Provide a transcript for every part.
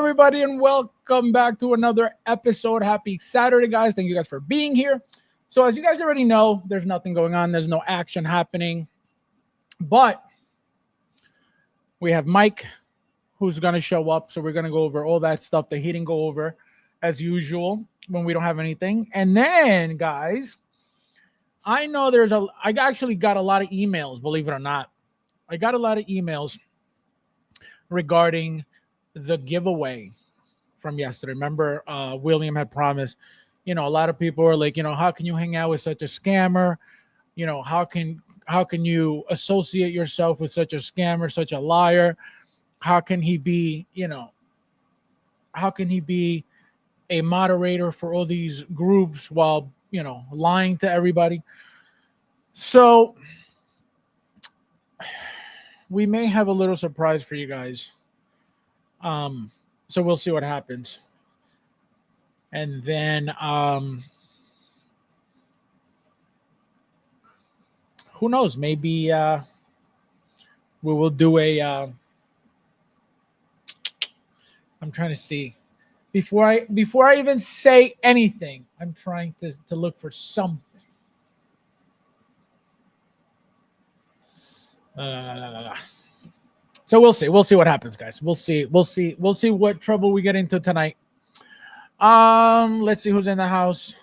everybody, and welcome back to another episode. Happy Saturday, guys. Thank you guys for being here. So, as you guys already know, there's nothing going on. There's no action happening. But we have Mike, who's going to show up. So, we're going to go over all that stuff that he didn't go over, as usual, when we don't have anything. And then, guys, I know I actually got a lot of emails, believe it or not. I got a lot of emails regarding the giveaway from yesterday. Remember, William had promised, a lot of people were like, how can you hang out with such a scammer? How can you associate yourself with such a scammer, such a liar? How can he be, how can he be a moderator for all these groups while, lying to everybody? So we may have a little surprise for you guys. So we'll see what happens. And then who knows? Maybe we will do a I'm trying to see. Before I even say anything, I'm trying to look for something. So we'll see. We'll see what happens, guys. We'll see what trouble we get into tonight. Let's see who's in the house,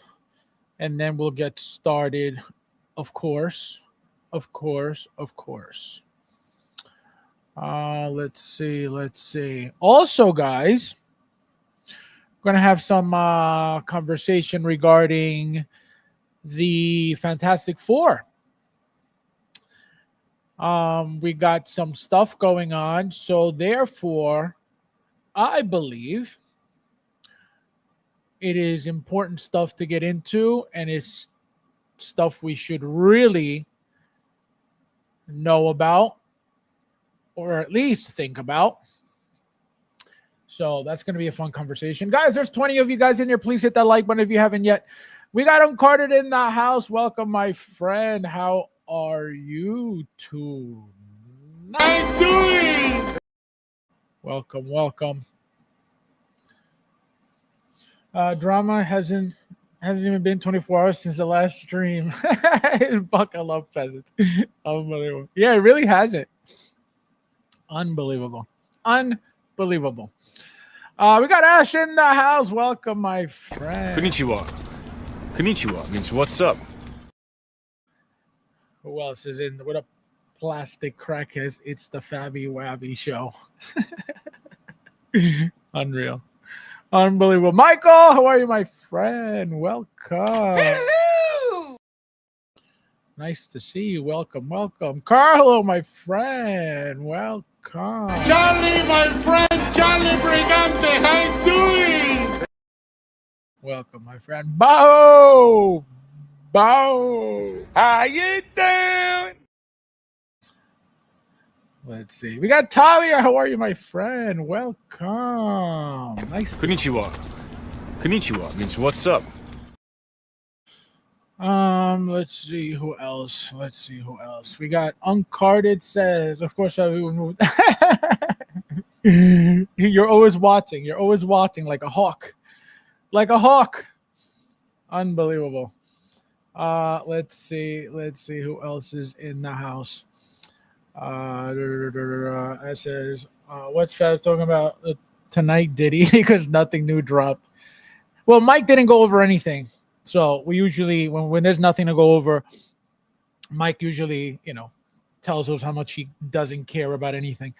and then we'll get started. Of course. Let's see. Also, guys, we're gonna have some conversation regarding the Fantastic Four. We got some stuff going on, so therefore I believe it is important stuff to get into, and it's stuff we should really know about, or at least think about. So that's going to be a fun conversation. Guys, there's 20 of you guys in here. Please hit that like button if you haven't yet. We got Uncarded in the house. Welcome, my friend. How are you tonight? I'm doing. Welcome. Drama hasn't even been 24 hours since the last stream. Buckle up, peasant. Unbelievable. Yeah, it really hasn't. Unbelievable. We got Ash in the house. Welcome, my friend. Konnichiwa means what's up. Who else is in? What a plastic crackhead. It's the Fabby Wabby show. Unreal. Unbelievable. Michael, how are you, my friend? Welcome. Hello. Nice to see you. Welcome. Carlo, my friend. Welcome. Charlie, my friend. Charlie Brigante. How you doing? Welcome, my friend. Bow. How you doing? Let's see. We got Talia. How are you, my friend? Welcome. Nice. Konnichiwa means what's up. Let's see who else. We got Uncarded says, of course, you're always watching like a hawk. Unbelievable. Let's see who else is in the house. It says, what's Fab talking about tonight, Diddy? Because nothing new dropped. Well, Mike didn't go over anything. So we usually, when there's nothing to go over, Mike usually, tells us how much he doesn't care about anything.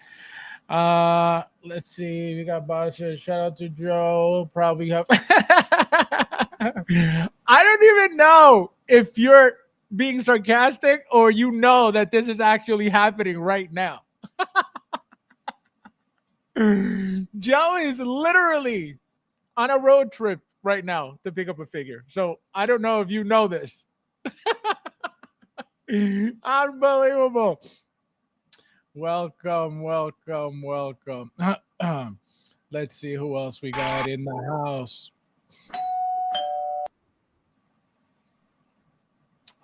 Let's see. We got Basha. Shout out to Joe. Probably have. I don't even know if you're being sarcastic or that this is actually happening right now. Joe is literally on a road trip right now to pick up a figure. So I don't know if you know this. Unbelievable. Welcome. Let's see who else we got in the house.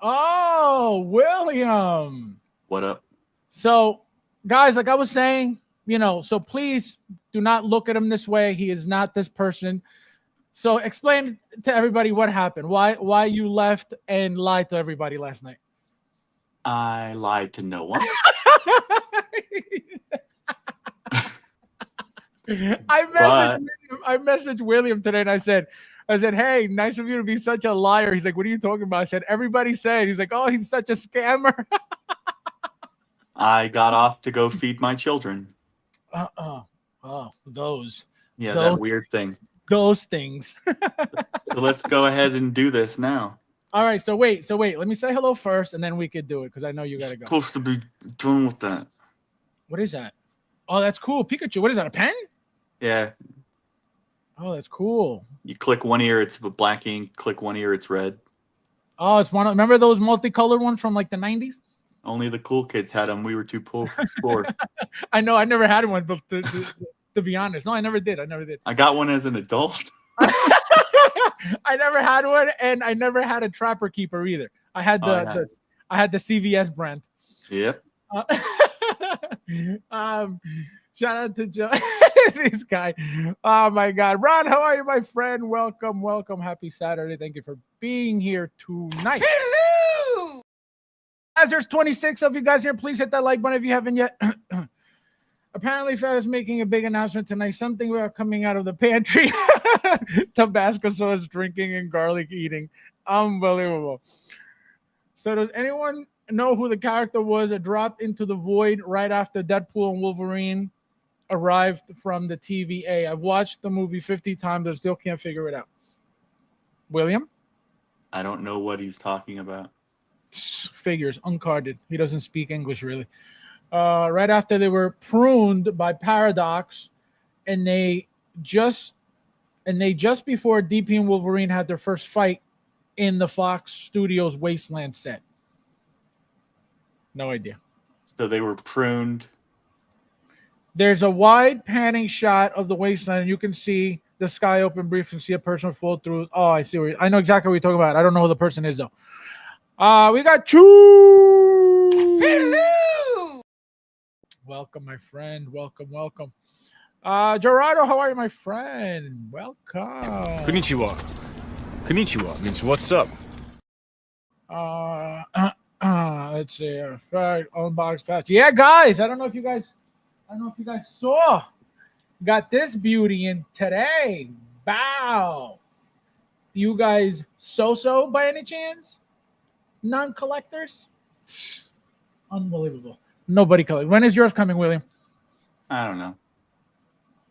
Oh, William. What up? So, guys, like I was saying, So please do not look at him this way. He is not this person. So explain to everybody what happened. Why you left and lied to everybody last night. I lied to no one. I messaged William today and I said, hey, nice of you to be such a liar. He's like, what are you talking about? I said, everybody said. He's like, oh, he's such a scammer. I got off to go feed my children. Those. Yeah, that weird thing. Those things. So let's go ahead and do this now. All right. So wait. Let me say hello first, and then we could do it because I know you gotta go. Supposed to be done with that. What is that? Oh, that's cool. Pikachu. What is that? A pen? Yeah. Oh, that's cool. You click one ear, it's black ink. Click one ear, it's red. Oh, it's one. Remember those multicolored ones from like the 90s? Only the cool kids had them. We were too poor. I know. I never had one, but to be honest, no, I never did. I got one as an adult. I never had one, and I never had a Trapper Keeper either. I had the CVS brand. Yep. Shout out to Joe. This guy. Oh my God, Ron, how are you, my friend? Welcome. Happy Saturday. Thank you for being here tonight. Hello. As there's 26 of you guys here, please hit that like button if you haven't yet. Apparently, Fab is making a big announcement tonight. Something about coming out of the pantry. Tabasco sauce drinking and garlic eating. Unbelievable. So does anyone know who the character was that dropped into the void right after Deadpool and Wolverine arrived from the TVA? I've watched the movie 50 times. I still can't figure it out. William? I don't know what he's talking about. Figures, uncarded. He doesn't speak English, really. Right after they were pruned by Paradox, and they just before DP and Wolverine had their first fight in the Fox Studios Wasteland set. No idea. So they were pruned. There's a wide panning shot of the wasteland, and you can see the sky open brief and see a person fall through. Oh, I see. I know exactly what you're talking about. I don't know who the person is, though. We got Chu. Hello. Welcome, my friend. Welcome. Gerardo, how are you, my friend? Welcome. Konnichiwa means what's up? Let's see. Right, unbox fast. Yeah, guys. I don't know if you guys saw. Got this beauty in today. Bow. Do you guys so by any chance? Non-collectors? Unbelievable. Nobody collects. When is yours coming, William? I don't know.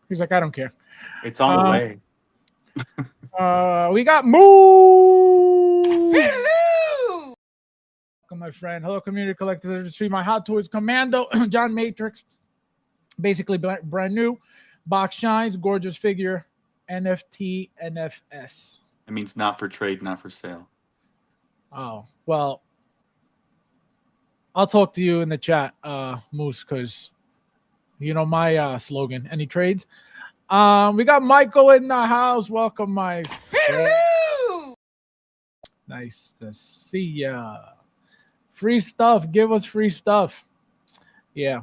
He's like, I don't care. It's on the way. We got Moo. Hello. Welcome, my friend. Hello, community collectors. My Hot Toys Commando, John Matrix. Basically brand new. Box shines, gorgeous figure, NFT, NFS. It means not for trade, not for sale. Oh, well, I'll talk to you in the chat, Moose, because you know my slogan. Any trades? We got Michael in the house. Welcome, my friend. Hello. Nice to see ya. Free stuff. Give us free stuff. Yeah.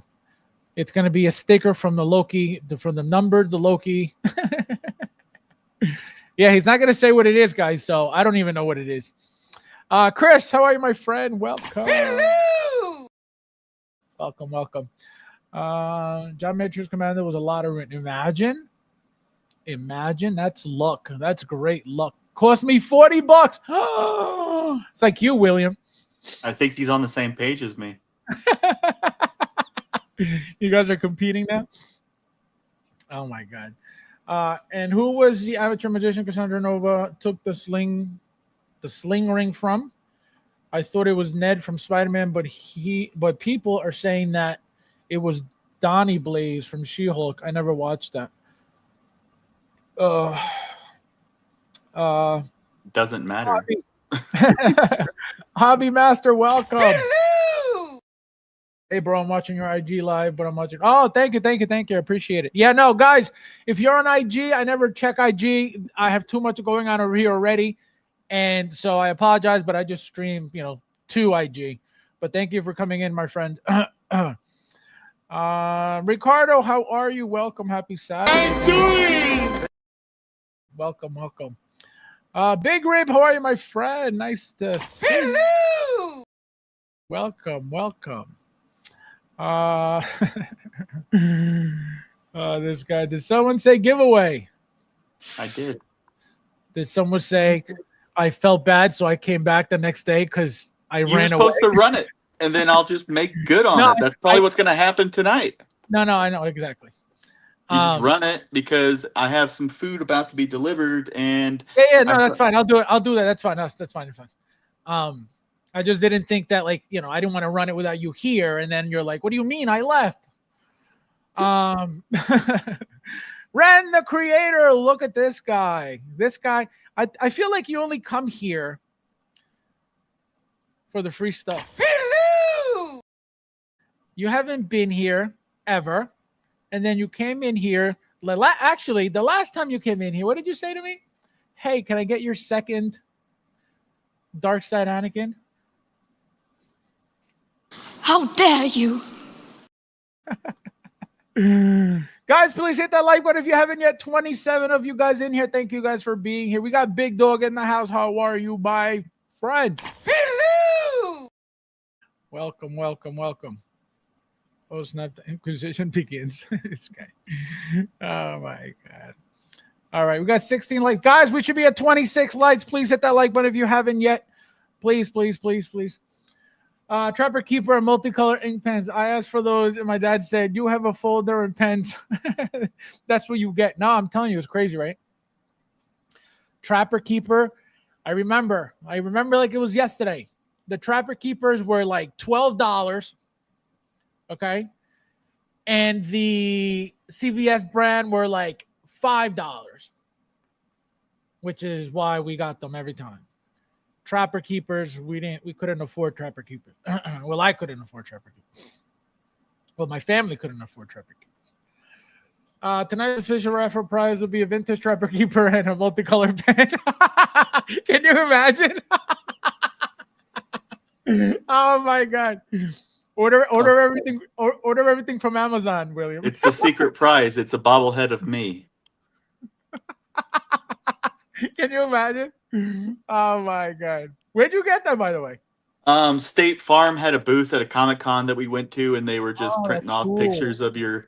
It's going to be a sticker from the Loki, from the numbered, the Loki. Yeah, he's not going to say what it is, guys, so I don't even know what it is. Chris, how are you, my friend? Welcome. Hello. Welcome. John Matrix Commander was a lot of it. Imagine. That's luck. That's great luck. Cost me $40. It's like you, William. I think he's on the same page as me. You guys are competing now? Oh my God. And who was the amateur magician Cassandra Nova took the sling ring from? I thought it was Ned from Spider-Man, but people are saying that it was Donnie Blaze from She-Hulk. I never watched that. Doesn't matter. Hobby Master, welcome. Hello. Hey, bro, I'm watching your IG live, but I'm watching. Oh, thank you. I appreciate it. Yeah, no, guys, if you're on IG, I never check IG. I have too much going on over here already. And so I apologize, but I just stream, to IG. But thank you for coming in, my friend. Ricardo, how are you? Welcome. Happy Saturday. I'm doing. Welcome. Big Rib, how are you, my friend? Nice to see you. Hello. Welcome. This guy. Did someone say giveaway? I did. Did someone say I felt bad, so I came back the next day because I You were ran away? supposed to run it, and then I'll just make good on No, it. That's probably what's going to happen tonight. No, I know exactly. You just run it because I have some food about to be delivered, and No, that's fine. I'll do it. I'll do that. That's fine. That's fine. I just didn't think that, like, I didn't want to run it without you here, and then you're like, "What do you mean I left?" Ren, the creator. Look at this guy. I feel like you only come here for the free stuff. Hello. You haven't been here ever, and then you came in here. Actually, the last time you came in here, what did you say to me? Hey, can I get your second Dark Side Anakin? How dare you? Guys, please hit that like button if you haven't yet. 27 of you guys in here. Thank you guys for being here. We got Big Dog in the house. How are you, my friend? Hello. Welcome. Oh, snap. The Inquisition begins. This guy. Oh, my God. All right. We got 16 likes. Guys, we should be at 26 likes. Please hit that like button if you haven't yet. Please. Trapper Keeper and multicolor ink pens. I asked for those, and my dad said, "You have a folder and pens." That's what you get. No, I'm telling you, it's crazy, right? Trapper Keeper. I remember like it was yesterday. The Trapper Keepers were like $12. Okay. And the CVS brand were like $5, which is why we got them every time. Trapper Keepers, we couldn't afford Trapper Keepers. Well, I couldn't afford Trapper Keepers. Well, my family couldn't afford Trapper Keepers. Tonight's official raffle prize will be a vintage Trapper Keeper and a multicolored pen. Can you imagine? Oh my God! Order everything. Order everything from Amazon, William. it's the secret prize. It's a bobblehead of me. Can you imagine? Oh my God! Where'd you get that, by the way? State Farm had a booth at a Comic-Con that we went to, and they were just printing off cool. pictures of your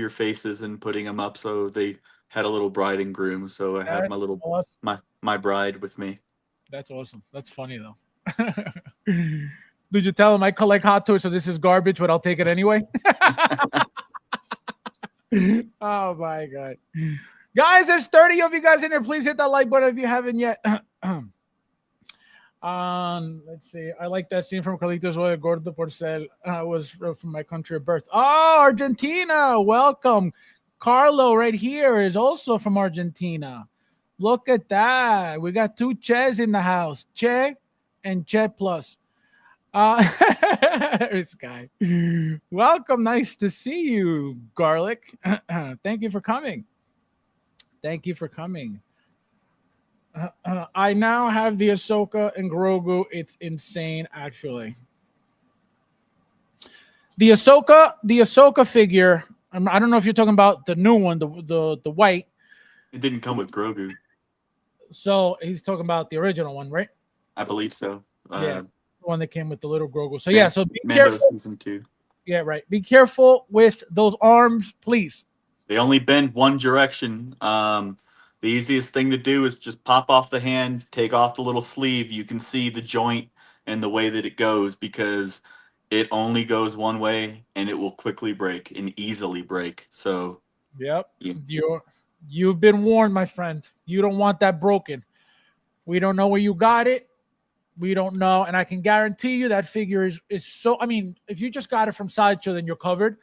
faces and putting them up. So they had a little bride and groom. So I had my little awesome. my bride with me. That's awesome. That's funny though. Did you tell him I collect Hot Toys, so this is garbage, but I'll take it anyway? Oh my God. Guys, there's 30 of you guys in there. Please hit that like button if you haven't yet. Let's see. I like that scene from Carlitos where Gordo Porcel was from my country of birth. Oh, Argentina. Welcome. Carlo right here is also from Argentina. Look at that. We got two Ches in the house. Che and Che Plus. This guy. Welcome. Nice to see you, Garlic. Thank you for coming. I now have the Ahsoka and Grogu. It's insane, actually. The Ahsoka figure. I don't know if you're talking about the new one, the white. It didn't come with Grogu. So he's talking about the original one, right? I believe so. Yeah, the one that came with the little Grogu. So yeah, so be Mando careful. Season 2. Yeah, right. Be careful with those arms, please. They only bend one direction. The easiest thing to do is just pop off the hand, take off the little sleeve. You can see the joint and the way that it goes because it only goes one way and it will quickly break and easily break. So, yep, you've been warned, my friend. You don't want that broken. We don't know where you got it. We don't know, and I can guarantee you that figure is so. I mean, if you just got it from Sideshow, then you're covered.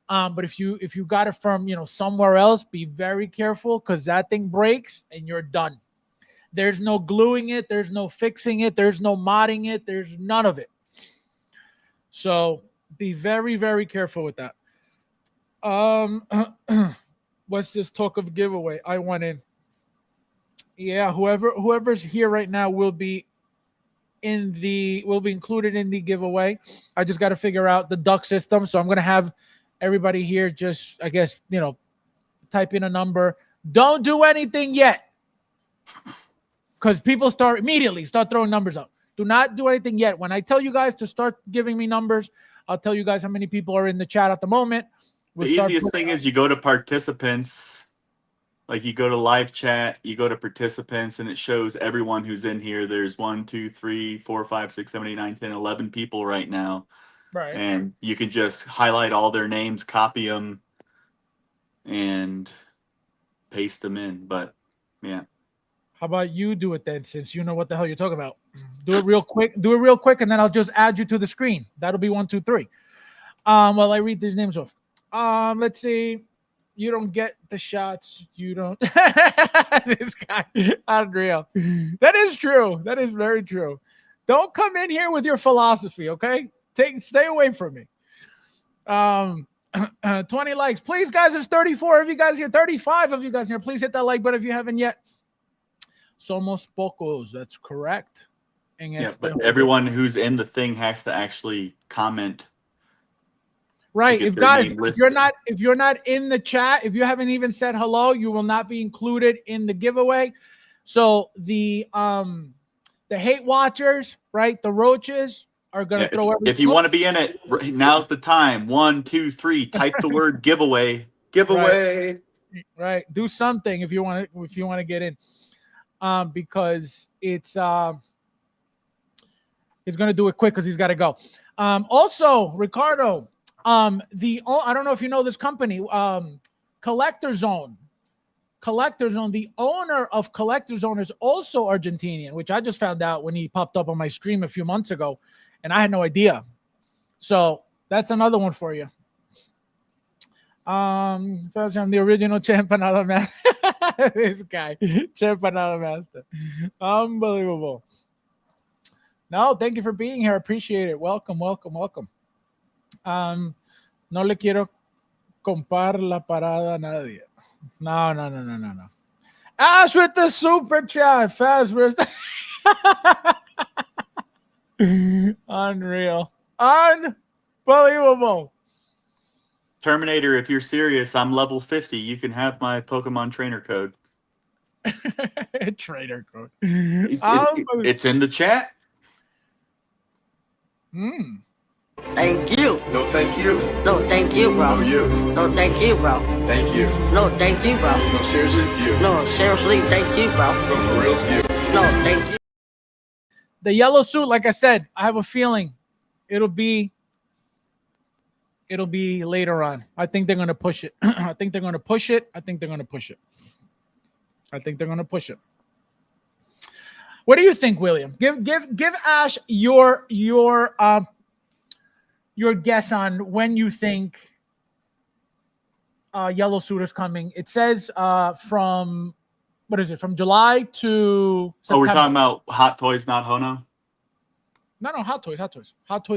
But if you got it from somewhere else, be very careful because that thing breaks and you're done. There's no gluing it, there's no fixing it, there's no modding it, there's none of it. So be very, very careful with that. What's this talk of giveaway? I went in. Yeah, whoever's here right now will be included in the giveaway. I just got to figure out the duck system, so I'm gonna have everybody here, just I guess type in a number. Don't do anything yet, because people start throwing numbers up. Do not do anything yet. When I tell you guys to start giving me numbers, I'll tell you guys how many people are in the chat at the moment. The easiest thing is you go to participants, like you go to live chat, you go to participants, and it shows everyone who's in here. There's 1, 2, 3, 4, 5, 6, 7, 8, 9, 10, 11 people right now. Right. And you can just highlight all their names, copy them, and paste them in. But yeah. How about you do it then, since you know what the hell you're talking about? Do it real quick, and then I'll just add you to the screen. That'll be 1, 2, 3. While I read these names off. Let's see. You don't get the shots. You don't. This guy, unreal. That is true. That is very true. Don't come in here with your philosophy, okay? Stay away from me. 20 likes. Please, guys, there's 34 of you guys here, 35 of you guys here. Please hit that like button if you haven't yet. Somos pocos. That's correct. Yeah, but everyone who's in the thing has to actually comment. Right. If you're not in the chat, if you haven't even said hello, you will not be included in the giveaway. So the hate watchers, right? The roaches are gonna throw everything. If you want to be in it, now's the time. 1, 2, 3. Type the word giveaway. Giveaway. Right. Do something if you want to get in. Because it's gonna do it quick because he's got to go. Also, Ricardo, I don't know if you know this company, Collector Zone. The owner of Collector Zone is also Argentinian, which I just found out when he popped up on my stream a few months ago, and I had no idea. So that's another one for you. I'm the original Champanada Master. This guy, Champanada Master. Unbelievable. No, thank you for being here. I appreciate it. Welcome. No le quiero comprar la parada a nadie. No. Ash with the super chat. Fabs, where's the Unreal. Unbelievable. Terminator, if you're serious, I'm level 50. You can have my Pokemon trainer code. Trainer code. It's in the chat. Thank you. No, thank you. No, thank you, bro. No, you. No, thank you, bro. Thank you. No, thank you, bro. No, seriously, you. No, seriously, thank you, bro. No, for real, you. No, thank you. The yellow suit, like I said, I have a feeling it'll be later on. I think they're going to push it. I think they're going to push it. What do you think, William? Give Ash your guess on when you think yellow suit is coming. It says from July to September. Oh, we're talking about Hot Toys, not Hono? No, Hot Toys. Right,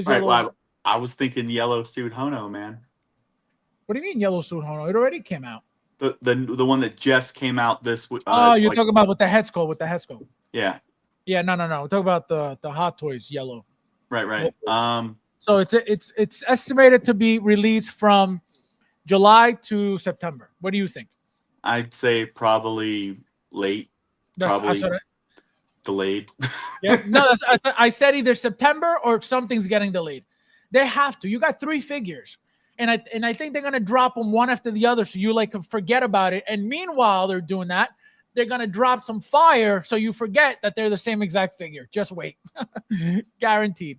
Yellow. well, I was thinking yellow suit Hono, man. What do you mean yellow suit Hono? It already came out. The one that just came out this week. You're talking about with the head sculpt. Yeah. Yeah, no. We're talking about the Hot Toys yellow. Right. So it's estimated to be released from July to September. What do you think? I'd say probably late. Probably delayed. Yeah, no, I said either September or something's getting delayed. They have to. You got 3 figures, and I think they're gonna drop them one after the other, so you forget about it. And meanwhile, they're doing that. They're gonna drop some fire, so you forget that they're the same exact figure. Just wait, guaranteed,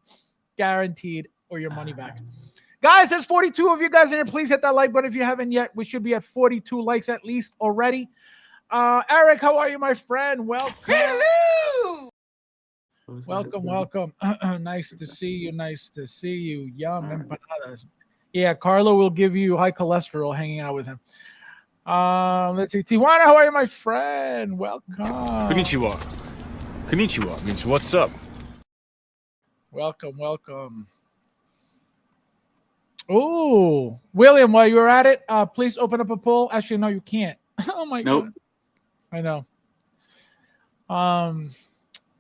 or your money back. Guys, there's 42 of you guys in here. Please hit that like button if you haven't yet. We should be at 42 likes at least already. Eric, how are you, my friend? Welcome. Hello. Welcome. Nice to see you. Yum empanadas. Yeah, Carlo will give you high cholesterol hanging out with him. Let's see. Tijuana, how are you, my friend? Welcome. Konnichiwa means what's up. Welcome. Oh, William, while you're at it, please open up a poll. Actually, no, you can't. Oh my God. I know.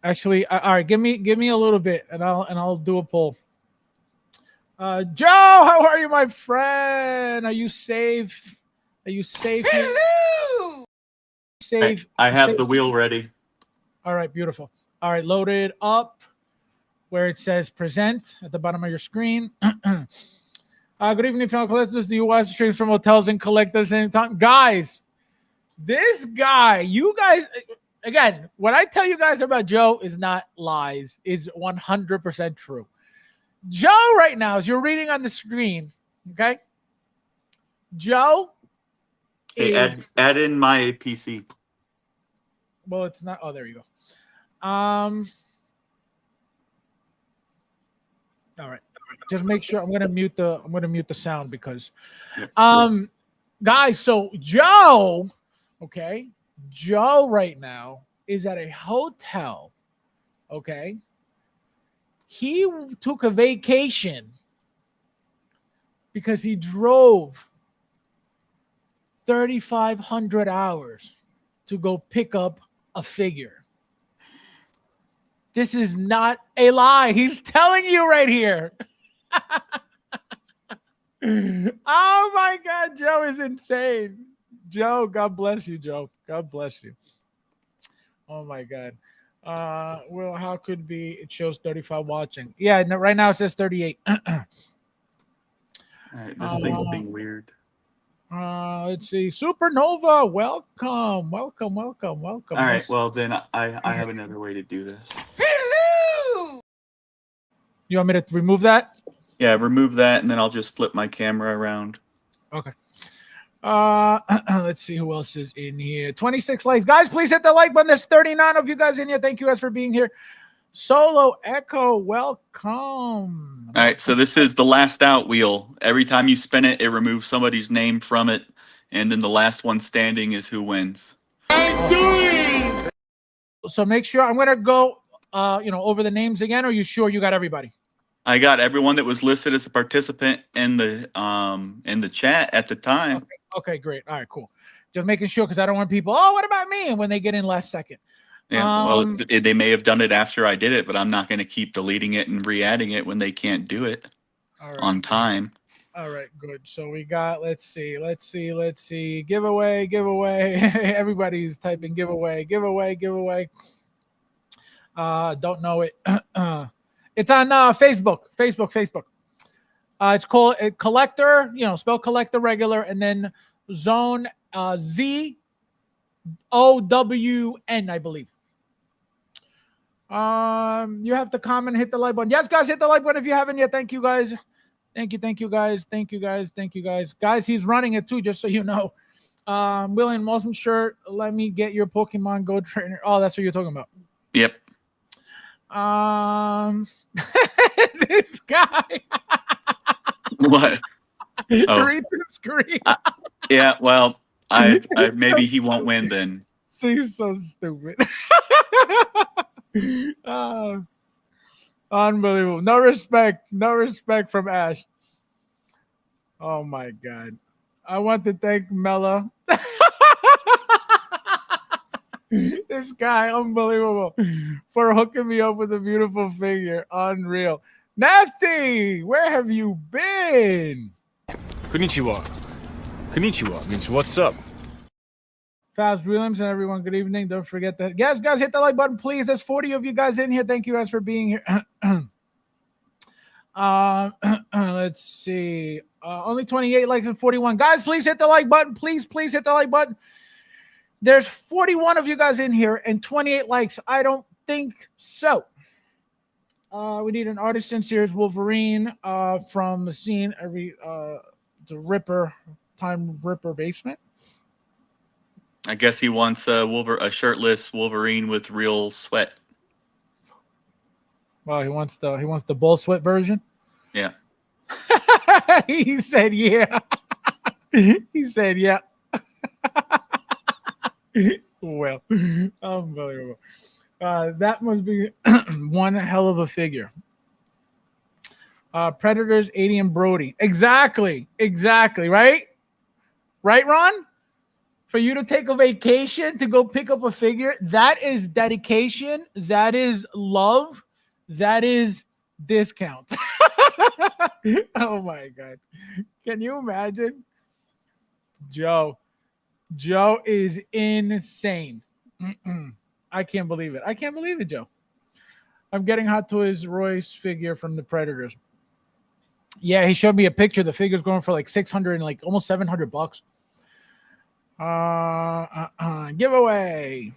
Actually, all right. Give me a little bit, and I'll do a poll. Joe, how are you, my friend? Are you safe? Are you safe? Hello. Safe. I have safe. the wheel ready. All right, beautiful. All right, loaded up where it says present at the bottom of your screen. Good evening, fellow collectors. Do you watch streams from hotels and collect at the same time? Guys, this guy, you guys, again, what I tell you guys about Joe is not lies, is 100% true. Joe, right now, as you're reading on the screen, okay? Joe Hey, is, add in my PC. well, it's not, oh, there you go. All right. Just make sure I'm gonna mute the sound because guys, so Joe, okay, Joe right now is at a hotel. Okay. He took a vacation because he drove 3,500 hours to go pick up a figure. This is not a lie. He's telling you right here. Oh my God, Joe is insane. Joe, God bless you, Joe. God bless you. Oh my God. Well, how could be? It shows 35 watching. Yeah, no, right now it says 38. All right, this thing's being weird. Let's see. Supernova, welcome. All right, well then I have another way to do this. Hello. You want me to remove that? Yeah, remove that, and then I'll just flip my camera around. Okay. Let's see who else is in here. 26 likes. Guys, please hit the like button. There's 39 of you guys in here. Thank you guys for being here. Solo Echo, welcome. All right, so this is the last out wheel. Every time you spin it, it removes somebody's name from it, and then the last one standing is who wins. So make sure I'm gonna go over the names again. Or are you sure you got everybody? I got everyone that was listed as a participant in the chat at the time. Okay, great. All right, cool. Just making sure because I don't want people, oh, what about me? And when they get in last second. Yeah, well, they may have done it after I did it, but I'm not going to keep deleting it and re-adding it when they can't do it on time. All right, good. So we got, let's see. Giveaway. Everybody's typing giveaway. Don't know it. It's on Facebook. It's called Collector, spell Collector regular, and then Zone ZOWN, I believe. You have to comment, hit the like button. Yes, guys, hit the like button if you haven't yet. Thank you, guys. Thank you, guys. Guys, he's running it too, just so you know. William, awesome shirt. Let me get your Pokemon Go trainer. Oh, that's what you're talking about. Yep. This guy. What? Read the screen. Yeah, well, I maybe he won't win then. He's so stupid. Unbelievable. No respect from Ash. Oh my God. I want to thank Mella. This guy, unbelievable, for hooking me up with a beautiful figure. Unreal. Nafty, where have you been? Konnichiwa means what's up? Fabs Williams and everyone, good evening. Don't forget that. Yes, guys, hit the like button, please. There's 40 of you guys in here. Thank you guys for being here. Let's see. Only 28 likes and 41. Guys, please hit the like button. Please hit the like button. There's 41 of you guys in here and 28 likes. I don't think so. We need an Artisan Series Wolverine from the scene, the Ripper basement. I guess he wants a shirtless Wolverine with real sweat. Well, he wants the bull sweat version. Yeah. He said yeah. He said yeah. Well, unbelievable. That must be one hell of a figure. Predators, 80 and Brody. Exactly. Right, Ron? For you to take a vacation to go pick up a figure, that is dedication. That is love. That is discount. Oh my God. Can you imagine? Joe is insane. I can't believe it. I can't believe it, Joe. I'm getting Hot Toys Royce figure from the Predators. Yeah, he showed me a picture. The figure's going for like 600 and like almost $700. Giveaway.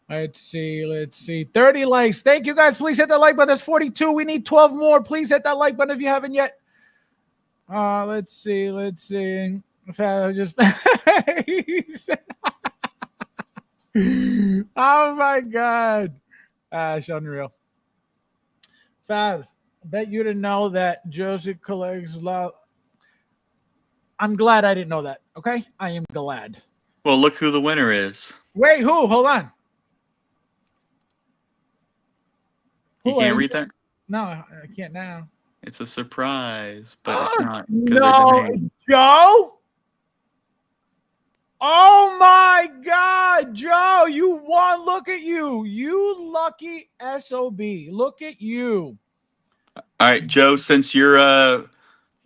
Let's see. 30 likes. Thank you guys. Please hit that like button. That's 42. We need 12 more. Please hit that like button if you haven't yet. Let's see. If I just oh my God. Ash, unreal. Fabs, I bet you didn't know that Josie collects love. I'm glad I didn't know that. Okay? I am glad. Well, look who the winner is. Wait, who? Hold on. You can't read that? No, I can't now. It's a surprise, but it's not. No, it's Joe? Oh my God, Joe, you won. Look at you. You lucky SOB. Look at you. All right, Joe, since you're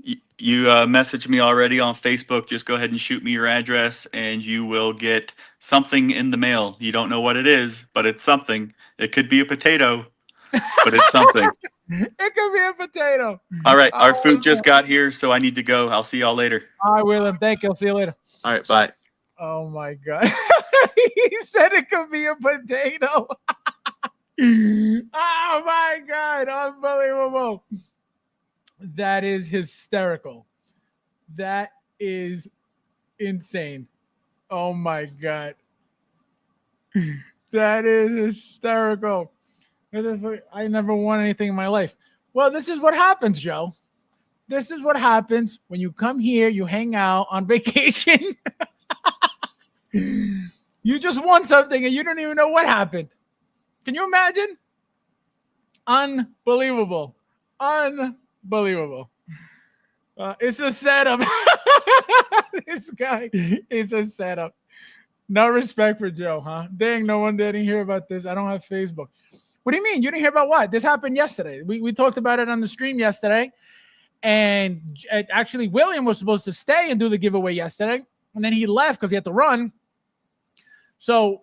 you messaged me already on Facebook, just go ahead and shoot me your address and you will get something in the mail. You don't know what it is, but it's something. It could be a potato, but it's something. It could be a potato. All right, our food just got here, so I need to go. I'll see y'all later. All right, William. Thank you. I'll see you later. All right, bye. Oh my God. He said it could be a potato. Oh my God. Unbelievable. That is hysterical. That is insane. Oh my God. That is hysterical. I never won anything in my life. Well, this is what happens, Joe. This is what happens when you come here, you hang out on vacation. You just won something and you don't even know what happened. Can you imagine? Unbelievable. Unbelievable. It's a setup. This guy is a setup. No respect for Joe, huh? Dang, no one didn't hear about this. I don't have Facebook. What do you mean? You didn't hear about what? This happened yesterday. We talked about it on the stream yesterday. And actually, William was supposed to stay and do the giveaway yesterday. And then he left because he had to run. So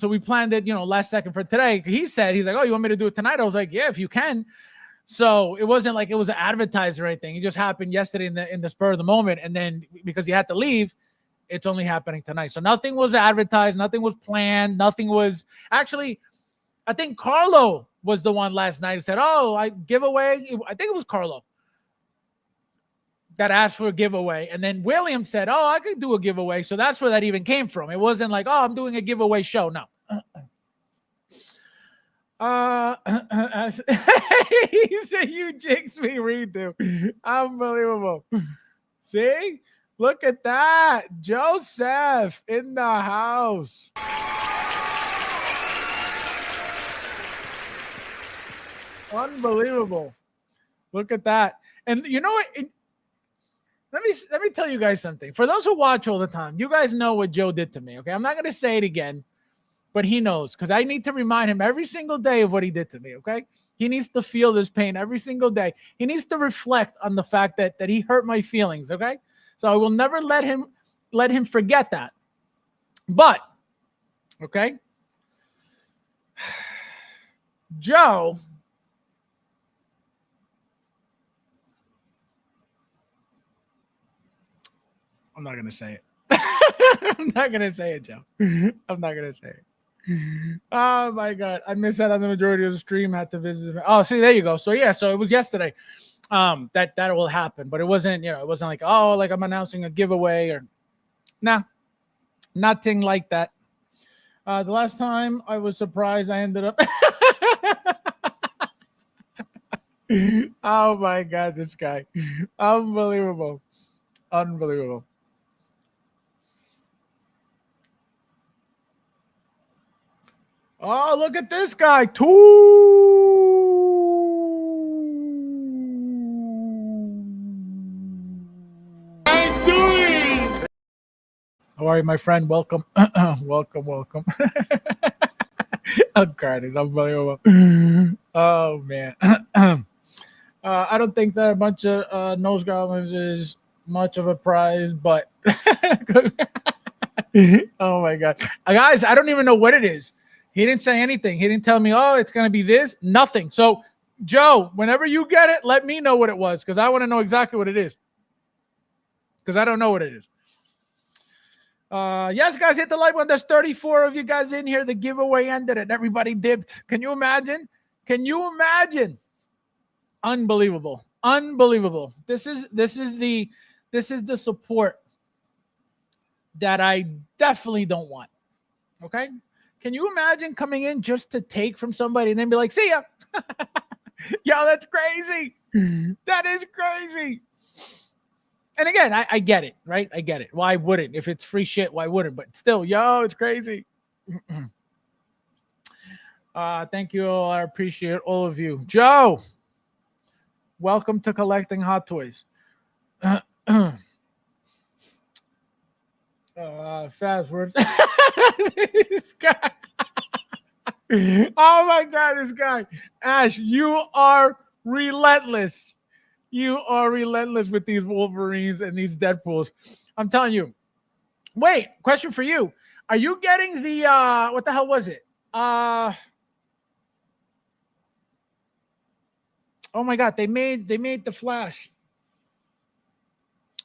we planned it, last second for today. He's like, oh, you want me to do it tonight? I was like, yeah, if you can. So it wasn't like it was advertised or anything. It just happened yesterday in the spur of the moment. And then because he had to leave, it's only happening tonight. So nothing was advertised. Nothing was planned. Nothing was actually, I think Carlo was the one last night who said, oh, I giveaway. I think it was Carlo that asked for a giveaway. And then William said, oh, I could do a giveaway. So that's where that even came from. It wasn't like, oh, I'm doing a giveaway show. No. He said, you jinx me, redo. Unbelievable. See? Look at that. Joseph in the house. Unbelievable. Look at that. And you know what? Let me tell you guys something. For those who watch all the time, you guys know what Joe did to me, okay? I'm not going to say it again, but he knows because I need to remind him every single day of what he did to me, okay? He needs to feel this pain every single day. He needs to reflect on the fact that he hurt my feelings, okay? So I will never let him forget that. But, okay? Joe... I'm not going to say it. I'm not going to say it, Joe. I'm not going to say it. Oh, my God. I missed out on the majority of the stream. Had to visit. Oh, see, there you go. So, yeah. So, it was yesterday that will happen. But it wasn't, it wasn't like, oh, like I'm announcing a giveaway or nah, nothing like that. The last time I was surprised, I ended up. Oh, my God. This guy. Unbelievable. Unbelievable. Oh, look at this guy. Two. I'm doing. How are you, my friend? Welcome. welcome. Oh, God, it's unbelievable. Oh, man. I don't think that a bunch of nose goblins is much of a prize, but oh my god, guys, I don't even know what it is. He didn't say anything. He didn't tell me, oh, it's gonna be this. Nothing. So, Joe, whenever you get it, let me know what it was because I want to know exactly what it is. Because I don't know what it is. Yes, guys, hit the like button. There's 34 of you guys in here. The giveaway ended and everybody dipped. Can you imagine? Can you imagine? Unbelievable. Unbelievable. This is the support that I definitely don't want. Okay? Can you imagine coming in just to take from somebody and then be like, see ya? Yo, that's crazy. That is crazy. And again, I get it, right? I get it. Why wouldn't? If it's free shit, why wouldn't? But still, yo, it's crazy. Thank you all. I appreciate all of you. Joe, welcome to collecting Hot Toys. Fast words. This guy. Oh my god, this guy. Ash, you are relentless. You are relentless with these Wolverines and these Deadpools. I'm telling you. Wait, question for you. Are you getting the what the hell was it? Oh my god, they made the Flash.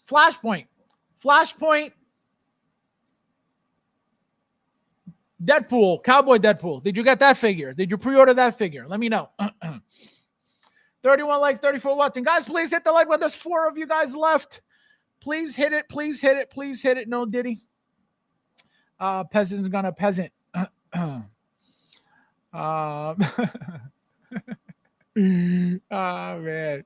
Flashpoint. Deadpool, Cowboy Deadpool. Did you get that figure? Did you pre-order that figure? Let me know. 31 likes, 34 watching. Guys, please hit the like button. There's 4 of you guys left. Please hit it. Please hit it. Please hit it. No Diddy. Peasant's gonna peasant. Oh, man.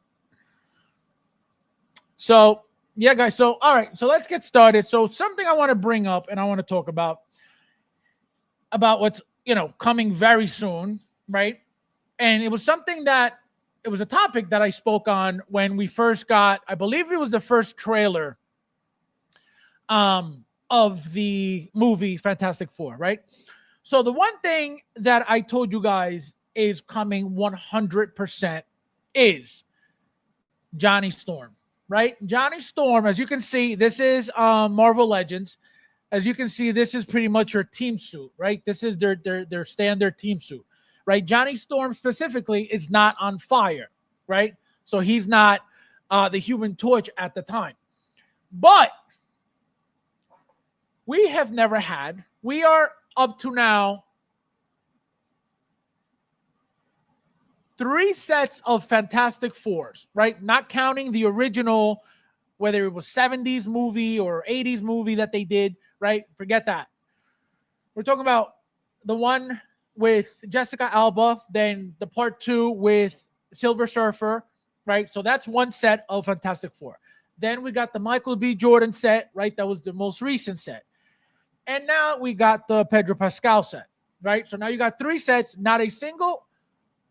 So, yeah, guys. So, all right. So, let's get started. So, something I want to bring up and I want to talk about what's, coming very soon, right? And it was something that it was a topic that I spoke on when we first got, I believe it was the first trailer of the movie Fantastic Four, right? So the one thing that I told you guys is coming 100% is Johnny Storm, right? Johnny Storm, as you can see, this is Marvel Legends. As you can see, this is pretty much your team suit, right? This is their standard team suit, right? Johnny Storm specifically is not on fire, right? So he's not the Human Torch at the time. But we are up to now 3 sets of Fantastic Fours, right? Not counting the original, whether it was 70s movie or 80s movie that they did, right? Forget that. We're talking about the one with Jessica Alba, then the part 2 with Silver Surfer, right? So that's one set of Fantastic Four. Then we got the Michael B. Jordan set, right? That was the most recent set. And now we got the Pedro Pascal set, right? So now you got 3 sets. Not a single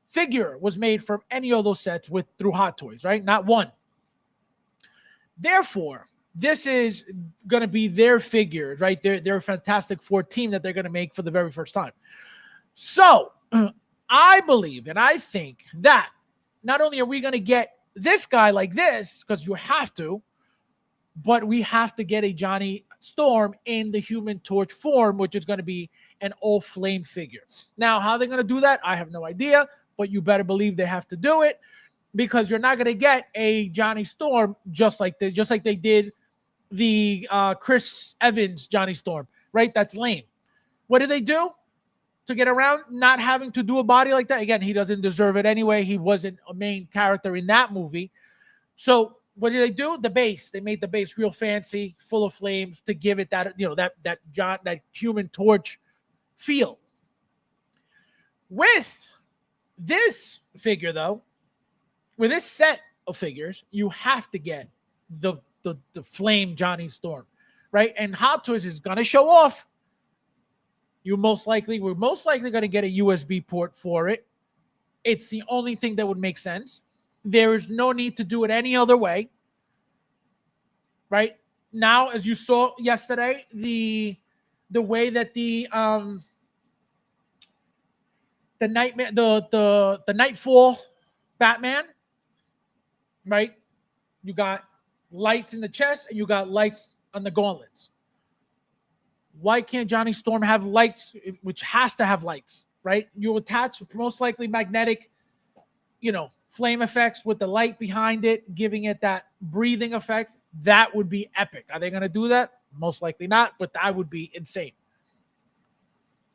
figure was made from any of those sets through Hot Toys, right? Not one. Therefore, this is going to be their figures, right? Their Fantastic Four team that they're going to make for the very first time. So I believe and I think that not only are we going to get this guy like this, because you have to, but we have to get a Johnny Storm in the Human Torch form, which is going to be an all-flame figure. Now, how they're going to do that, I have no idea, but you better believe they have to do it because you're not going to get a Johnny Storm just like they did the Chris Evans Johnny Storm, right? That's lame. What did they do to get around not having to do a body like that? Again, he doesn't deserve it anyway. He wasn't a main character in that movie. So what did they do? The base. They made the base real fancy, full of flames to give it that, that Human Torch feel. With this figure, though, with this set of figures, you have to get the flame Johnny Storm, right? And Hot Toys is going to show off. We're most likely going to get a USB port for it. It's the only thing that would make sense. There is no need to do it any other way, right? Now, as you saw yesterday, the way that the Nightfall Batman, right? You got lights in the chest and you got lights on the gauntlets. Why can't Johnny Storm have lights, which has to have lights, right? You attach most likely magnetic, flame effects with the light behind it, giving it that breathing effect. That would be epic. Are they going to do that? Most likely not, but that would be insane.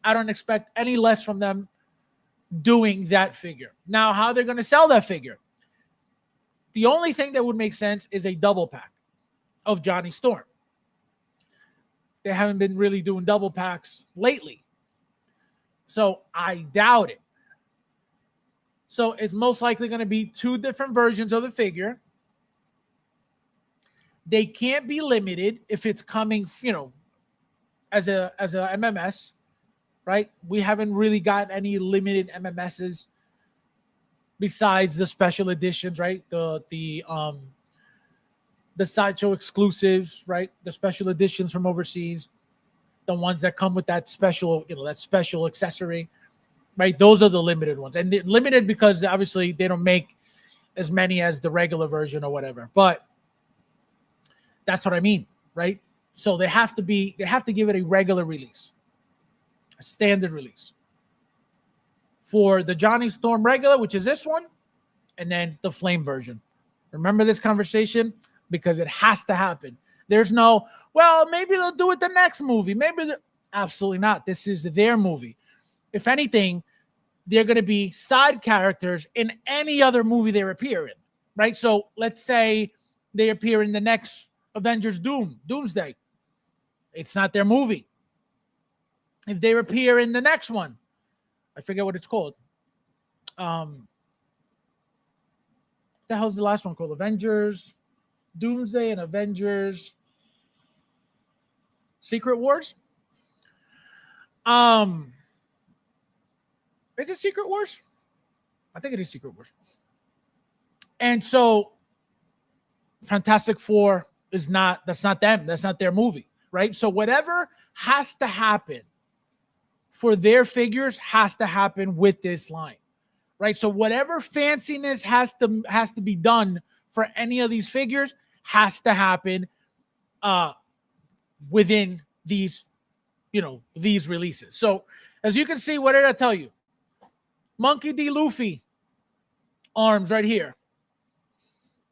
I don't expect any less from them doing that figure. Now, how they're going to sell that figure? The only thing that would make sense is a double pack of Johnny Storm. They haven't been really doing double packs lately, so I doubt it. So it's most likely going to be 2 different versions of the figure. They can't be limited if it's coming, as a MMS, right? We haven't really got any limited MMSs besides the special editions, right? The sideshow exclusives, right? The special editions from overseas, the ones that come with that special, that special accessory, right? Those are the limited ones, and they're limited because obviously they don't make as many as the regular version or whatever. But that's what I mean, right? So they have to give it a regular release, a standard release for the Johnny Storm regular, which is this one, and then the flame version. Remember this conversation, because it has to happen. There's no, well, maybe they'll do it the next movie. Absolutely not. This is their movie. If anything, they're going to be side characters in any other movie they appear in, right? So let's say they appear in the next Avengers Doomsday. It's not their movie. If they appear in the next one, I forget what it's called. What the hell's the last one called? Avengers Doomsday and Avengers Secret Wars. Is it Secret Wars? I think it is Secret Wars. And so Fantastic Four that's not them. That's not their movie, right? So whatever has to happen for their figures has to happen with this line, right? So whatever fanciness has to be done for any of these figures has to happen within these releases. So as you can see, what did I tell you? Monkey D. Luffy arms right here,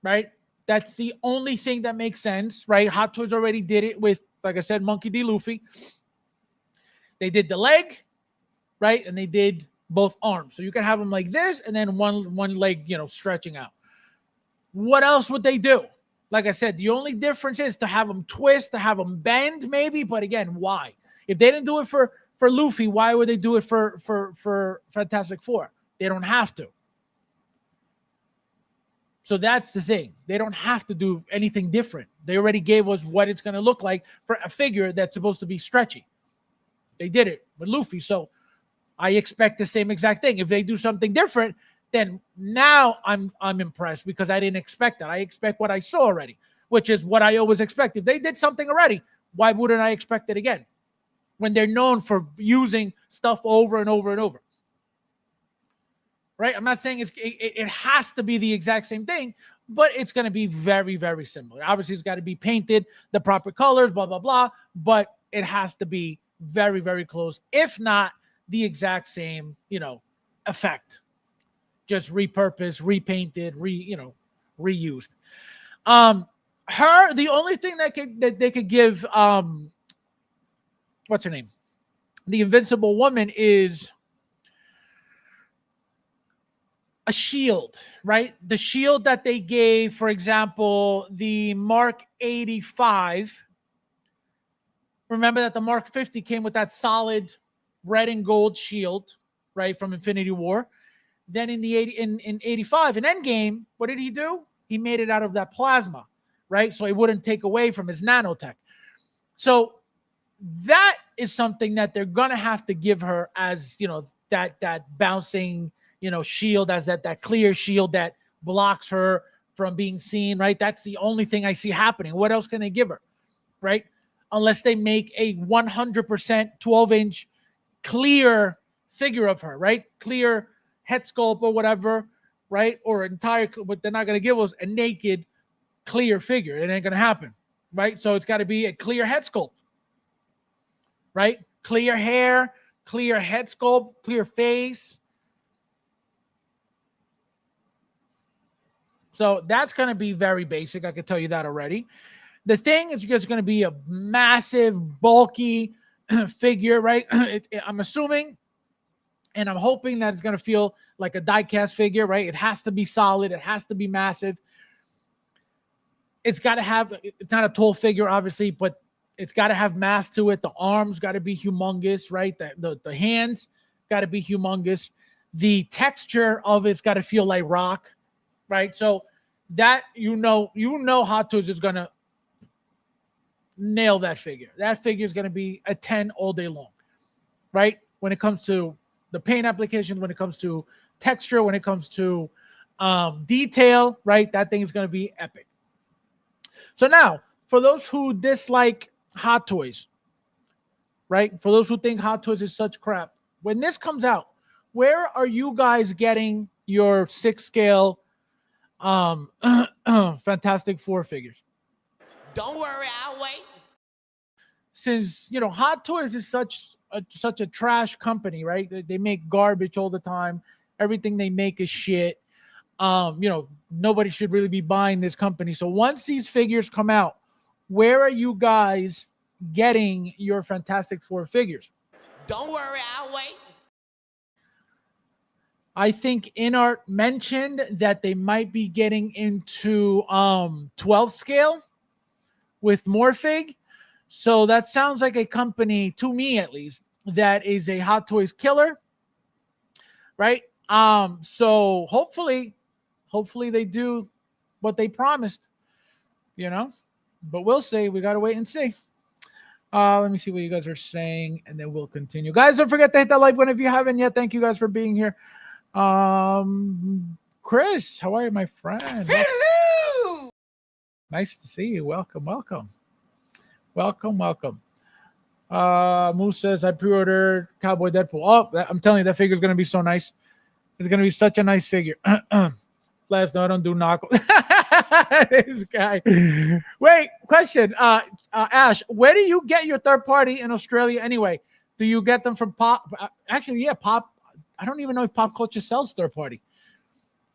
right? That's the only thing that makes sense, right? Hot Toys already did it with, like I said, Monkey D. Luffy. They did the leg, right? And they did both arms. So you can have them like this and then one leg, stretching out. What else would they do? Like I said, the only difference is to have them twist, to have them bend maybe. But again, why? If they didn't do it for Luffy, why would they do it for Fantastic Four? They don't have to. So that's the thing. They don't have to do anything different. They already gave us what it's going to look like for a figure that's supposed to be stretchy. They did it with Luffy. So I expect the same exact thing. If they do something different, then now I'm impressed because I didn't expect that. I expect what I saw already, which is what I always expect. If they did something already, why wouldn't I expect it again? When they're known for using stuff over and over and over. Right? I'm not saying it has to be the exact same thing, but it's going to be very, very similar. Obviously, it's got to be painted, the proper colors, blah, blah, blah, but it has to be very, very close, if not the exact same, effect. Just repurposed, repainted, reused. The only thing that they could give, what's her name? The Invincible Woman is a shield, right? The shield that they gave, for example, the Mark 85. Remember that the Mark 50 came with that solid red and gold shield, right, from Infinity War. Then in 85, in Endgame, what did he do? He made it out of that plasma, right? So it wouldn't take away from his nanotech. So that is something that they're gonna have to give her as, that bouncing, shield, as that clear shield that blocks her from being seen, right? That's the only thing I see happening. What else can they give her, right? Unless they make a 100% 12-inch clear figure of her, right? Clear head sculpt or whatever, right? Or entire, but they're not going to give us a naked, clear figure. It ain't going to happen, right? So it's got to be a clear head sculpt, right? Clear hair, clear head sculpt, clear face. So that's going to be very basic. I can tell you that already. The thing is just going to be a massive, bulky figure, right? I'm assuming, and I'm hoping that it's going to feel like a die-cast figure, right? It has to be solid. It has to be massive. It's got to have, it's not a tall figure, obviously, but it's got to have mass to it. The arms got to be humongous, right? The hands got to be humongous. The texture of it's got to feel like rock, right? So that, you know Hot Toys is going to nail that figure. That figure is going to be a 10 all day long, right? When it comes to the paint applications, when it comes to texture, when it comes to detail, right? That thing is going to be epic. So now, for those who dislike Hot Toys, right? For those who think Hot Toys is such crap, when this comes out, where are you guys getting your 6-scale Fantastic Four figures? Don't worry, I'll wait. Since, Hot Toys is such a trash company, right? They make garbage all the time. Everything they make is shit. Nobody should really be buying this company. So once these figures come out, where are you guys getting your Fantastic Four figures? Don't worry, I'll wait. I think Inart mentioned that they might be getting into 12 scale with Morphig. So that sounds like a company, to me at least, that is a Hot Toys killer, right? So hopefully they do what they promised, but we'll see. We got to wait and see. Let me see what you guys are saying, and then we'll continue. Guys, don't forget to hit that like button if you haven't yet. Thank you guys for being here. Chris, how are you, my friend? Hello! Nice to see you. Welcome. Moose says, I pre-ordered Cowboy Deadpool. Oh, I'm telling you, that figure is going to be so nice. It's going to be such a nice figure. Left, no, I don't do knockoff. This guy. Wait, question. Ash, where do you get your third party in Australia anyway? Do you get them from Pop? Actually, yeah, Pop. I don't even know if Pop Culture sells third party.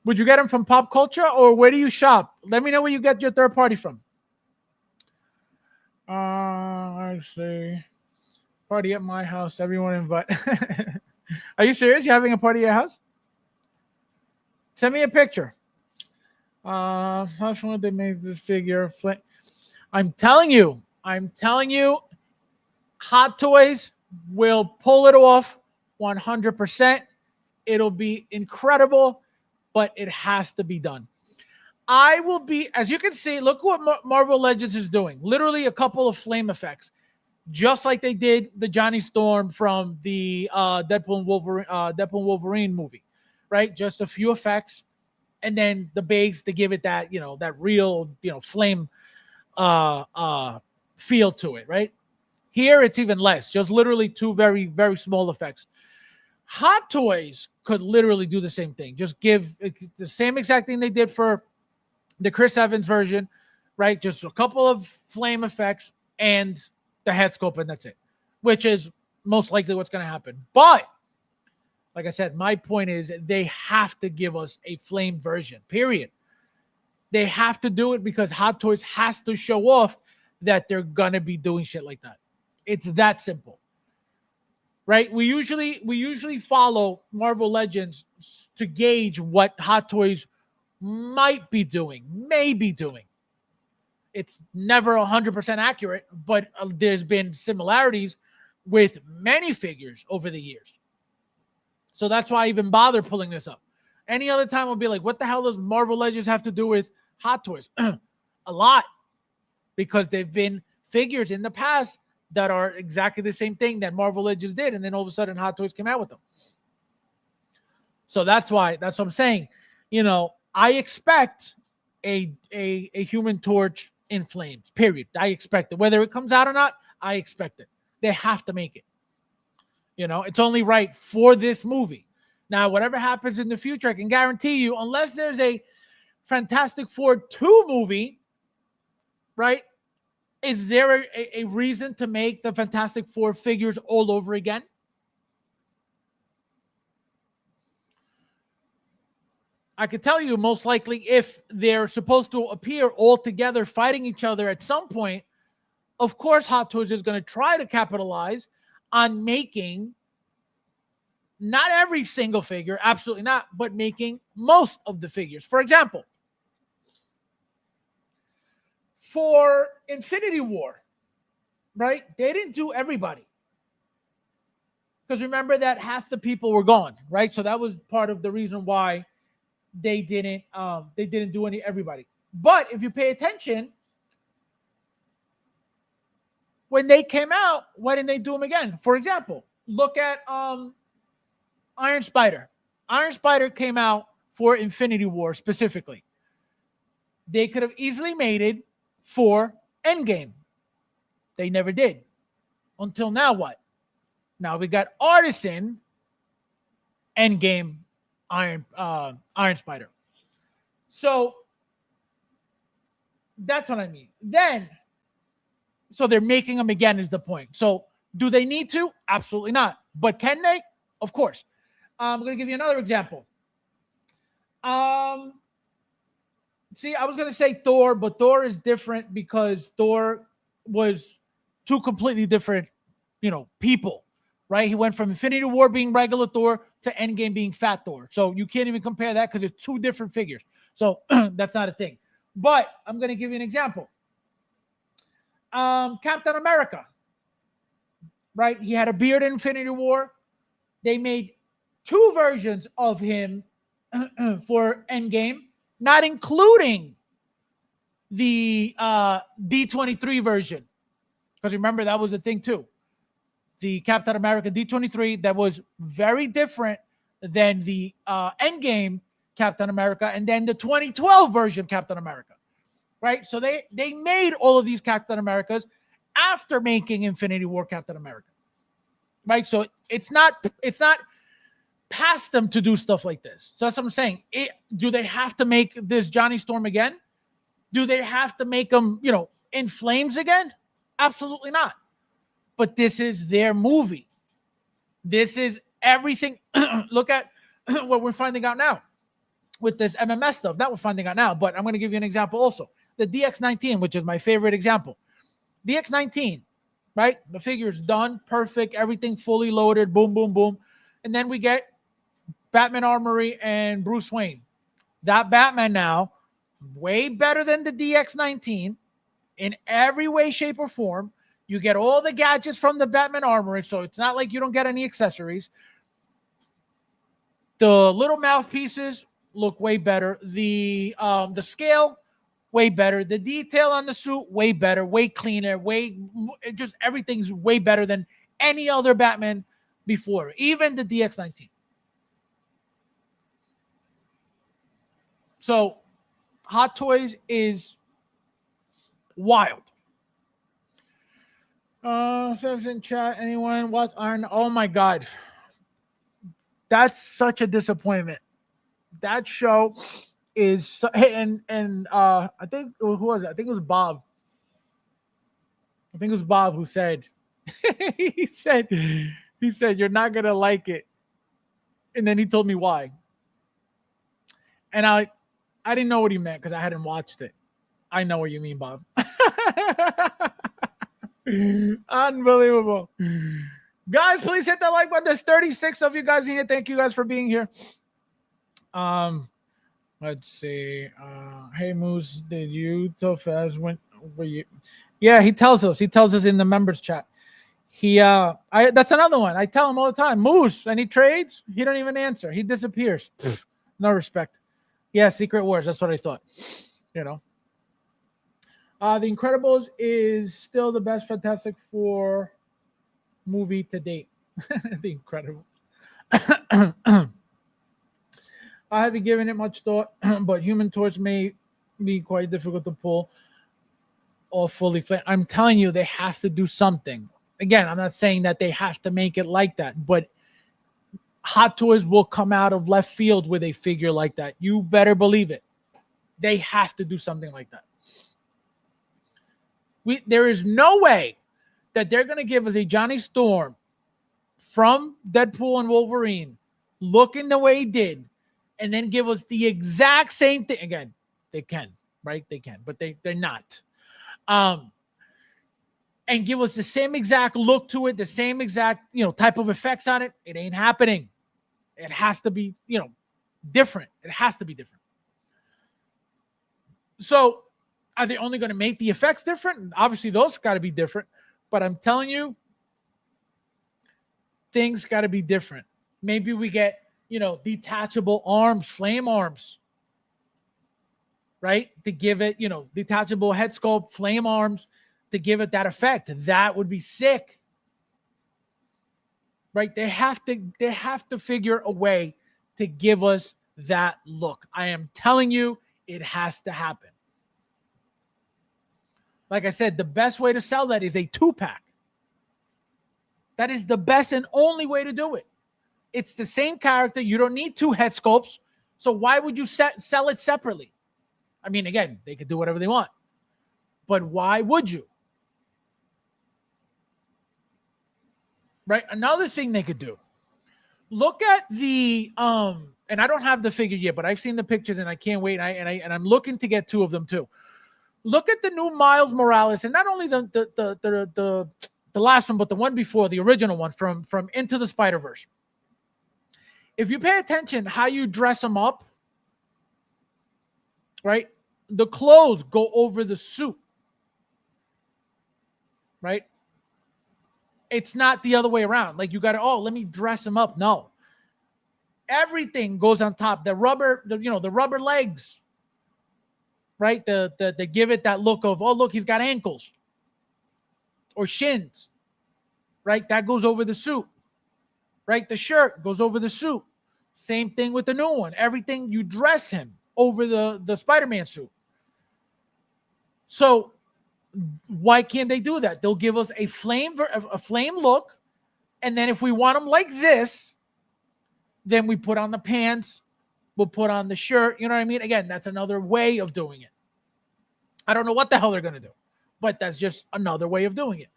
Would you get them from Pop Culture, or where do you shop? Let me know where you get your third party from. Let's see. Party at my house. Everyone invite. Are you serious? You're having a party at your house? Send me a picture. How much they made this figure? I'm telling you, Hot Toys will pull it off 100%. It'll be incredible, but it has to be done. I will be, as you can see, look what Marvel Legends is doing. Literally a couple of flame effects, just like they did the Johnny Storm from the Deadpool and Wolverine movie, right? Just a few effects, and then the base to give it that, that real, flame feel to it, right? Here it's even less, just literally 2 very, very small effects. Hot Toys could literally do the same thing. Just give the same exact thing they did for the Chris Evans version, right? Just a couple of flame effects and the head sculpt, and that's it, which is most likely what's going to happen. But like I said, my point is they have to give us a flame version, period. They have to do it because Hot Toys has to show off that they're going to be doing shit like that. It's that simple. Right? We usually follow Marvel Legends to gauge what Hot Toys might be doing, may be doing. It's never 100% accurate, but there's been similarities with many figures over the years. So that's why I even bother pulling this up. Any other time I'll be like, what the hell does Marvel Legends have to do with Hot Toys? A lot. Because they've been figures in the past that are exactly the same thing that Marvel Legends did, and then all of a sudden Hot Toys came out with them. So that's what I'm saying. I expect a Human Torch in flames, period. I expect it. Whether it comes out or not, I expect it. They have to make it. It's only right for this movie. Now, whatever happens in the future, I can guarantee you, unless there's a Fantastic Four 2 movie, right? Is there a reason to make the Fantastic Four figures all over again? I could tell you most likely if they're supposed to appear all together fighting each other at some point, of course Hot Toys is going to try to capitalize on making not every single figure, absolutely not, but making most of the figures. For example, for Infinity War, right? They didn't do everybody. Because remember that half the people were gone, right? So that was part of the reason why they didn't do everybody. But if you pay attention, when they came out, why didn't they do them again? For example, look at Iron Spider. Iron Spider came out for Infinity War specifically. They could have easily made it for Endgame. They never did. Until now, what? Now we got Artisan Endgame Iron Spider. So that's what I mean. Then, so they're making them again is the point. So do they need to? Absolutely not. But can they? Of course. I'm going to give you another example. See, I was going to say Thor, but Thor is different because Thor was two completely different, people, right? He went from Infinity War being regular Thor to Endgame being Fat Thor. So you can't even compare that because it's two different figures. So that's not a thing. But I'm going to give you an example. Captain America, right? He had a beard in Infinity War. They made two versions of him for Endgame, not including the D23 version. Because remember, that was the thing too. The Captain America D23 that was very different than the Endgame Captain America and then the 2012 version Captain America. Right? So they made all of these Captain Americas after making Infinity War Captain America. Right? So it's not past them to do stuff like this. So that's what I'm saying. Do they have to make this Johnny Storm again? Do they have to make him, in flames again? Absolutely not. But this is their movie. This is everything. Look at what we're finding out now with this MMS stuff. That we're finding out now. But I'm going to give you an example also. The DX19, which is my favorite example. DX19, right? The figure's done, perfect, everything fully loaded, boom, boom, boom. And then we get Batman Armory and Bruce Wayne. That Batman now, way better than the DX19 in every way, shape, or form. You get all the gadgets from the Batman Armory, so it's not like you don't get any accessories. The little mouthpieces look way better. The scale, way better. The detail on the suit, way better, way cleaner, just everything's way better than any other Batman before, even the DX19. So Hot Toys is wild. Fabs in chat, anyone watch Iron? Oh my God. That's such a disappointment. That show is and I think who was it? I think it was Bob. I think it was Bob who said he said you're not gonna like it. And then he told me why. And I didn't know what he meant because I hadn't watched it. I know what you mean, Bob. Unbelievable. Guys, please hit that like button. There's 36 of you guys in here. Thank you guys for being here. Let's see. Hey Moose, did you tell Faz when were you? Yeah, he tells us. He tells us in the members chat. That's another one. I tell him all the time. Moose, any trades? He don't even answer. He disappears. No respect. Yeah, Secret Wars. That's what I thought. The Incredibles is still the best Fantastic Four movie to date. The Incredibles. I haven't given it much thought, but Human Torch may be quite difficult to pull off fully. I'm telling you, they have to do something. Again, I'm not saying that they have to make it like that, but Hot Toys will come out of left field with a figure like that. You better believe it. They have to do something like that. There is no way that they're going to give us a Johnny Storm from Deadpool and Wolverine looking the way he did and then give us the exact same thing. Again, they can, right? They can, but they're not. And give us the same exact look to it, the same exact, type of effects on it. It ain't happening. It has to be, different. It has to be different. So are they only going to make the effects different? Obviously, those got to be different. But I'm telling you, things got to be different. Maybe we get, detachable arms, flame arms, right? To give it, detachable head sculpt, flame arms, to give it that effect. That would be sick. Right? They have to figure a way to give us that look. I am telling you, it has to happen. Like I said, the best way to sell that is a 2-pack. That is the best and only way to do it. It's the same character. You don't need 2 head sculpts. So why would you sell it separately? I mean, again, they could do whatever they want. But why would you? Right? Another thing they could do. Look at the and I don't have the figure yet, but I've seen the pictures and I can't wait. And I'm looking to get 2 of them too. Look at the new Miles Morales, and not only the last one, but the one before, the original one from Into the Spider-Verse. If you pay attention how you dress them up, right? The clothes go over the suit, right? It's not the other way around. Like you got to, let me dress them up. No. Everything goes on top. The rubber legs, right? The give it that look of, look, he's got ankles or shins, right? That goes over the suit, right? The shirt goes over the suit. Same thing with the new one. Everything, you dress him over the Spider-Man suit. So why can't they do that? They'll give us a flame look, and then if we want them like this, then we put on the pants, we'll put on the shirt. You know what I mean? Again, that's another way of doing it. I don't know what the hell they're going to do, but that's just another way of doing it,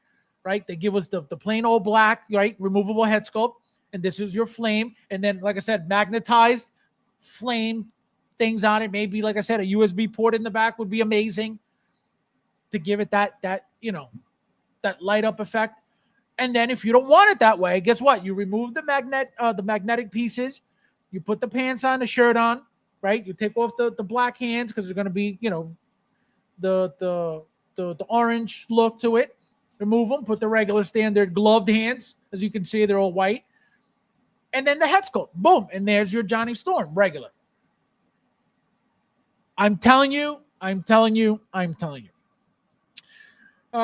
right? They give us the plain old black, right? Removable head sculpt, and this is your flame. And then, like I said, magnetized flame things on it. Maybe, like I said, a USB port in the back would be amazing to give it that light up effect. And then if you don't want it that way, guess what? You remove the magnetic pieces. You put the pants on, the shirt on, right? You take off the black hands because there's going to be, the orange look to it. Remove them. Put the regular standard gloved hands. As you can see, they're all white. And then the head sculpt. Boom. And there's your Johnny Storm, regular. I'm telling you.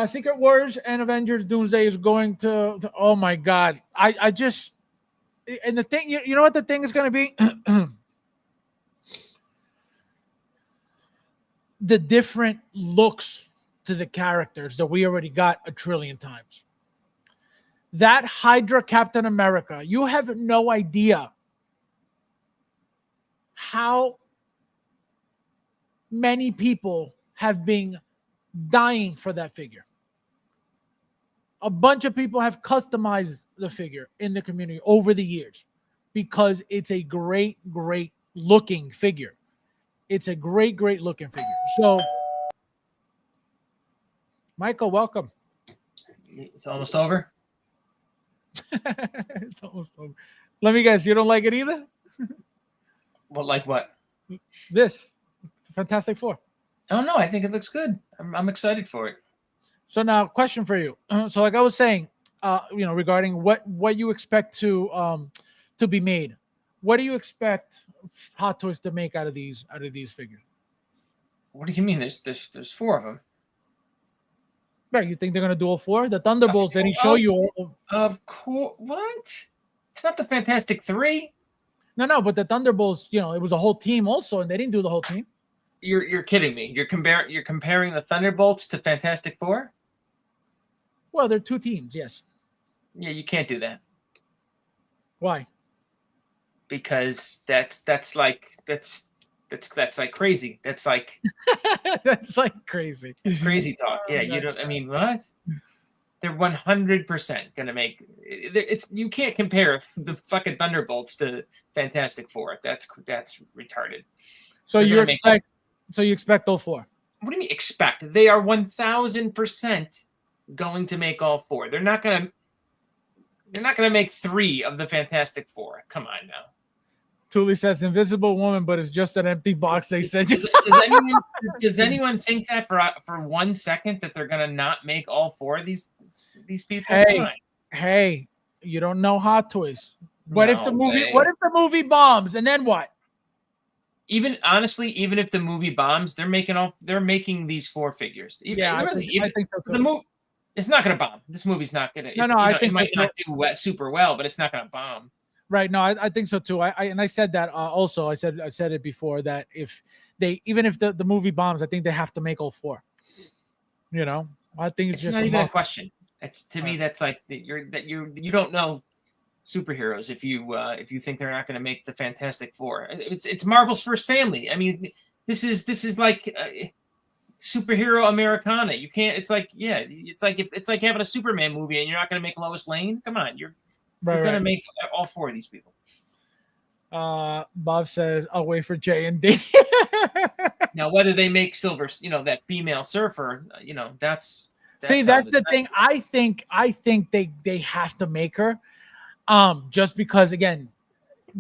Secret Wars and Avengers Doomsday is going to oh my God. I just, and the thing, you know what the thing is going to be? The different looks to the characters that we already got a trillion times. That Hydra Captain America, you have no idea how many people have been dying for that figure. A bunch of people have customized the figure in the community over the years because it's a great looking figure. It's a great looking figure. So, Michael, welcome. It's almost over. It's almost over. Let me guess, you don't like it either? Well, like what? This Fantastic Four. Oh no, I think it looks good. I'm excited for it. So now, question for you. So, like I was saying, regarding what you expect to be made. What do you expect Hot Toys to make out of these figures? What do you mean? There's 4 of them. Right, you think they're gonna do all 4? The Thunderbolts didn't show you all. Of course. What? It's not the Fantastic 3. No, but the Thunderbolts, it was a whole team also, and they didn't do the whole team. You're kidding me. You're comparing the Thunderbolts to Fantastic Four? Well, they're 2 teams, yes. Yeah, you can't do that. Why? because that's like crazy. That's like That's like crazy. it's crazy talk. Yeah, you don't. I mean, what? They're 100% gonna make it's. You can't compare the fucking Thunderbolts to Fantastic Four. That's retarded. So They're you gonna make- expect? So you expect all 4? What do you mean expect? They are 1000% going to make all 4. They're not gonna make 3 of the Fantastic Four. Come on now. Thule says Invisible Woman, but it's just an empty box they sent you. Does anyone think that for 1 second that they're gonna not make all 4 of these people? Hey, you don't know Hot Toys. What if the No movie? way. What if the movie bombs, and then what? Even honestly, even if the movie bombs, they're making these 4 figures. I think so too. The movie, it's not gonna bomb. This movie's not gonna. No, I think it might not do super well, but it's not gonna bomb. Right. No, I think so too. I said that also. I said it before that even if the movie bombs, I think they have to make all 4. You know, I think it's just not even a question. It's to me that's like you don't know superheroes if you think they're not going to make the Fantastic Four. It's Marvel's first family. I mean, this is like superhero Americana. You can't. It's like it's like having a Superman movie and you're not going to make Lois Lane. Come on, you're going to make all 4 of these people. Bob says, "I'll wait for J&D." Now, whether they make Silver, that female surfer, that's that's the thing. I think they have to make her, just because again,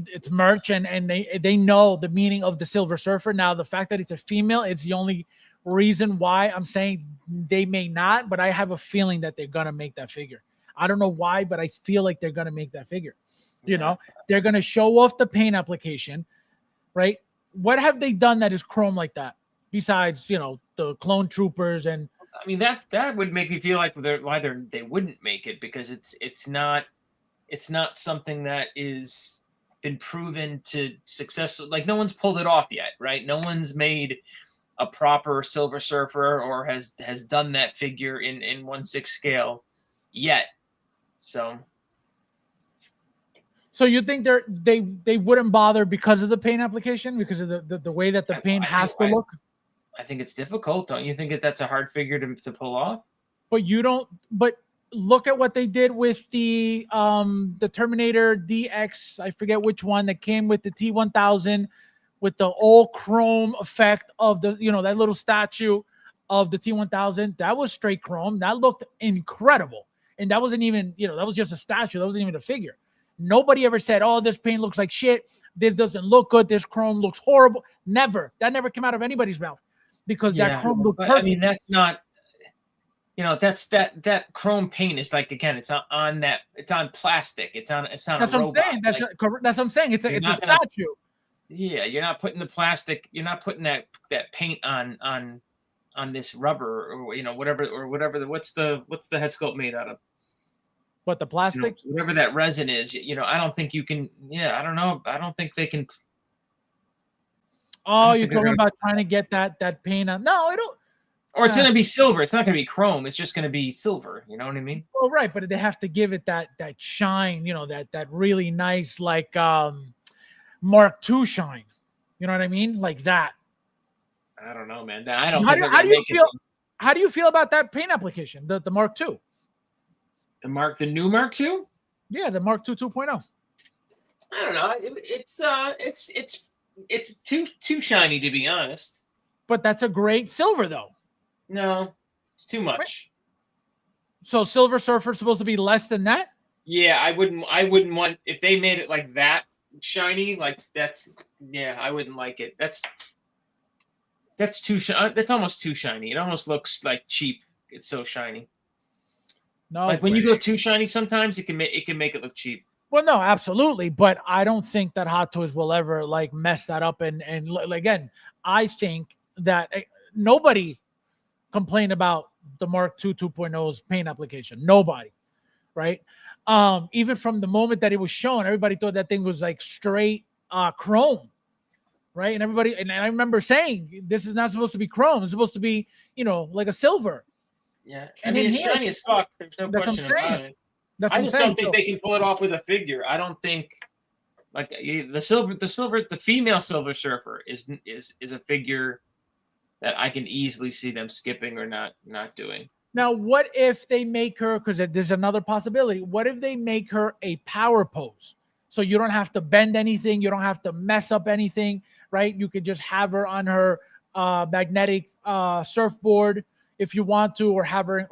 it's merch and they know the meaning of the Silver Surfer. Now, the fact that it's a female, it's the only reason why I'm saying they may not. But I have a feeling that they're gonna make that figure. I don't know why, but I feel like they're gonna make that figure. You know, they're gonna show off the paint application, right? What have they done that is chrome like that? Besides, the Clone Troopers and. I mean that would make me feel like they wouldn't make it because it's not something that is been proven to success. Like no one's pulled it off yet, right? No one's made a proper Silver Surfer or has done that figure in 1/6 scale yet. So you think they wouldn't bother because of the paint application, because of the way that the paint has to look? I think it's difficult. Don't you think that's a hard figure to pull off? But you don't. But look at what they did with the Terminator DX. I forget which one that came with the T1000 with the all chrome effect of the that little statue of the T1000. That was straight chrome. That looked incredible. And that wasn't even that was just a statue. That wasn't even a figure. Nobody ever said, "Oh, this paint looks like shit. This doesn't look good. This chrome looks horrible." Never. That never came out of anybody's mouth. Because that chrome looked perfect. I mean, that's not, that's that chrome paint is like, again, it's on that, it's on plastic. It's on that's a what robot. I'm saying. That's what I'm saying. It's a statue. Yeah, you're not putting the plastic. You're not putting that paint on this rubber or whatever. What's the head sculpt made out of? What, the plastic? Whatever that resin is. I don't think you can. Yeah, I don't know. I don't think they can. Oh, you're talking about trying to get that paint on? No, I don't. Or it's going to be silver. It's not going to be chrome. It's just going to be silver. You know what I mean? Well, right, but they have to give it that shine. That really nice like Mark II shine. You know what I mean? Like that. I don't know, man. I don't. How do you feel? How do you feel about that paint application? The Mark II. The new Mark II? Yeah, the Mark II 2.0. I don't know. It's too shiny, to be honest. But that's a great silver, though. No, it's too much. So Silver Surfer's supposed to be less than that? Yeah, I wouldn't want if they made it like that shiny. Like I wouldn't like it. That's too that's almost too shiny. It almost looks like cheap. It's so shiny. No, like when you go too shiny, sometimes it can make it look cheap. Well, no, absolutely, but I don't think that Hot Toys will ever like mess that up. And again, I think that nobody complained about the Mark II 2.0's paint application. Nobody, right? Even from the moment that it was shown, everybody thought that thing was like straight chrome, right? And I remember saying this is not supposed to be chrome; it's supposed to be, like a silver. Yeah, it's shiny as fuck. There's no question about it. That's I just don't think they can pull it off with a figure. I don't think Like the female Silver Surfer is a figure that I can easily see them skipping or not doing. Now, what if they make her, because there's another possibility, what if they make her a power pose? So you don't have to bend anything, you don't have to mess up anything, right? You could just have her on her magnetic surfboard if you want to, or have her,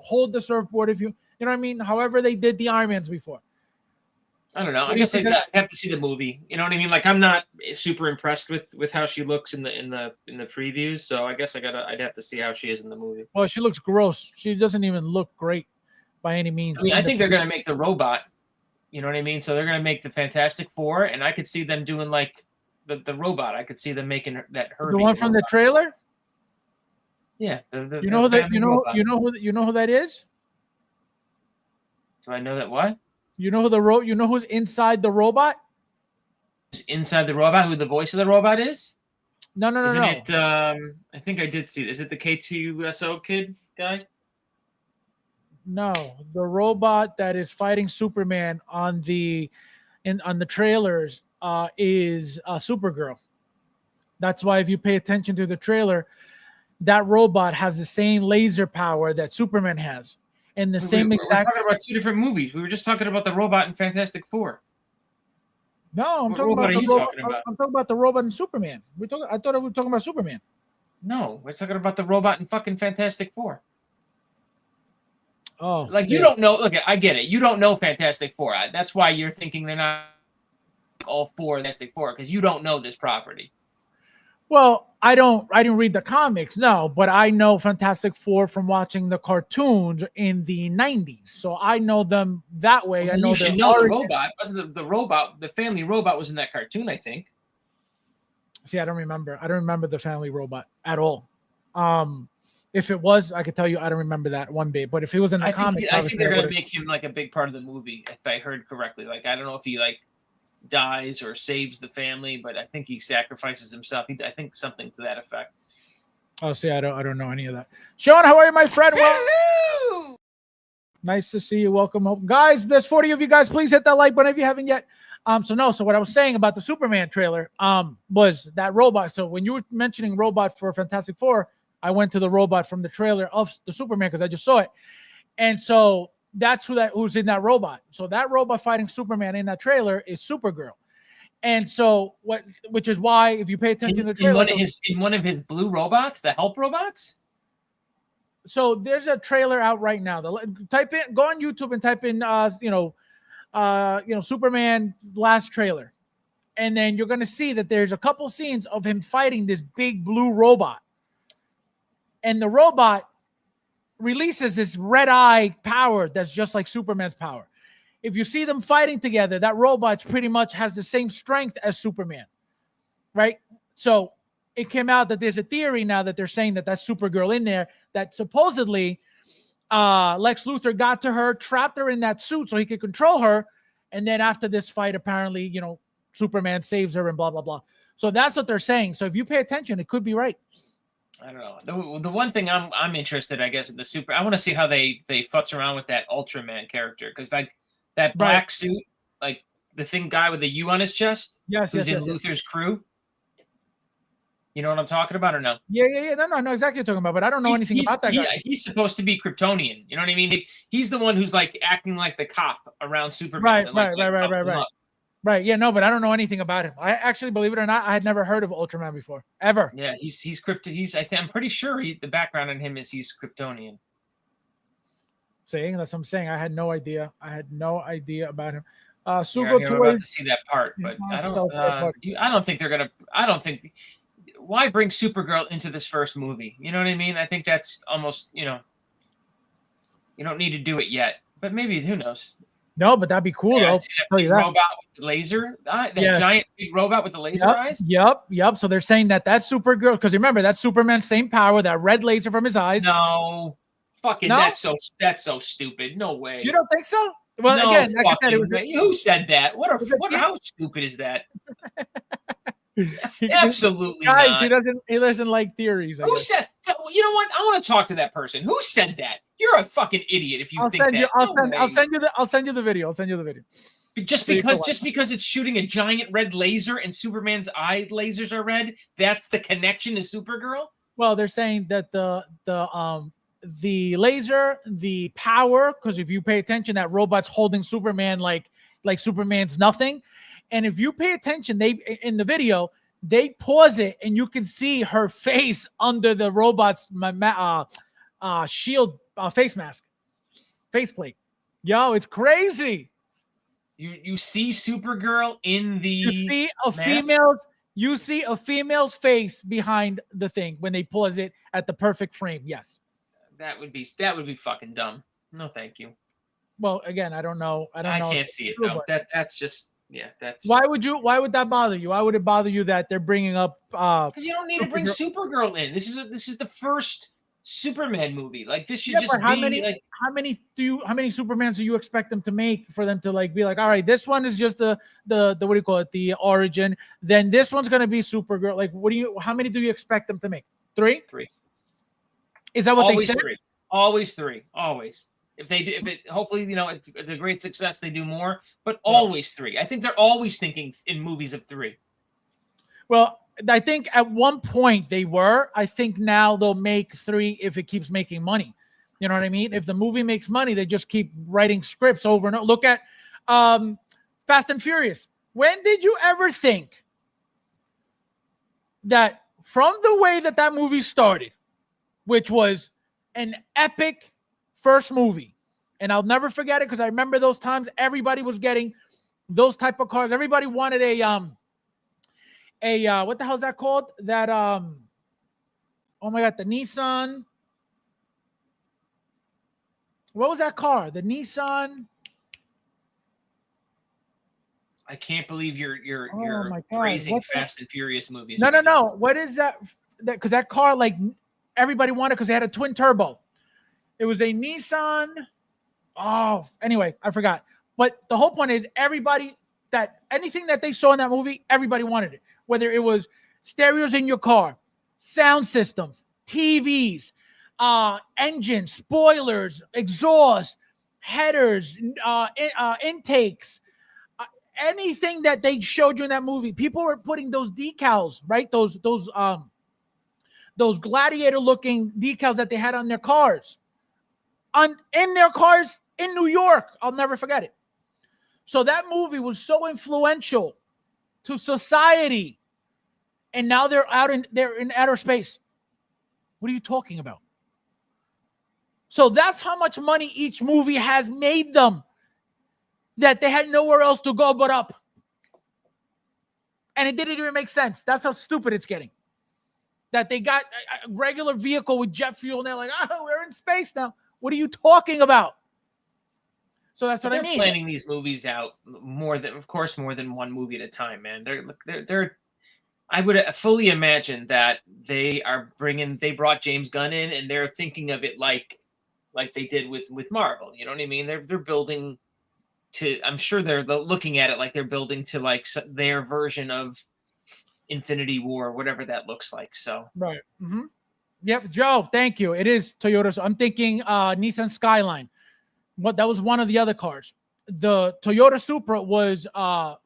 hold the surfboard if you know what I mean? However they did the Iron Mans before. I don't know. I guess I have to see the movie. You know what I mean? Like, I'm not super impressed with how she looks in the previews. So I guess I'd have to see how she is in the movie. Well, she looks gross. She doesn't even look great by any means. I mean, I think they're gonna make the robot. You know what I mean? So they're gonna make the Fantastic Four, and I could see them doing like the robot. I could see them making that her. The one from the trailer. Yeah. You know who that is? Do I know that what? You know who's inside the robot? Who's inside the robot? Who the voice of the robot is? No. Isn't it? I think I did see it. Is it the K2SO kid guy? No, the robot that is fighting Superman on the trailers is Supergirl. That's why if you pay attention to the trailer, that robot has the same laser power that Superman has. And the same exact. We're talking about two different movies. We were just talking about the robot in Fantastic Four. No, I'm talking about the robot in Superman. I thought we were talking about Superman. No, we're talking about the robot in fucking Fantastic Four. Oh, like you don't know. Look, I get it. You don't know Fantastic Four. That's why you're thinking they're not all four Fantastic Four, because you don't know this property. Well, I didn't read the comics, no, but I know Fantastic Four from watching the cartoons in the 90s. So I know them that way. Well, I know you should know the robot. Wasn't the robot, the family robot was in that cartoon, I think. See, I don't remember. I don't remember the family robot at all. If it was, I could tell you I don't remember that one bit. But if it was in the comics, I think they're gonna make him like a big part of the movie, if I heard correctly. Like, I don't know if he like dies or saves the family, but I think he sacrifices himself. I think something to that effect. Oh, see, I don't know any of that. Sean, how are you, my friend? Hello! Nice to see you. Welcome home, guys. There's 40 of you guys. Please hit that like button if you haven't yet. So what I was saying about the Superman trailer was that robot. So when you were mentioning robot for Fantastic Four, I went to the robot from the trailer of the Superman because I just saw it, and so that's who's in that robot. So that robot fighting Superman in that trailer is Supergirl. And so which is why if you pay attention to the trailer, in one of his blue robots, the help robots. So there's a trailer out right now. Go on YouTube and type in Superman last trailer, and then you're gonna see that there's a couple scenes of him fighting this big blue robot, and the robot releases this red eye power that's just like Superman's power. If you see them fighting together, that robot pretty much has the same strength as Superman, right? So it came out that there's a theory now that they're saying that that's Supergirl in there, that supposedly Lex Luthor got to her, trapped her in that suit so he could control her, and then after this fight, apparently, Superman saves her and blah, blah, blah. So that's what they're saying. So if you pay attention, it could be right. I don't know. The one thing I'm interested, I guess, in I want to see how they futz around with that Ultraman character, because like that black suit, like the guy with the U on his chest, who's in Luthor's crew. You know what I'm talking about, or no? Yeah. No, I know exactly what you're talking about, but I don't know anything about that guy. He's supposed to be Kryptonian. You know what I mean? He's the one who's like acting like the cop around Superman. Right. Yeah, no, but I don't know anything about him. I actually, believe it or not, I had never heard of Ultraman before, ever. Yeah, he's I'm pretty sure the background on him is he's Kryptonian. Saying that's what I'm saying. I had no idea. About him. We're about to see that part, but I don't think they're gonna. I don't think. Why bring Supergirl into this first movie? You know what I mean? I think that's almost you don't need to do it yet, but maybe who knows. No, but that'd be cool though. See that big robot with the laser, giant big robot with the laser eyes. Yep. So they're saying that's Supergirl, because remember that's Superman's same power, that red laser from his eyes. No, that's so stupid. No way. You don't think so? Well, no, again, like I said, who said that? How stupid is that? Absolutely guys, not. He doesn't like theories. Who said? You know what? I want to talk to that person. Who said that? You're a fucking idiot if you think that. I'll send you the video. Just So you feel because it's shooting a giant red laser and Superman's eye lasers are red, that's the connection to Supergirl? Well, they're saying that the laser, the power, because if you pay attention, that robot's holding Superman like Superman's nothing. And if you pay attention, they in the video, they pause it and you can see her face under the robot's shield face mask, faceplate. Yo, it's crazy. You see Supergirl in the You see a mask? female's face behind the thing when they pause it at the perfect frame. Yes. That would be fucking dumb. No, thank you. Well, again, I don't know. I can't see it though. That's just that's Why would that bother you? Why would it bother you that they're bringing up because you don't need to bring Supergirl in. This is the first Superman movie. Like this should just how be many Supermans do you expect them to make for them to like be like, all right, this one is just the what do you call it, the origin, then this one's gonna be Supergirl. Like how many do you expect them to make? Three. Is that what Always they said? three. Always three. Always. If it hopefully it's a great success, they do more, but always three. I think they're always thinking in movies of three. Well, I think at one point they were. I think now they'll make three if it keeps making money. You know what I mean? If the movie makes money, they just keep writing scripts over and over. Look at Fast and Furious. When did you ever think that from the way that movie started, which was an epic first movie, and I'll never forget it because I remember those times everybody was getting those type of cars. Everybody wanted a what the hell is that called? That oh my god, the Nissan. What was that car? The Nissan. I can't believe you're my God, praising what's Fast and Furious movies. No. What is that? Because that car, like everybody wanted, because they had a twin turbo. It was a Nissan. Oh, anyway, I forgot. But the whole point is anything that they saw in that movie, everybody wanted it. Whether it was stereos in your car, sound systems, TVs, engines, spoilers, exhaust, headers, intakes, anything that they showed you in that movie. People were putting those decals, right? Those gladiator-looking decals that they had on their cars. In their cars in New York. I'll never forget it. So that movie was so influential to society. And now they're in outer space. What are you talking about? So that's how much money each movie has made them, that they had nowhere else to go but up. And it didn't even make sense. That's how stupid it's getting. That they got a regular vehicle with jet fuel and they're like, oh, we're in space now. What are you talking about? So that's what I mean. They're planning these movies out more than one movie at a time, man. They're I would fully imagine that they brought James Gunn in and they're thinking of it like they did with Marvel. You know what I mean? They're building to, I'm sure they're looking at it like they're building to like their version of Infinity War, whatever that looks like. So right. Mm-hmm. Yep, Joe, thank you. It is Toyota. So I'm thinking Nissan Skyline. That was one of the other cars. The Toyota Supra was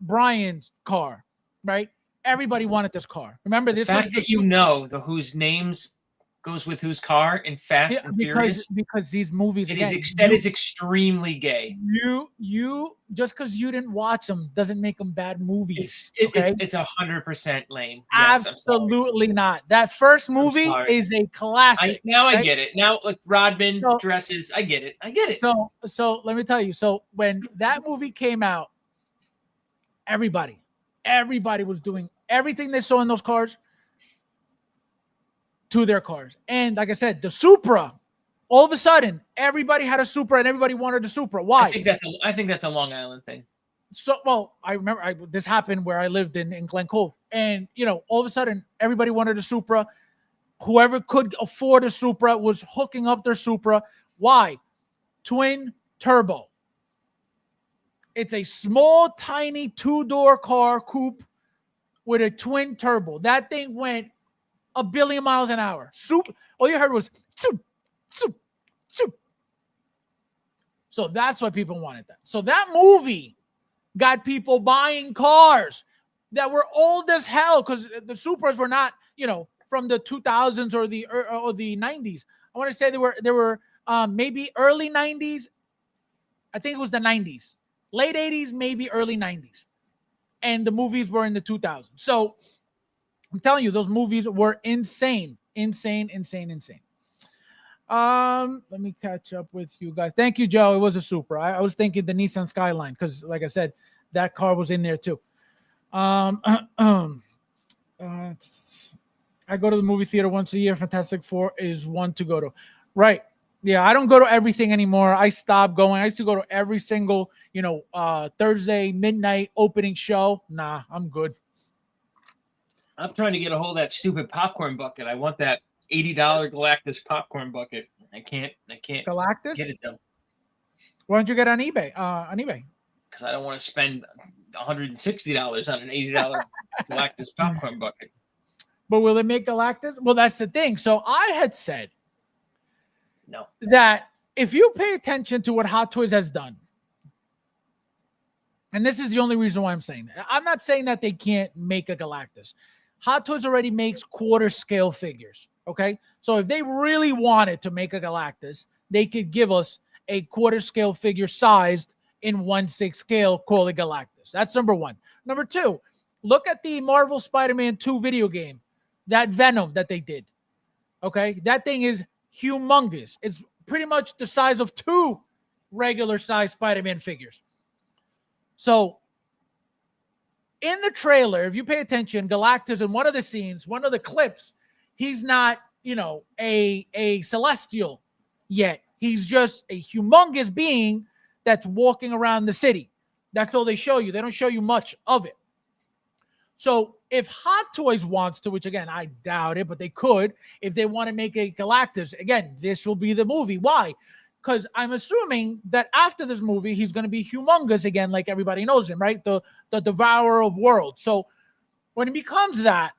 Brian's car, right? Everybody wanted this car. Remember this? The fact that whose names goes with whose car in Fast and Furious, because these movies that is extremely gay. You just because you didn't watch them doesn't make them bad movies. It's 100% lame. Yes, absolutely not. That first movie is a classic. I get it. Now, like Rodman dresses, I get it. So let me tell you. So when that movie came out, everybody was doing everything they saw in those cars to their cars. And like I said, the Supra, all of a sudden, everybody had a Supra and everybody wanted a Supra. Why? I think that's a Long Island thing. So, well, I remember this happened where I lived in Glen Cove. And, all of a sudden, everybody wanted a Supra. Whoever could afford a Supra was hooking up their Supra. Why? Twin turbo. It's a small, tiny two-door car coupe with a twin turbo. That thing went 1 billion miles an hour. All you heard was soup, soup, soup. So that's why people wanted that. So that movie got people buying cars that were old as hell because the Supras were not, from the 2000s or the 90s. I want to say they were maybe early 90s. I think it was the 90s, late 80s, maybe early 90s. And the movies were in the 2000s. So I'm telling you, those movies were insane. Let me catch up with you guys. Thank you, Joe. It was a Supra. I was thinking the Nissan Skyline because, like I said, that car was in there too. I go to the movie theater once a year. Fantastic Four is one to go to. Right. Yeah, I don't go to everything anymore. I stopped going. I used to go to every single, Thursday midnight opening show. Nah, I'm good. I'm trying to get a hold of that stupid popcorn bucket. I want that $80 Galactus popcorn bucket. I can't Galactus? get it though. Why don't you get on eBay? Because I don't want to spend $160 on an $80 Galactus popcorn bucket. But will it make Galactus? Well, that's the thing. So I had said no, that if you pay attention to what Hot Toys has done, and this is the only reason why I'm saying that. I'm not saying that they can't make a Galactus. Hot Toys already makes quarter scale figures. Okay. So if they really wanted to make a Galactus, they could give us a quarter scale figure sized in 1/6 scale, call it Galactus. That's number one. Number two, look at the Marvel Spider-Man 2 video game, that Venom that they did. Okay. That thing is humongous. It's pretty much the size of 2 regular size Spider-Man figures. So in the trailer, if you pay attention, Galactus in one of the scenes, one of the clips, he's not, a celestial yet. He's just a humongous being that's walking around the city. That's all they show you. They don't show you much of it. So if Hot Toys wants to, which again, I doubt it, but they could, if they want to make a Galactus, again, this will be the movie. Why? Because I'm assuming that after this movie, he's going to be humongous again, like everybody knows him, right? The devourer of worlds. So when he becomes that,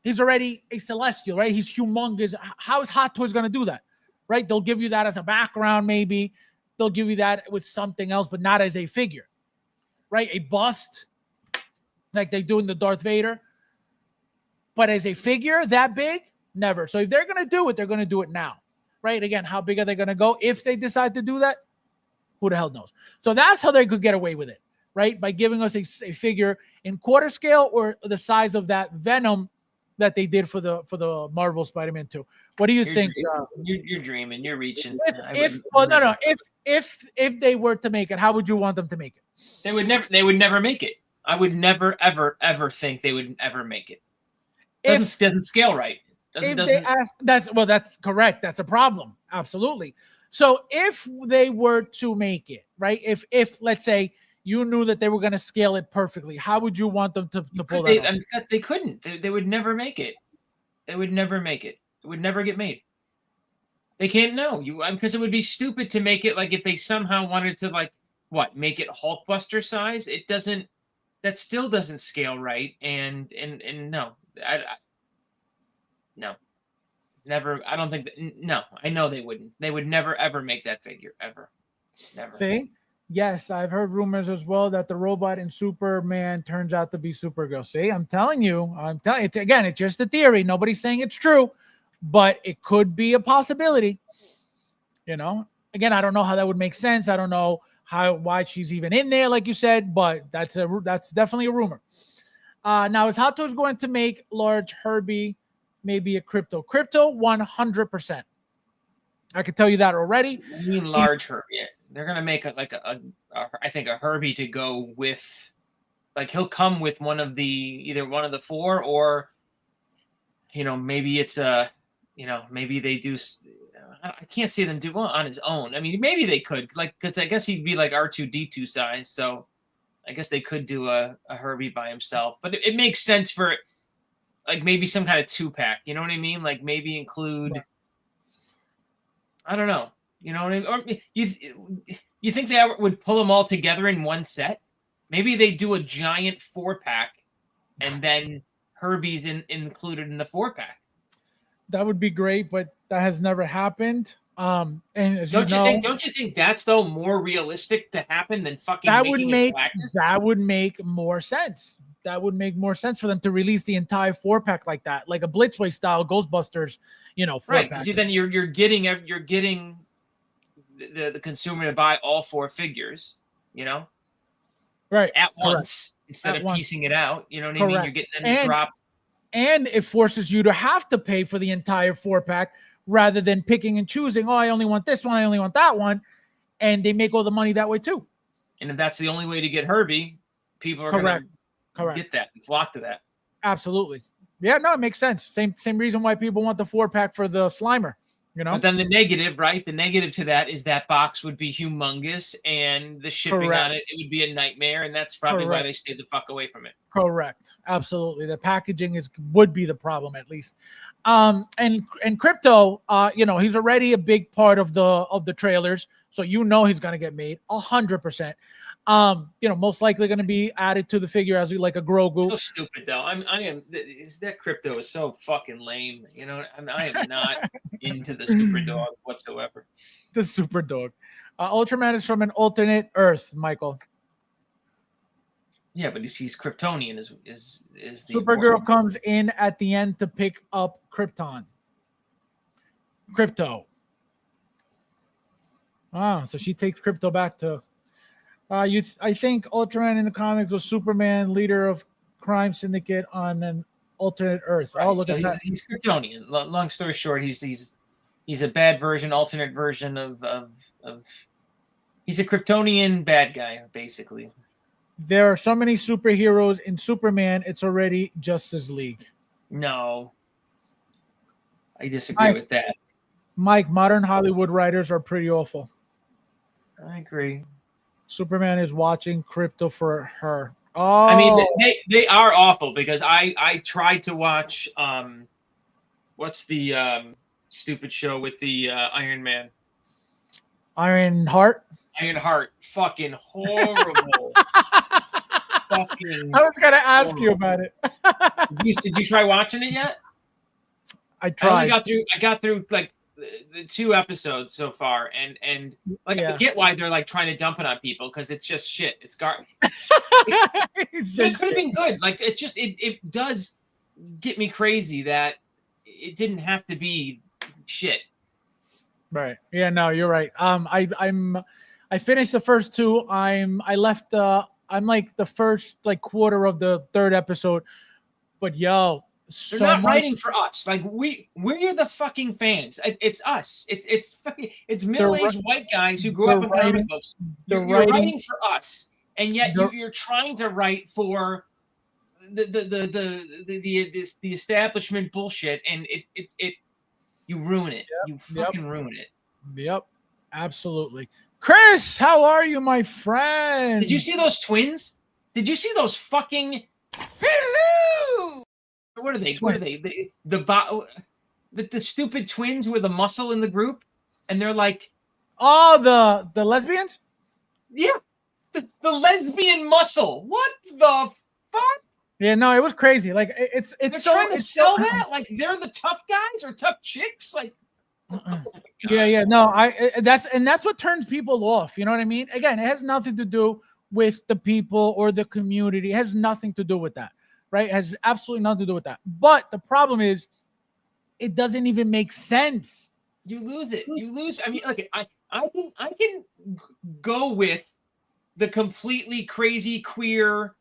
he's already a celestial, right? He's humongous. How is Hot Toys going to do that, right? They'll give you that as a background, maybe. They'll give you that with something else, but not as a figure, right? A bust, like they do in the Darth Vader. But as a figure that big, never. So if they're going to do it, they're going to do it now. Right? Again, how big are they going to go? If they decide to do that, who the hell knows? So that's how they could get away with it, right? By giving us a figure in quarter scale or the size of that Venom that they did for the Marvel Spider-Man 2. What do you think? You're dreaming. You're reaching. If they were to make it, how would you want them to make it? They would never make it. I would never, ever think they would ever make it. Doesn't scale right. That's correct. That's a problem. Absolutely. So if they were to make it, right? If let's say you knew that they were going to scale it perfectly, how would you want them to pull that off? They couldn't. They would never make it. They would never make it. It would never get made. They can't know because it would be stupid to make it like if they somehow wanted to make it Hulkbuster size. It doesn't. That still doesn't scale right. And no. No, never. I don't think that. No, I know they wouldn't. They would never, ever make that figure. Ever. Never. See? Yes, I've heard rumors as well that the robot in Superman turns out to be Supergirl. See, I'm telling you. It's just a theory. Nobody's saying it's true, but it could be a possibility. Again, I don't know how that would make sense. I don't know why she's even in there, like you said, but that's definitely a rumor. Now, is Hot Toys going to make large Herbie? Maybe a Crypto 100%. I can tell you that already. You mean large Herbie? Yeah. They're gonna make I think a Herbie to go with, he'll come with either one of the 4, or maybe it's maybe they do. I can't see them do one on his own. I mean, maybe they could, because I guess he'd be like R2D2 size, so I guess they could do a Herbie by himself. But it makes sense for maybe some kind of 2-pack, you know what I mean? Maybe include, I don't know, you know what I mean? Or you think they would pull them all together in one set? Maybe they do a giant 4-pack, and then Herbie's included in the 4-pack. That would be great, but that has never happened. And as Don't you you know, think? Don't you think that's though more realistic to happen than fucking that would making make it Galactus? that would make more sense. That would make more sense for them to release the entire 4-pack like that, like a Blitzway style Ghostbusters, 4-pack. Right, because then you're getting the consumer to buy all 4 figures, right at correct. once instead At of once. piecing it out. You know what I mean? Correct. You're getting them to drop. And it forces you to have to pay for the entire 4-pack rather than picking and choosing. Oh, I only want this one. I only want that one. And they make all the money that way too. And if that's the only way to get Herbie, people are Correct. going to get that and flock to that. Absolutely. Yeah, no, it makes sense. Same reason why people want the 4-pack for the Slimer. But then the negative, right? The negative to that is that box would be humongous, and the shipping Correct. on it would be a nightmare, and that's probably why Correct. they stayed the fuck away from it. Correct. Absolutely. The packaging would be the problem at least. And Crypto, he's already a big part of the trailers, so he's going to get made 100%. Most likely going to be added to the figure as like a Grogu. So stupid though. That Crypto is so fucking lame. I am not into the Super Dog whatsoever. The Super Dog. Ultraman is from an alternate Earth, Michael. Yeah, but he's Kryptonian. Is the Supergirl comes in at the end to pick up Krypto. So she takes Crypto back to. I think Ultraman in the comics was Superman, leader of crime syndicate on an alternate Earth. Right, Oh, look so at that. He's Kryptonian. Long story short, he's a bad version, alternate version of he's a Kryptonian bad guy, basically. There are so many superheroes in Superman, it's already Justice League. No. I disagree with that. Mike, modern Hollywood writers are pretty awful. I agree. Superman is watching Crypto for her. Oh, I mean, they are awful because I tried to watch what's the stupid show with the Iron Man? Ironheart. Ironheart. Fucking horrible. Fucking I was gonna ask you about it. Did you try watching it yet? I tried. I got through like the 2 episodes so far, and like I get why they're like trying to dump it on people because it's just shit. It's garbage. It could have been good. Like it does get me crazy that it didn't have to be shit. Right. Yeah. No, you're right. I finished the first 2. I'm like the first like quarter of the 3rd episode, but they're not writing for us. Like we're the fucking fans. It's us. It's middle-aged white guys who grew up in comic books. You're writing for us, and yet you're trying to write for the establishment bullshit, and it you ruin it. You fucking ruin it. Yep, absolutely. Chris, how are you, my friend? Did you see those twins? Did you see those fucking? Hello! What are they? What are they? The stupid twins with a muscle in the group, and they're like, oh, the lesbians? Yeah, the lesbian muscle. What the fuck? Yeah, no, it was crazy. Like it's they're trying to sell that like they're the tough guys or tough chicks. Like, yeah, no, that's what turns people off. You know what I mean? Again, it has nothing to do with the people or the community. It has nothing to do with that. Right? It has absolutely nothing to do with that. But the problem is, it doesn't even make sense. You lose it. You lose. I mean, okay, I can go with the completely crazy queer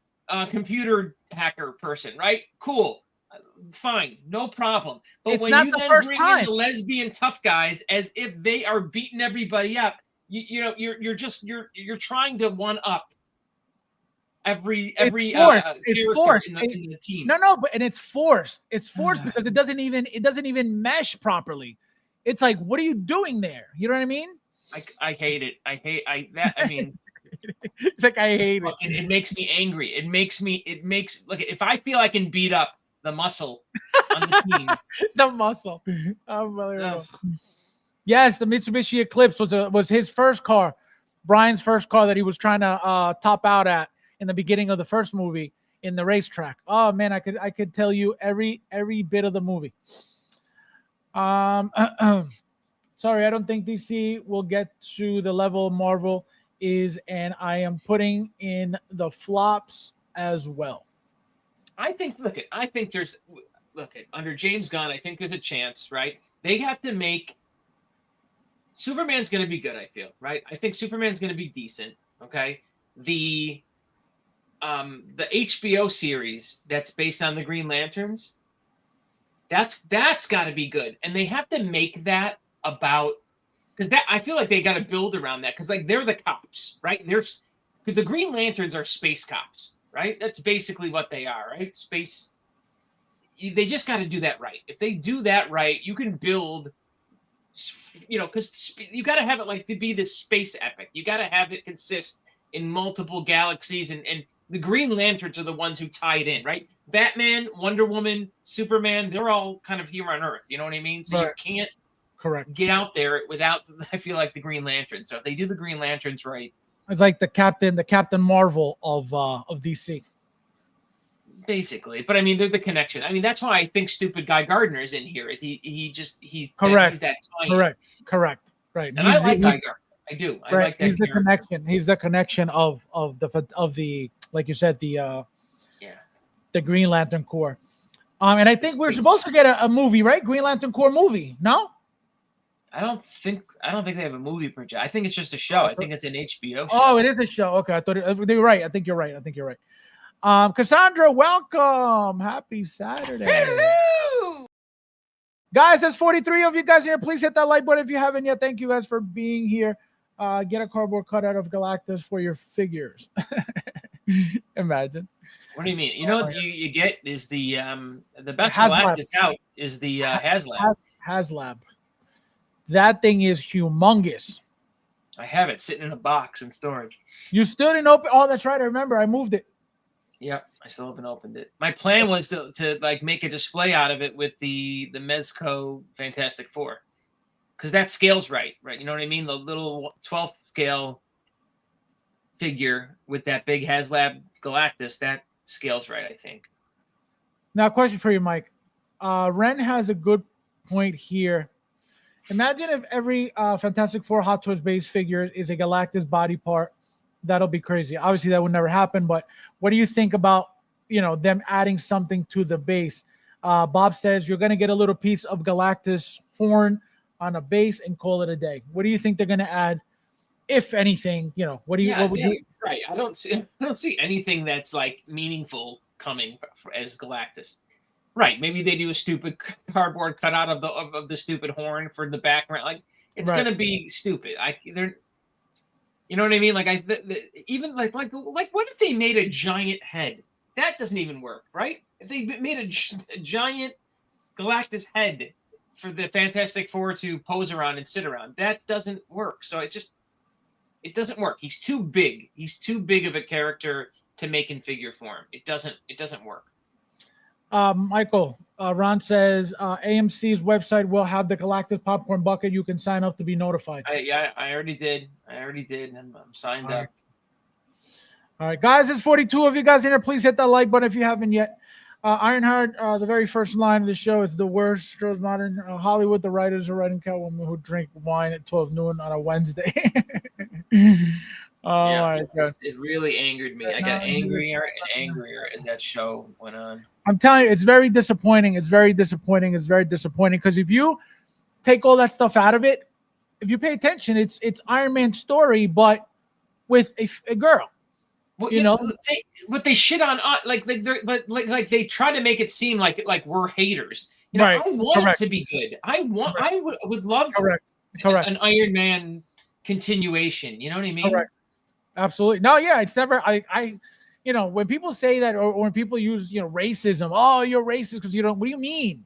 computer hacker person, right? Cool, fine, no problem. But when you then bring in the lesbian tough guys as if they are beating everybody up, you're trying to one up every it's forced in the team. No, but it's forced. It's forced because it doesn't even mesh properly. It's like, what are you doing there? You know what I mean? I hate it. I mean, it's like I hate it. It makes me angry. It makes look. If I feel I can beat up the muscle on the team, the muscle. Yes, the Mitsubishi Eclipse was his first car, Brian's first car that he was trying to top out at in the beginning of the first movie in the racetrack. Oh man, I could tell you every bit of the movie. Sorry, I don't think DC will get to the level Marvel is, and I am putting in the flops as well. I think under James Gunn, I think there's a chance, right? They have to make Superman's going to be good, I feel, right? I think Superman's going to be decent, okay? The HBO series that's based on the Green Lanterns, that's got to be good. And they have to make that about, because that, I feel like they got to build around that, because like they're the cops, right? Because the Green Lanterns are space cops, right? That's basically what they are, right? Space. They just got to do that right. If they do that right, you can build, because you got to have it like to be this space epic. You got to have it consist in multiple galaxies, and the Green Lanterns are the ones who tie it in, right? Batman, Wonder Woman, Superman, they're all kind of here on Earth. You know what I mean? So you can't get out there without, I feel like, the Green Lantern. So if they do the Green Lanterns right, it's like the Captain Marvel of DC. Basically, but I mean, they're the connection. I mean, that's why I think stupid Guy Gardner is in here. He's correct. He's that tiny. Correct. Right. And I like Guy Gardner. I do. I like that. He's the connection. He's the connection of the like you said, the Green Lantern Corps. And I think we're supposed to get a movie, right? Green Lantern Corps movie. No? I don't think they have a movie project. I think it's just a show. I think it's an HBO show. Oh, it is a show. Okay, I thought you're right. I think you're right. Cassandra, welcome. Happy Saturday. Hello! Guys, there's 43 of you guys here. Please hit that like button if you haven't yet. Thank you guys for being here. Get a cardboard cutout of Galactus for your figures. Imagine. What do you mean? You know what you get is the best Galactus out is the HasLab. HasLab. That thing is humongous. I have it sitting in a box in storage. You still didn't open? Oh, that's right. I remember. I moved it. Yep, I still haven't opened it. My plan was to like make a display out of it with the Mezco Fantastic Four, because that scales right. You know what I mean? The little 12th scale figure with that big HasLab Galactus, that scales right, I think. Now, question for you, Mike. Ren has a good point here. Imagine if every Fantastic Four Hot Toys base figure is a Galactus body part. That'll be crazy. Obviously, that would never happen. But what do you think about them adding something to the base? Bob says you're going to get a little piece of Galactus horn on a base and call it a day. What do you think they're going to add, if anything? What would you? Right. I don't see anything that's like meaningful coming as Galactus. Right. Maybe they do a stupid cardboard cutout of the stupid horn for the background. Like it's going to be stupid. You know what I mean? Like even like what if they made a giant head? That doesn't even work, right? If they made a giant Galactus head for the Fantastic Four to pose around and sit around, that doesn't work. So it doesn't work. He's too big. He's too big of a character to make in figure form. It doesn't work. Michael, Ron says AMC's website will have the Galactus popcorn bucket. You can sign up to be notified. I already did. I'm signed up. All right, guys, there's 42 of you guys in here. Please hit that like button if you haven't yet. Ironheart, the very first line of the show, it's the worst shows modern Hollywood. The writers are writing Catwoman who drink wine at 12 noon on a Wednesday. My God. It really angered me. I got angrier and angrier as that show went on. I'm telling you, it's very disappointing. It's very disappointing because if you take all that stuff out of it, if you pay attention, it's Iron Man's story, but with a girl. Well, they shit on they try to make it seem like we're haters. I want it to be good. I would love an Iron Man continuation. You know what I mean? Correct. Absolutely. No, yeah, it's never. I when people say that, or when people use racism. Oh, you're racist because you don't. What do you mean?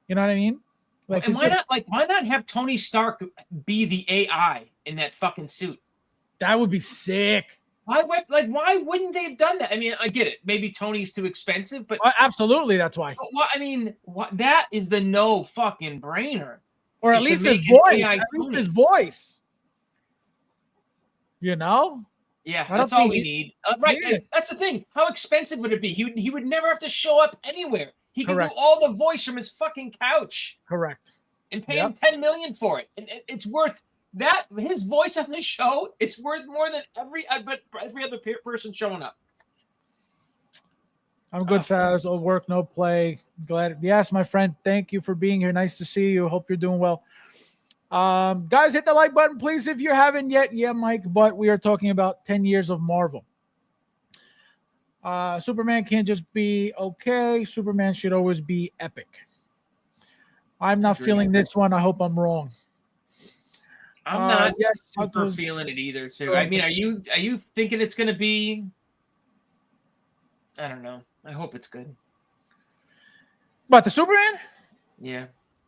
You know what I mean? Like, and why not have Tony Stark be the AI in that fucking suit? That would be sick. Why wouldn't they have done that? I mean, I get it. Maybe Tony's too expensive, but absolutely, that's why. Well, I mean, that is the no fucking brainer. Or at least his voice. At least his voice. Yeah, that's all we need. Right, yeah. That's the thing. How expensive would it be? He would never have to show up anywhere. He could do all the voice from his fucking couch. Correct. and pay him $10 million for it. And it's worth that. His voice on this show is worth more than every other person showing up. I'm good, Faz. All work, no play. Glad. Yes, my friend. Thank you for being here. Nice to see you. Hope you're doing well. Guys, hit the like button, please, if you haven't yet. Yeah, Mike, but we are talking about 10 years of Marvel. Superman can't just be okay. Superman should always be epic. I'm not feeling this one. I hope I'm wrong. I'm not super feeling it either, too. I mean, are you thinking it's going to be? I don't know. I hope it's good. But the Superman? Yeah.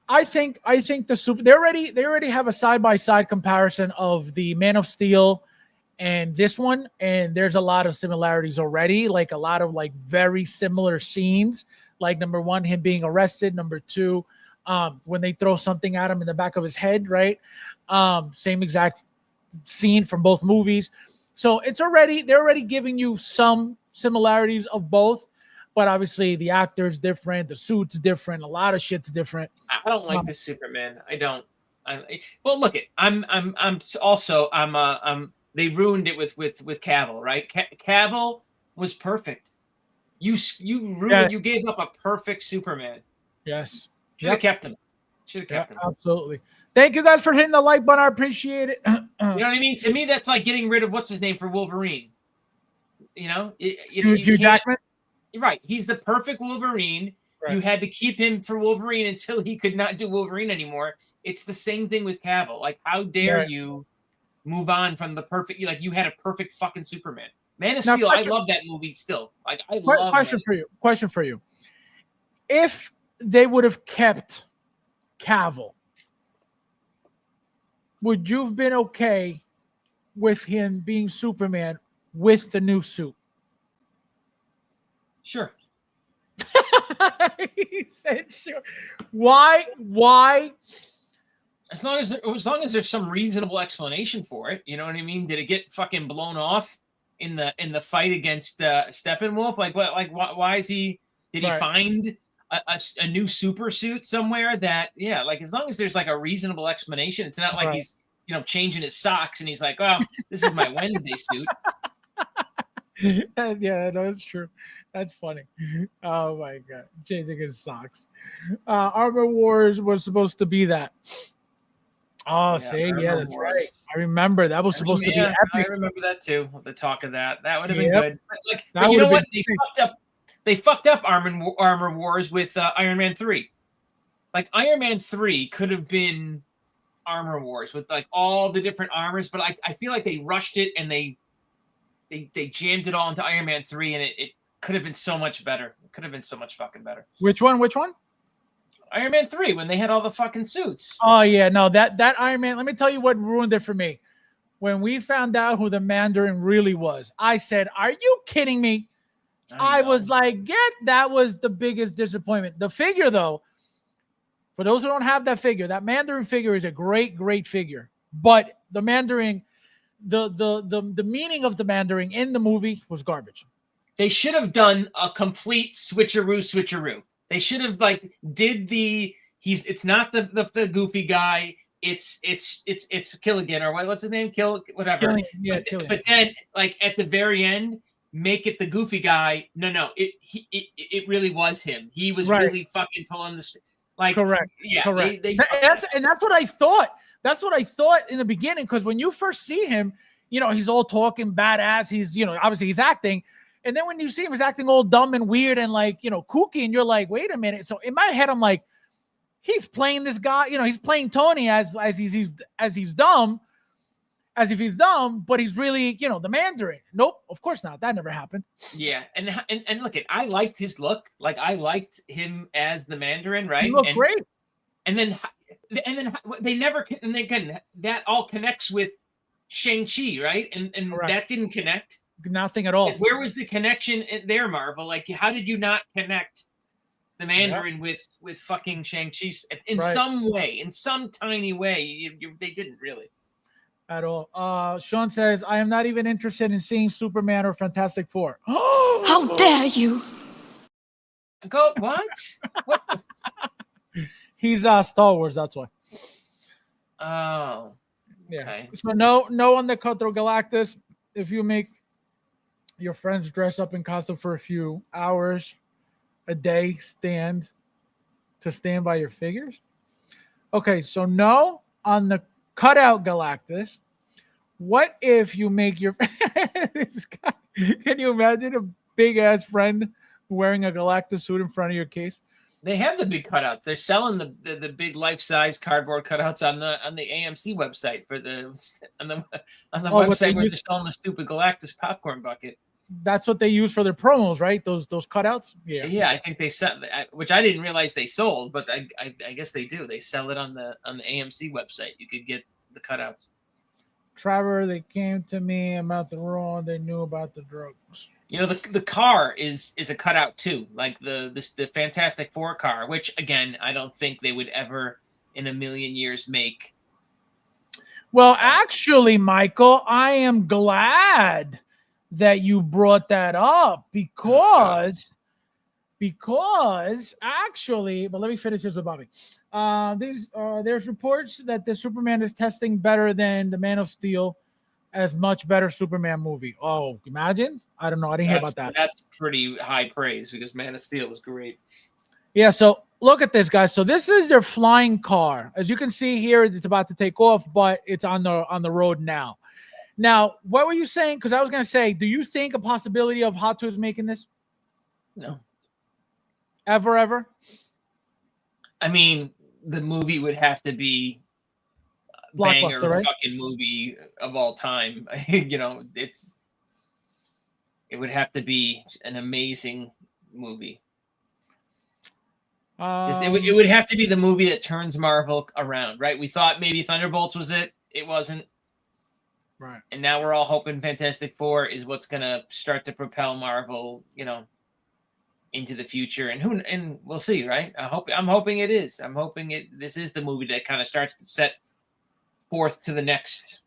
I think they already have a side-by-side comparison of the Man of Steel and this one, and there's a lot of similarities already, like a lot of like very similar scenes. Like number one, him being arrested. Number two, when they throw something at him in the back of his head, right? Same exact scene from both movies. So they're already giving you some similarities of both, but obviously the actor's different, the suit's different, a lot of shit's different. I don't like this Superman. I don't. Well, look, they ruined it with Cavill, right? Cavill was perfect. You ruined. Yes. You gave up a perfect Superman. Yes. Should have kept him. Should have kept him. Absolutely. Thank you guys for hitting the like button. I appreciate it. You know what I mean? To me, that's like getting rid of what's his name for Wolverine. You know, Hugh Jackman. Right. He's the perfect Wolverine. Right. You had to keep him for Wolverine until he could not do Wolverine anymore. It's the same thing with Cavill. Like, how dare you move on from the perfect? Like, you had a perfect fucking Superman. Man of Steel. I love that movie still. Like, I love. Question for you. If they would have kept Cavill, would you have been okay with him being Superman with the new suit? Sure. He said sure. Why? As long as there's some reasonable explanation for it, you know what I mean? Did it get fucking blown off in the fight against Steppenwolf? Like what? Like why is he? Did he find a new super suit somewhere? That like as long as there's like a reasonable explanation, it's not like he's changing his socks and he's like, oh, this is my Wednesday suit. Yeah, no, it's true. That's funny. Oh my god, changing his socks. Armor Wars was supposed to be that. Oh, that's right. I remember that was supposed to be epic. I remember that too. The talk of that would have been good. But you know what? They fucked up Armor Wars with Iron Man 3. Like Iron Man 3 could have been Armor Wars with like all the different armors, but I feel like they rushed it and they jammed it all into Iron Man 3, and it could have been so much better. It could have been so much fucking better. Which one? Iron Man 3, when they had all the fucking suits. Oh, yeah. No, that Iron Man, let me tell you what ruined it for me. When we found out who the Mandarin really was, I said, are you kidding me? I was like, that was the biggest disappointment. The figure, though, for those who don't have that figure, that Mandarin figure is a great, great figure. But the Mandarin, the meaning of the Mandarin in the movie was garbage. They should have done a complete switcheroo. They should have it's not the goofy guy. It's Killigan or what's his name? Whatever. Killian. But then like at the very end, make it the goofy guy. No, it really was him. He was really fucking pulling the correct. Yeah, correct. That's what I thought. That's what I thought in the beginning, because when you first see him, he's all talking badass. He's, obviously he's acting. And then when you see him, he's acting all dumb and weird and like, kooky. And you're like, wait a minute. So in my head, I'm like, he's playing this guy, he's playing Tony as he's dumb, as if he's dumb, but he's really, the Mandarin. Nope, of course not. That never happened. Yeah. And look, I liked his look. Like I liked him as the Mandarin, right? He looked great. And then they never, and again, that all connects with Shang-Chi, right? And that didn't connect. Nothing at all. Like, where was the connection there, Marvel? Like, how did you not connect the Mandarin with fucking Shang-Chi in some way, in some tiny way? They didn't really. At all. Sean says, I am not even interested in seeing Superman or Fantastic Four. How dare you? Go, what? What? He's Star Wars, that's why. Oh, Yeah. okay. So no on the Cutthroat Galactus. If you make your friends dress up in costume for a few hours a day, stand by your figures. Okay, so no on the cutout Galactus. What if you make your this guy, can you imagine a big ass friend wearing a Galactus suit in front of your case? They have the big cutouts. They're selling the big life size cardboard cutouts on the AMC website for the on the website where they're selling the stupid Galactus popcorn bucket. That's what they use for their promos, right? Those cutouts. Yeah, I think they sell, which I didn't realize they sold, but I guess they do. They sell it on the AMC website. You could get the cutouts. Trevor, they came to me about the Raw. They knew about the drugs. You know, the car is a cutout too, like the Fantastic Four car, which again I don't think they would ever in a million years make. Well, actually, Michael, I am glad that you brought that up because actually, but let me finish this with Bobby. There's reports that the Superman is testing better than the Man of Steel, as much better Superman movie. Oh, imagine! I don't know. I didn't hear about that. That's pretty high praise because Man of Steel was great. Yeah. So look at this, guys. So this is their flying car. As you can see here, it's about to take off, but it's on the road now. Now, what were you saying? Because I was going to say, do you think a possibility of Hot Toys making this? No. Ever? I mean, the movie would have to be a banger, right? Fucking movie of all time. You know, it would have to be an amazing movie. It would have to be the movie that turns Marvel around, right? We thought maybe Thunderbolts was it. It wasn't. Right. And now we're all hoping Fantastic Four is what's going to start to propel Marvel, you know, into the future. And we'll see, right? I'm hoping it is. I'm hoping this is the movie that kind of starts to set forth to the next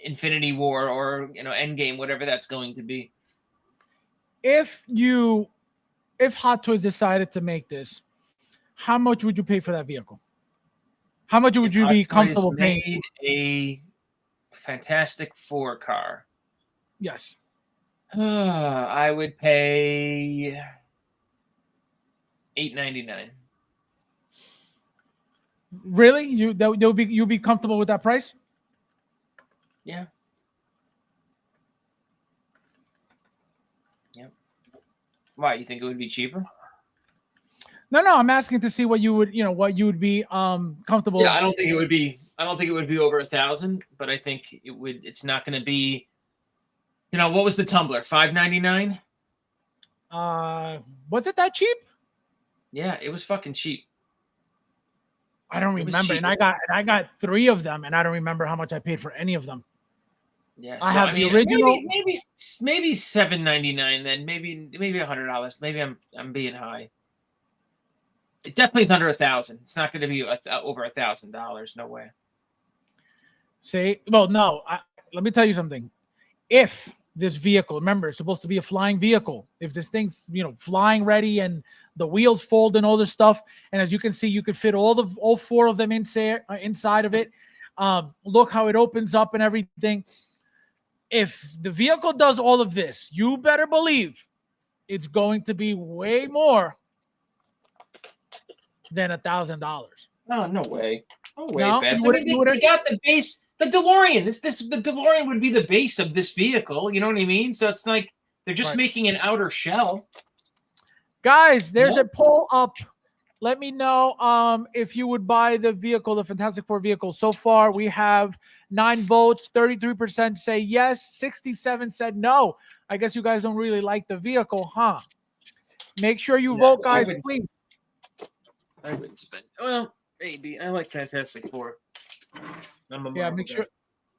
Infinity War or, you know, Endgame, whatever that's going to be. If Hot Toys decided to make this, how much would you pay for that vehicle? How much would you be comfortable paying? A Fantastic Four car. Yes. I would pay $8.99. Really? You'll be comfortable with that price? Yeah. Yep. Why? You think it would be cheaper? No, I'm asking to see what you would be comfortable. Yeah, I don't think it would be over 1,000, but I think it would. It's not going to be. You know, what was the tumbler? $5.99. Was it that cheap? Yeah, it was fucking cheap. I don't remember, and I got 3 of them, and I don't remember how much I paid for any of them. Yeah, I have the original. Maybe $7.99. Then maybe $100. Maybe I'm being high. It definitely is under 1,000. It's not going to be over $1,000. No way. See, well, no. Let me tell you something. If this vehicle, remember, it's supposed to be a flying vehicle. If this thing's flying ready and the wheels fold and all this stuff, and as you can see, you could fit all 4 of them inside of it. Look how it opens up and everything. If the vehicle does all of this, you better believe it's going to be way more than $1,000. Oh, no way. No way, no, Babs. They got the base. The DeLorean. The DeLorean would be the base of this vehicle. You know what I mean? So it's like they're just making an outer shell. Guys, there's a poll up. Let me know if you would buy the vehicle, the Fantastic Four vehicle. So far, we have 9 votes. 33% say yes. 67% said no. I guess you guys don't really like the vehicle, huh? Make sure you vote, guys, please. I wouldn't spend. Well, maybe. I like Fantastic Four.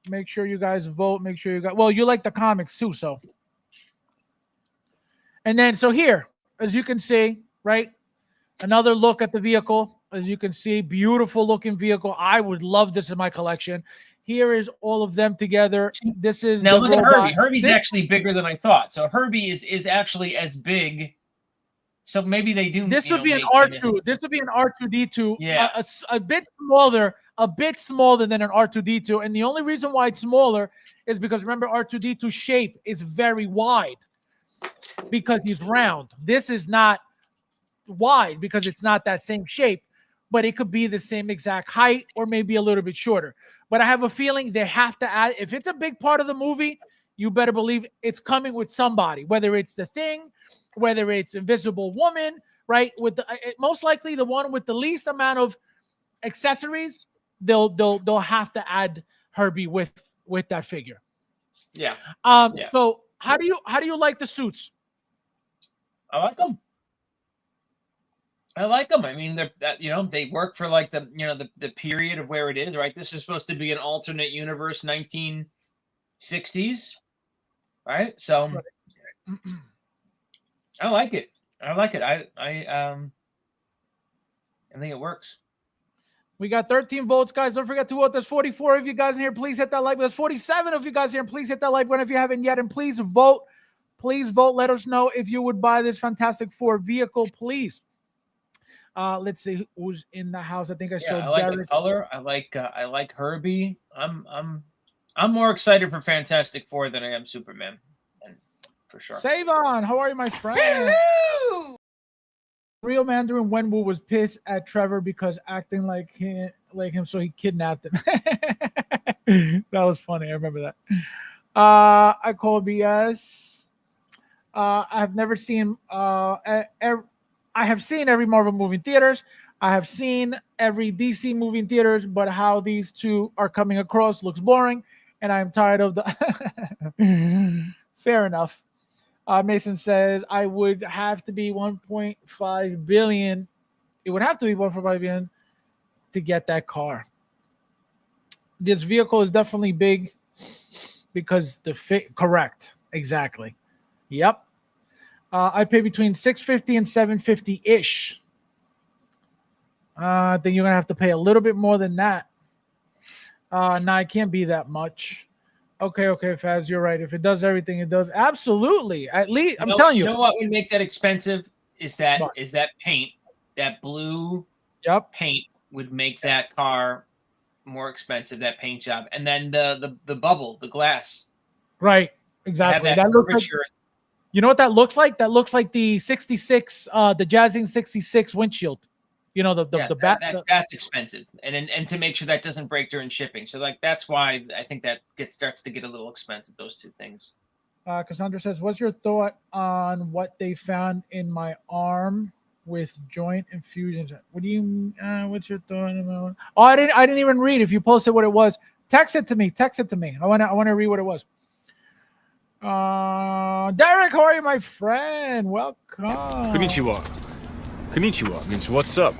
Make sure you guys vote. Make sure you got. Well, you like the comics too, so. And then, so here, as you can see, right, another look at the vehicle. As you can see, beautiful looking vehicle. I would love this in my collection. Here is all of them together. This is now. Look at Herbie. Herbie's actually bigger than I thought. So Herbie is actually as big So maybe they do. This you would know, be an make him as a- R2. This would be an R2D2. Yeah. A bit smaller than an R2D2. And the only reason why it's smaller is because remember R2D2 shape is very wide because he's round. This is not wide because it's not that same shape, but it could be the same exact height or maybe a little bit shorter. But I have a feeling they have to add, if it's a big part of the movie, you better believe it's coming with somebody, whether it's the Thing, whether it's Invisible Woman, right? With the most likely the one with the least amount of accessories, they'll have to add Herbie with that figure. Yeah. So how do you like the suits? I like them. I like them. I mean, they work for like the period of where it is, right? This is supposed to be an alternate universe, 1960s, right? So I like it. I like it. I think it works. We got 13 votes, guys. Don't forget to vote. There's 44 of you guys in here. Please hit that like. There's 47 of you guys here. And please hit that like button if you haven't yet. And please vote. Please vote. Let us know if you would buy this Fantastic Four vehicle, please. Let's see who's in the house. I think I saw. I like Derek. the color. I like Herbie. I'm more excited for Fantastic Four than I am Superman, and for sure. Savon, how are you, my friend? Hello! Real Mandarin Wenwu was pissed at Trevor because acting like him, so he kidnapped him. That was funny. I remember that. I call BS. I've never seen. I have seen every Marvel movie in theaters. I have seen every DC movie in theaters, but how these two are coming across looks boring, and I'm tired of the. Fair enough. Mason says I would have to be 1.5 billion. It would have to be 1.5 billion to get that car. This vehicle is definitely big because the fit. Correct. Exactly. Yep. I pay between $650 and $750 ish. Then you're gonna have to pay a little bit more than that. No, it can't be that much. Okay, Faz, you're right. If it does everything, it does absolutely. At least I'm telling you. You know what would make that expensive is that paint, that blue. Yep. Paint would make that car more expensive. That paint job, and then the bubble, the glass. Right. Exactly. That looks like, you know what that looks like? That looks like the 66, the Jazzing 66 windshield. You know, the that's expensive, and to make sure that doesn't break during shipping. So like that's why I think that starts to get a little expensive. Those two things. Cassandra says, "What's your thought on what they found in my arm with joint infusions? What do you? What's your thought about? Oh, I didn't even read. If you posted what it was, text it to me. I want to read what it was. Derek, how are you, my friend? Welcome. Konnichiwa means what's up.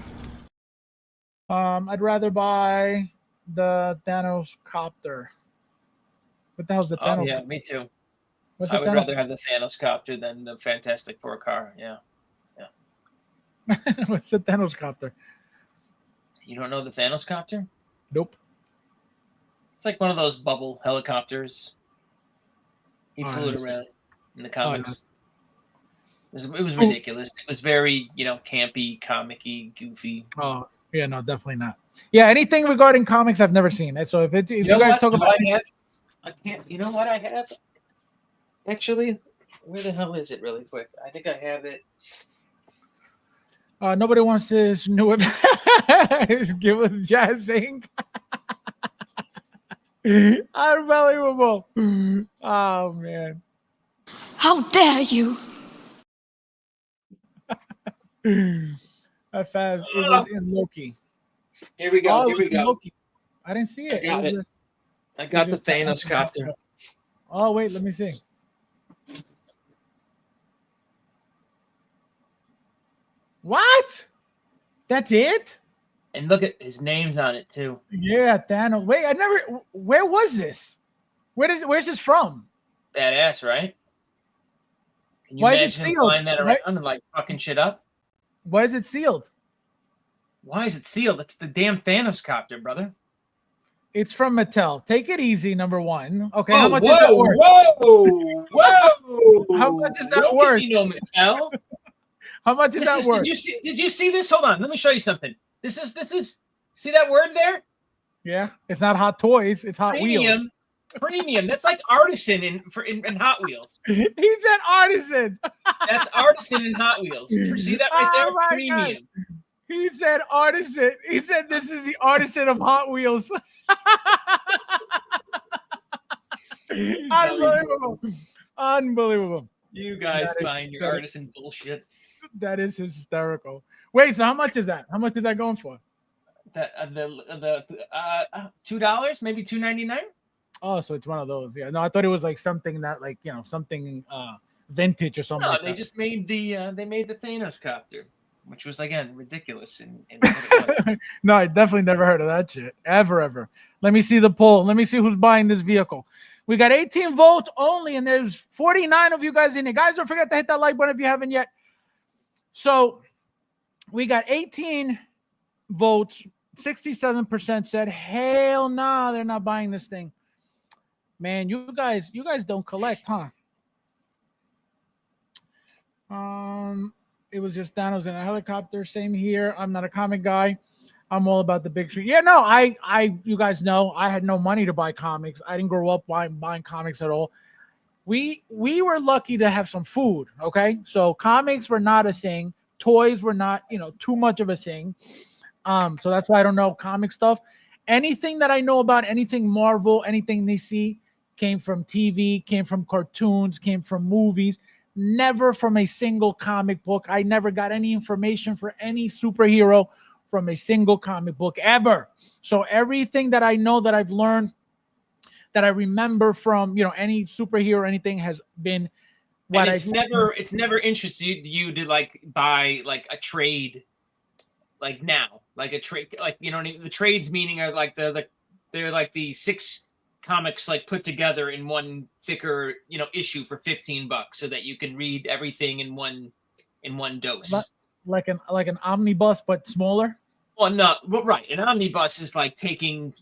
I'd rather buy the Thanos copter. What the hell's the Thanos? Oh yeah, me too. What's I would rather have the Thanos copter than the Fantastic Four car. Yeah. What's the Thanos copter? You don't know the Thanos copter? Nope. It's like one of those bubble helicopters. He flew it around in the comics. It was ridiculous. It was very, campy, comic-y, goofy. Oh, yeah, no, definitely not. Yeah, anything regarding comics I've never seen. So if you guys talk about I can't. You know what I have? Actually, where the hell is it really quick? I think I have it. Nobody wants this new give us Jazz Inc. Unbelievable. Oh man. How dare you? Fabs, it was in Loki. Here we go. Here we go. Loki. I didn't see it. I got the Thanos copter. Oh wait, let me see. What? That's it? And look at his name's on it too. Yeah, Thanos. Wait, where was this? Where's this from? Badass, right? Can you Why is it imagine him sealed? flying that around and like fucking shit up? Why is it sealed? Why is it sealed? It's the damn Thanos copter, brother. It's from Mattel. Take it easy, number one. Okay, how how much is that worth? Whoa! How much is that worth? You know Mattel. How much is that worth? Did you see this? Hold on, let me show you something. This is. See that word there? Yeah, it's not Hot Toys. It's Hot Wheels. Premium. That's like artisan in Hot Wheels. He said artisan. That's artisan in Hot Wheels. See that right there? Oh Premium. God. He said artisan. He said this is the artisan of Hot Wheels. Unbelievable. Unbelievable. You guys find your artisan bullshit. That is hysterical. Wait, so how much is that? How much is that going for? That $2, maybe $2.99. Oh, so it's one of those. Yeah. No, I thought it was like something that, like, you know, something vintage or something. No, like they that. just made the Thanos copter, which was again ridiculous. No, I definitely never heard of that shit. Ever. Let me see the poll. Let me see who's buying this vehicle. We got 18 votes only, and there's 49 of you guys in it. Guys, don't forget to hit that like button if you haven't yet. So we got 18 votes. 67% said, hell nah, they're not buying this thing. Man, you guys don't collect, huh? It was just Thanos in a helicopter. Same here. I'm not a comic guy. I'm all about the big screen. Yeah, no, you guys know I had no money to buy comics. I didn't grow up buying comics at all. We were lucky to have some food. Okay, so comics were not a thing. Toys were not, too much of a thing. So that's why I don't know comic stuff. Anything that I know about, anything Marvel, anything DC, came from TV, came from cartoons, came from movies. Never from a single comic book. I never got any information for any superhero from a single comic book ever. So everything that I know, that I've learned, that I remember from any superhero or anything, has been what it's never interested you to like buy like a trade, like now, like a trade, like the trades meaning are like they're like the 6 comics like put together in one thicker issue for $15 so that you can read everything in one dose. Like an omnibus but smaller. Well, no, well, right. An omnibus is like taking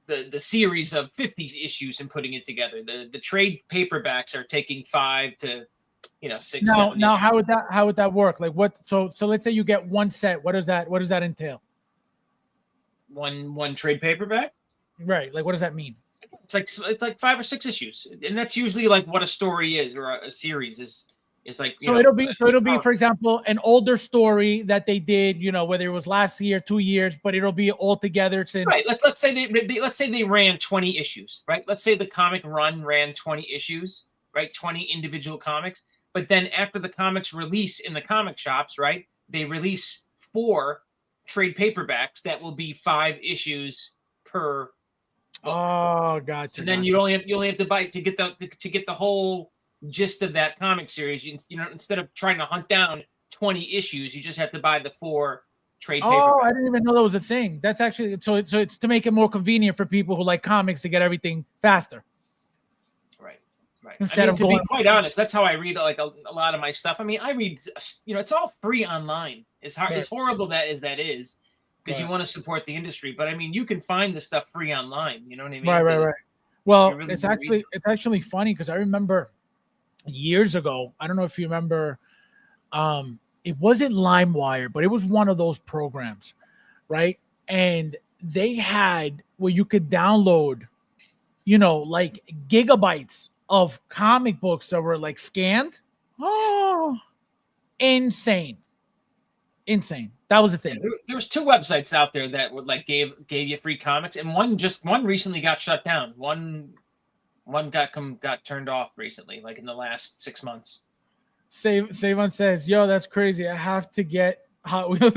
the series of 50 issues and putting it together. The trade paperbacks are taking 5 to 6. Now how would that work? Like what? So let's say you get one set. What does that entail? One trade paperback. Right. Like what does that mean? It's like 5 or 6 issues, and that's usually like what a story is or a series is like. It'll be for example an older story that they did, whether it was last year, 2 years, but it'll be all together since. Right. Let's say they ran 20 issues. Right. Let's say the comic run ran 20 issues. Right. 20 individual comics, but then after the comics release in the comic shops, right, they release 4 trade paperbacks that will be 5 issues per book. Oh, gotcha. And then you only have to buy to get the whole gist of that comic series. Instead of trying to hunt down 20 issues, you just have to buy the 4 trade paperbacks. Oh, I didn't even know that was a thing. That's actually so it's to make it more convenient for people who like comics to get everything faster. Right. Instead of to be quite honest, that's how I read like a lot of my stuff. I mean, I read, it's all free online. It's hard. Right. As horrible that is. Because you want to support the industry, but I mean, you can find the stuff free online. You know what I mean? Right. Well, really it's actually funny because I remember years ago. I don't know if you remember. It wasn't LimeWire, but it was one of those programs, right? And they had where you could download, like gigabytes of comic books that were like scanned. Oh, insane. That was the thing. Yeah, there was 2 websites out there that would like gave you free comics, and one recently got shut down. One got turned off recently, like in the last 6 months. Savon says, "Yo, that's crazy. I have to get Hot Wheels."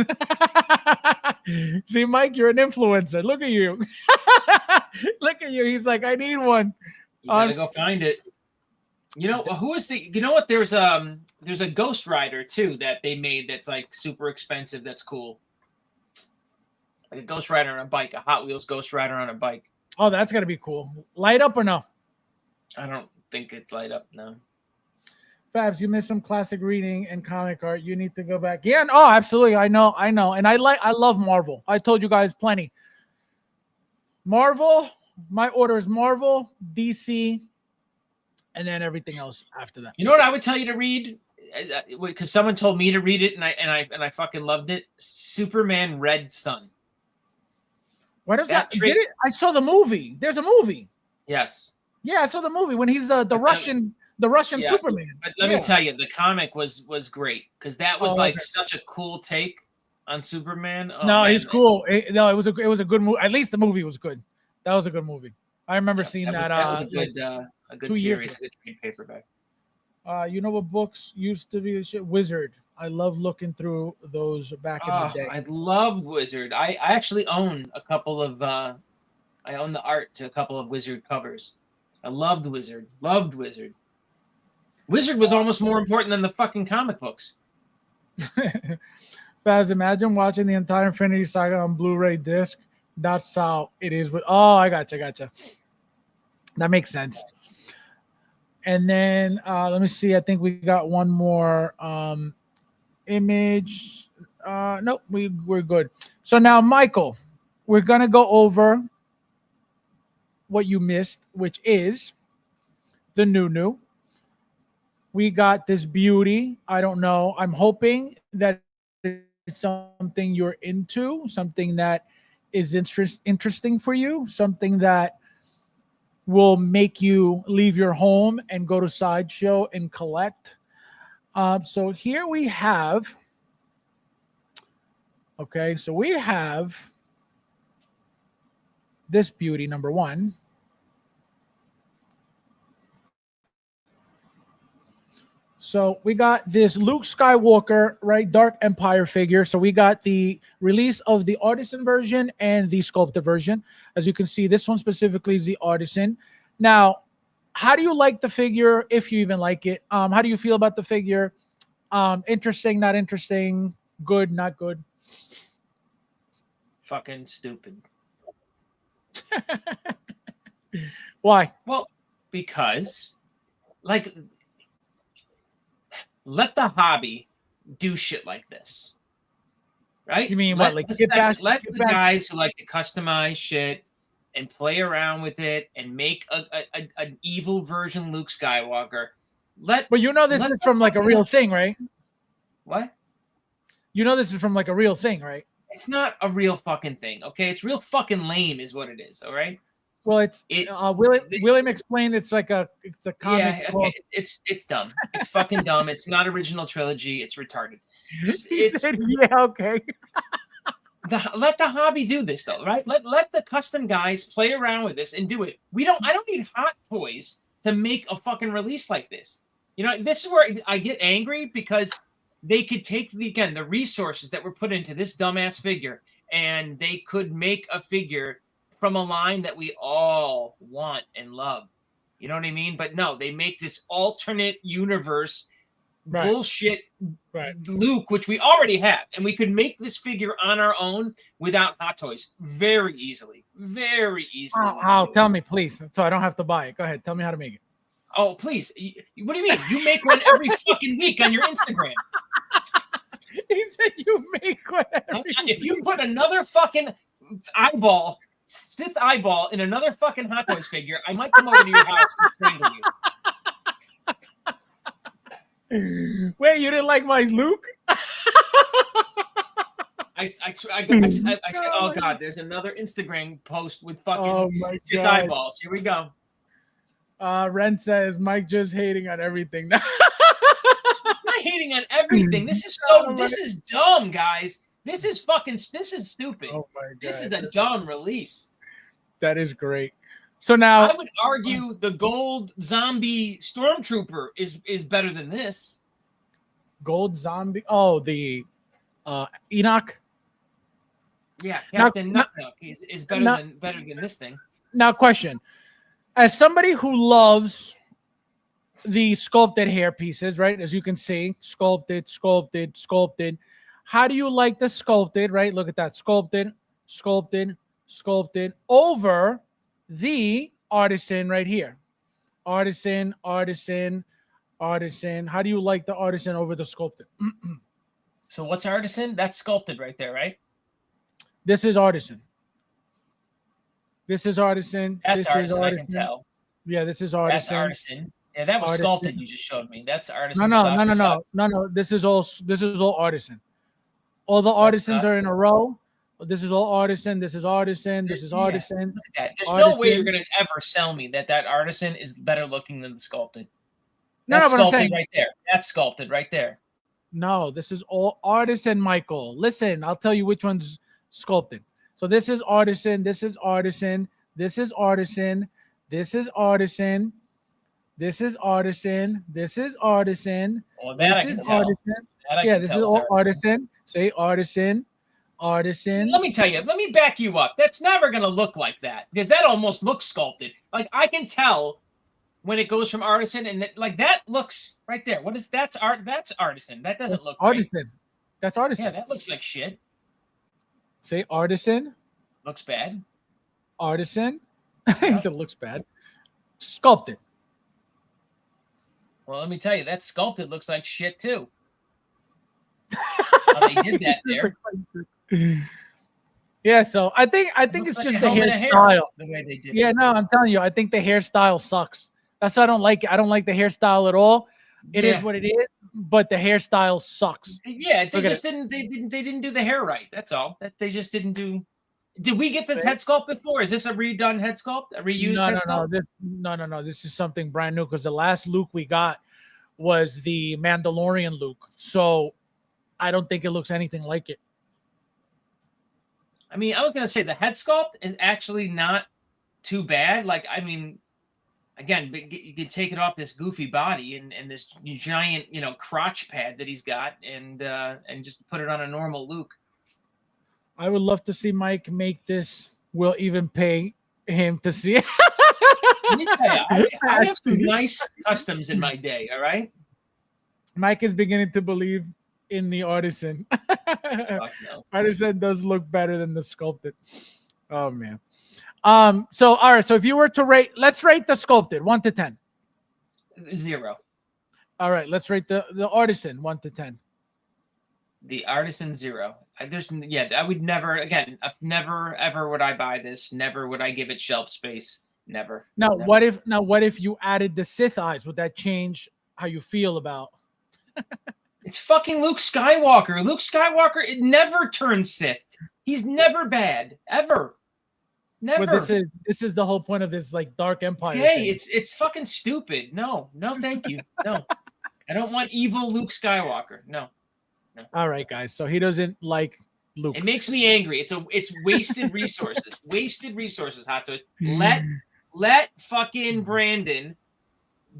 See, Mike, you're an influencer. Look at you. Look at you. He's like, I need one. You gotta go find it. Who is the? You know what? There's a Ghost Rider too that they made that's like super expensive. That's cool. Like a Ghost Rider on a bike, a Hot Wheels Ghost Rider on a bike. Oh, that's gotta be cool. Light up or no? I don't think it's light up. No. Fabs, you missed some classic reading and comic art. You need to go back. Yeah, no, absolutely. I know. And I love Marvel. I told you guys plenty. Marvel. My order is Marvel, DC. And then everything else after that. You know what I would tell you to read? because someone told me to read it, and I fucking loved it. Superman Red Sun. What is that? Did it? I saw the movie. There's a movie. Yes. Yeah, I saw the movie when he's the Russian yes. Superman. But let me tell you, the comic was great because that was such a cool take on Superman. Oh, no, man, he's cool. It was a good movie. At least the movie was good. That was a good movie. I remember seeing that. That was a good series, a good trade paperback. You know what books used to be? Wizard. I love looking through those back in the day. I loved Wizard. I actually own a couple of. I own the art to a couple of Wizard covers. I loved Wizard. Wizard was almost more important than the fucking comic books. Faz, imagine watching the entire Infinity Saga on Blu-ray disc. That's how it is with. Oh, I gotcha. That makes sense. And then let me see. I think we got one more image. Nope, we're good. So now, Michael, we're gonna go over what you missed, which is the new. We got this beauty. I don't know. I'm hoping that it's something you're into, something that is interesting for you, something that will make you leave your home and go to Sideshow and collect. So here we have. Okay, so we have this beauty, number one. So we got this Luke Skywalker, right, Dark Empire figure. So we got the release of the artisan version and the sculpted version. As you can see, this one specifically is the artisan. Now, how do you like the figure, if you even like it? How do you feel about the figure? Interesting, not interesting, good, not good? Fucking stupid. Why? Well, because, like, let the hobby do shit like this, right? You mean let what? Like the guys who like to customize shit and play around with it and make an evil version Luke Skywalker. But you know this is from like a real thing, right? What? You know this is from like a real thing, right? It's not a real fucking thing, okay? It's real fucking lame, is what it is. All right. Well, William explained it's a comic. Yeah, okay. It's dumb. It's fucking dumb. It's not original trilogy. It's retarded. He said, yeah, okay. Let the hobby do this though, right? Let the custom guys play around with this and do it. I don't need Hot Toys to make a fucking release like this. You know, this is where I get angry because they could take the resources that were put into this dumbass figure and they could make a figure from a line that we all want and love. You know what I mean? But no, they make this alternate universe bullshit Luke, which we already have. And we could make this figure on our own without Hot Toys very easily. Very easily. How? Tell me, please. So I don't have to buy it. Go ahead. Tell me how to make it. Oh, please. What do you mean? You make one every fucking week on your Instagram. He said you make one every If you put another fucking Sith eyeball in another fucking Hot Toys figure, I might come over to your house and strangle you. Wait, you didn't like my Luke? I said, oh God, there's another Instagram post with fucking Sith eyeballs. Here we go. Ren says Mike just hating on everything now. It's not hating on everything. This is dumb, guys. This is stupid. Oh my God. This is a dumb release. That is great. So now I would argue the gold zombie stormtrooper is better than this. Gold zombie. Oh, the Enoch. Yeah, Captain Nutnook is better than this thing. Now, question: as somebody who loves the sculpted hair pieces, right? As you can see, sculpted. How do you like the sculpted? Right? Look at that, sculpted over the artisan right here. Artisan. How do you like the artisan over the sculpted? So what's artisan? That's sculpted right there, right? This is artisan. That's artisan. I can tell. Yeah, this is artisan. That's artisan. Yeah, that was Artisan. sculpted. You just showed me. That's artisan. No. This is all artisan. All the artisans are in a row. This is all artisan. This is artisan. This is artisan. Look at that. There's artisan. no way you're gonna ever sell me that artisan is better looking than the sculpted. No, That's but I'm sculpted saying right there. That's sculpted right there. no. This is all artisan, Michael. Listen, I'll tell you which one's sculpted. So this is artisan. This is artisan. This is artisan. This is artisan. This is artisan. This is artisan. Well, that this I can is tell. artisan. That I Yeah, can this tell is all artisan. artisan. Say artisan. Artisan. Let me tell you. Let me back you up. That's never gonna look like that because that almost looks sculpted. Like I can tell when it goes from artisan and like that looks right there. What is that's art? That's artisan. That doesn't look artisan. Right. That's artisan. Yeah, that looks like shit. Say artisan. Looks bad. Artisan. He said looks bad. Sculpted. Well, let me tell you, that sculpted looks like shit too. How they did that there. Yeah, so I think it's like just a the helmet of hair, hairstyle. the way they did Yeah, it. no, I'm telling you, I think the hairstyle sucks. That's why I don't like it. I don't like the hairstyle at all. It is what it is, but the hairstyle sucks. Yeah, they Look at just didn't. They didn't do the hair right. That's all. That they just didn't do. Did we get the head sculpt before? Is this a redone head sculpt? A reused head sculpt? No. This is something brand new because the last Luke we got was the Mandalorian Luke. So I don't think it looks anything like it. I mean, I was gonna say the head sculpt is actually not too bad. Like, I mean, again, you could take it off this goofy body and this giant, crotch pad that he's got, and just put it on a normal Luke. I would love to see Mike make this. We'll even pay him to see it. Let me tell you, I have some nice customs in my day. All right. Mike is beginning to believe in the artisan. No. Artisan does look better than the sculpted. Oh man. So all right. So if you were to rate, let's rate the sculpted 1 to 10. 0. All right. Let's rate the artisan 1 to 10. The artisan 0. I would never. Again, never ever would I buy this. Never would I give it shelf space. Never. Now, never. What if you added the Sith eyes? Would that change how you feel about? It's fucking Luke Skywalker. Luke Skywalker, it never turns Sith. He's never bad. Ever. Never. But this is the whole point of this like Dark Empire. Hey, it's fucking stupid. No, thank you. No. I don't want evil Luke Skywalker. No. All right, guys. So he doesn't like Luke. It makes me angry. It's wasted resources. Wasted resources, Hot Toys. Let fucking Brandon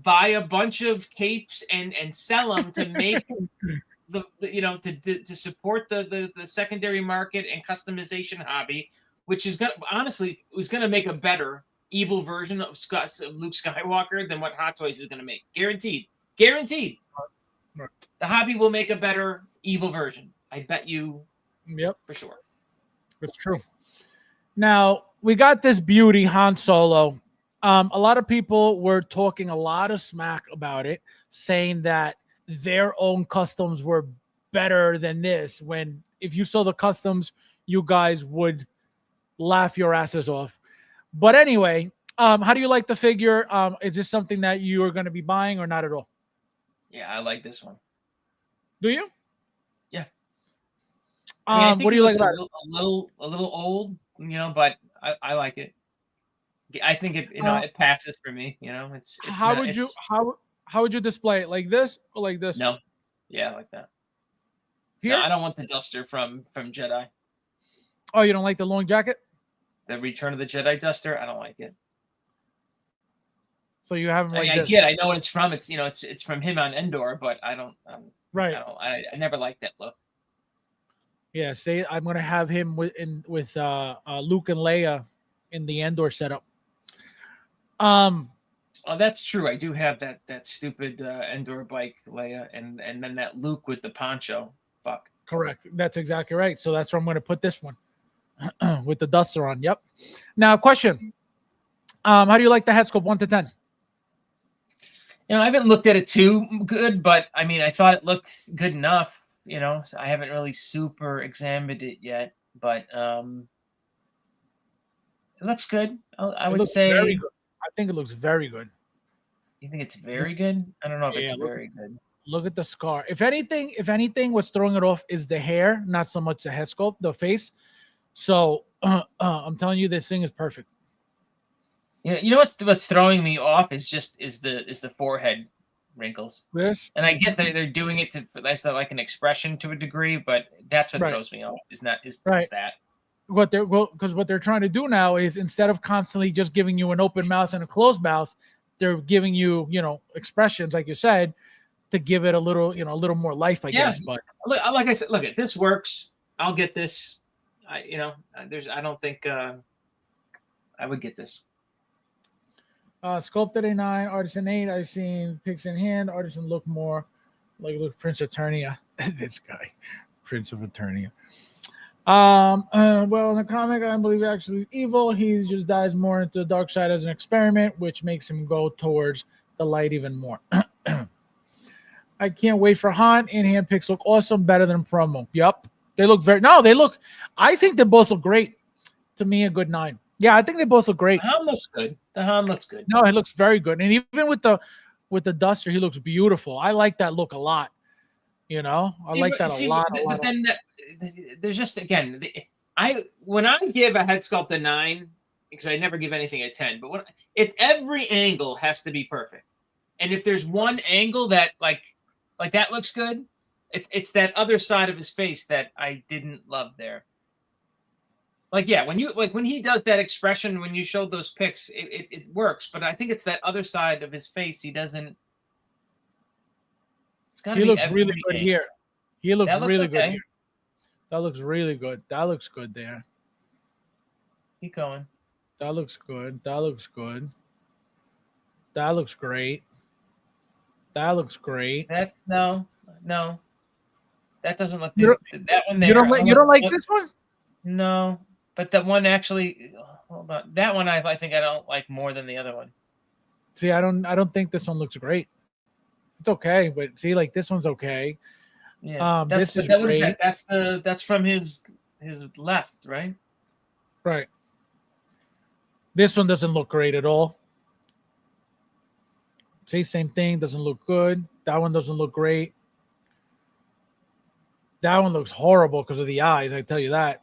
buy a bunch of capes and sell them to make to support the secondary market and customization hobby, which is gonna make a better evil version of Luke Skywalker than what Hot Toys is gonna make. Guaranteed. The hobby will make a better evil version. I bet you. Yep, for sure. That's true. Now we got this beauty Han Solo. A lot of people were talking a lot of smack about it, saying that their own customs were better than this. When if you saw the customs, you guys would laugh your asses off. But anyway, how do you like the figure? Is this something that you are going to be buying or not at all? Yeah, I like this one. Do you? Yeah. I think what do you like about it? A little old, but I like it. I think it, it passes for me. It's how would you display it? Like this or like this? No, yeah, like that. Here? No, I don't want the duster from Jedi. Oh, you don't like the long jacket? The Return of the Jedi duster, I don't like it. So you have I know what it's from. It's it's from him on Endor, but I don't. Right. I never liked that look. Yeah, say I'm gonna have him with Luke and Leia in the Endor setup. Oh, that's true. I do have that stupid Endor bike, Leia, and then that Luke with the poncho. Fuck. Correct. That's exactly right. So that's where I'm going to put this one with the duster on. Yep. Now, question. How do you like the head sculpt 1 to 10? I haven't looked at it too good, but I mean, I thought it looked good enough. So I haven't really super examined it yet, but it looks good. I would say very good. I think it looks very good. You think it's very good? I don't know if Yeah, it's very good. Look at the scar. If anything, what's throwing it off is the hair, not so much the head sculpt, the face. So I'm telling you, this thing is perfect. You know what's throwing me off is the forehead wrinkles. This And I get that they're doing it to that's like an expression to a degree, but that's what throws me off. Is that. What they're trying to do now is, instead of constantly just giving you an open mouth and a closed mouth, they're giving you, expressions, like you said, to give it a little more life, I guess. But look, like I said, look, if this works, I'll get this. I don't think I would get this. Sculpted A9, Artisan 8. I've seen pics in hand. Artisan look more like Prince of Eternia. This guy, Prince of Eternia. Well, in the comic, I believe actually is evil. He just dives more into the dark side as an experiment, which makes him go towards the light even more. I can't wait for Han. In-hand pics look awesome, better than promo. Yep. They look I think they both look great. To me, a good 9. Yeah, I think they both look great. The Han looks good. No, he looks very good. And even with the duster, he looks beautiful. I like that look a lot. I like that a lot. But then there's just, again, when I give a head sculpt a 9, because I never give anything a 10, but it's every angle has to be perfect. And if there's one angle that like that looks good, it's that other side of his face that I didn't love there. When he does that expression, when you showed those pics, it works. But I think it's that other side of his face. He doesn't. It's got to be. He looks really good here. He looks really good okay. here. That looks really good. That looks good there. Keep going. That looks good. That looks good. That looks great. That looks great. No. That doesn't look good. That one there. You don't like this one? No. But that one actually, hold on. That one I think I don't like more than the other one. See, I don't think this one looks great. It's okay, but see, like this one's okay. Yeah, this is great. What is that? That's from his left, right? Right. This one doesn't look great at all. See, same thing. Doesn't look good. That one doesn't look great. That one looks horrible because of the eyes. I tell you that.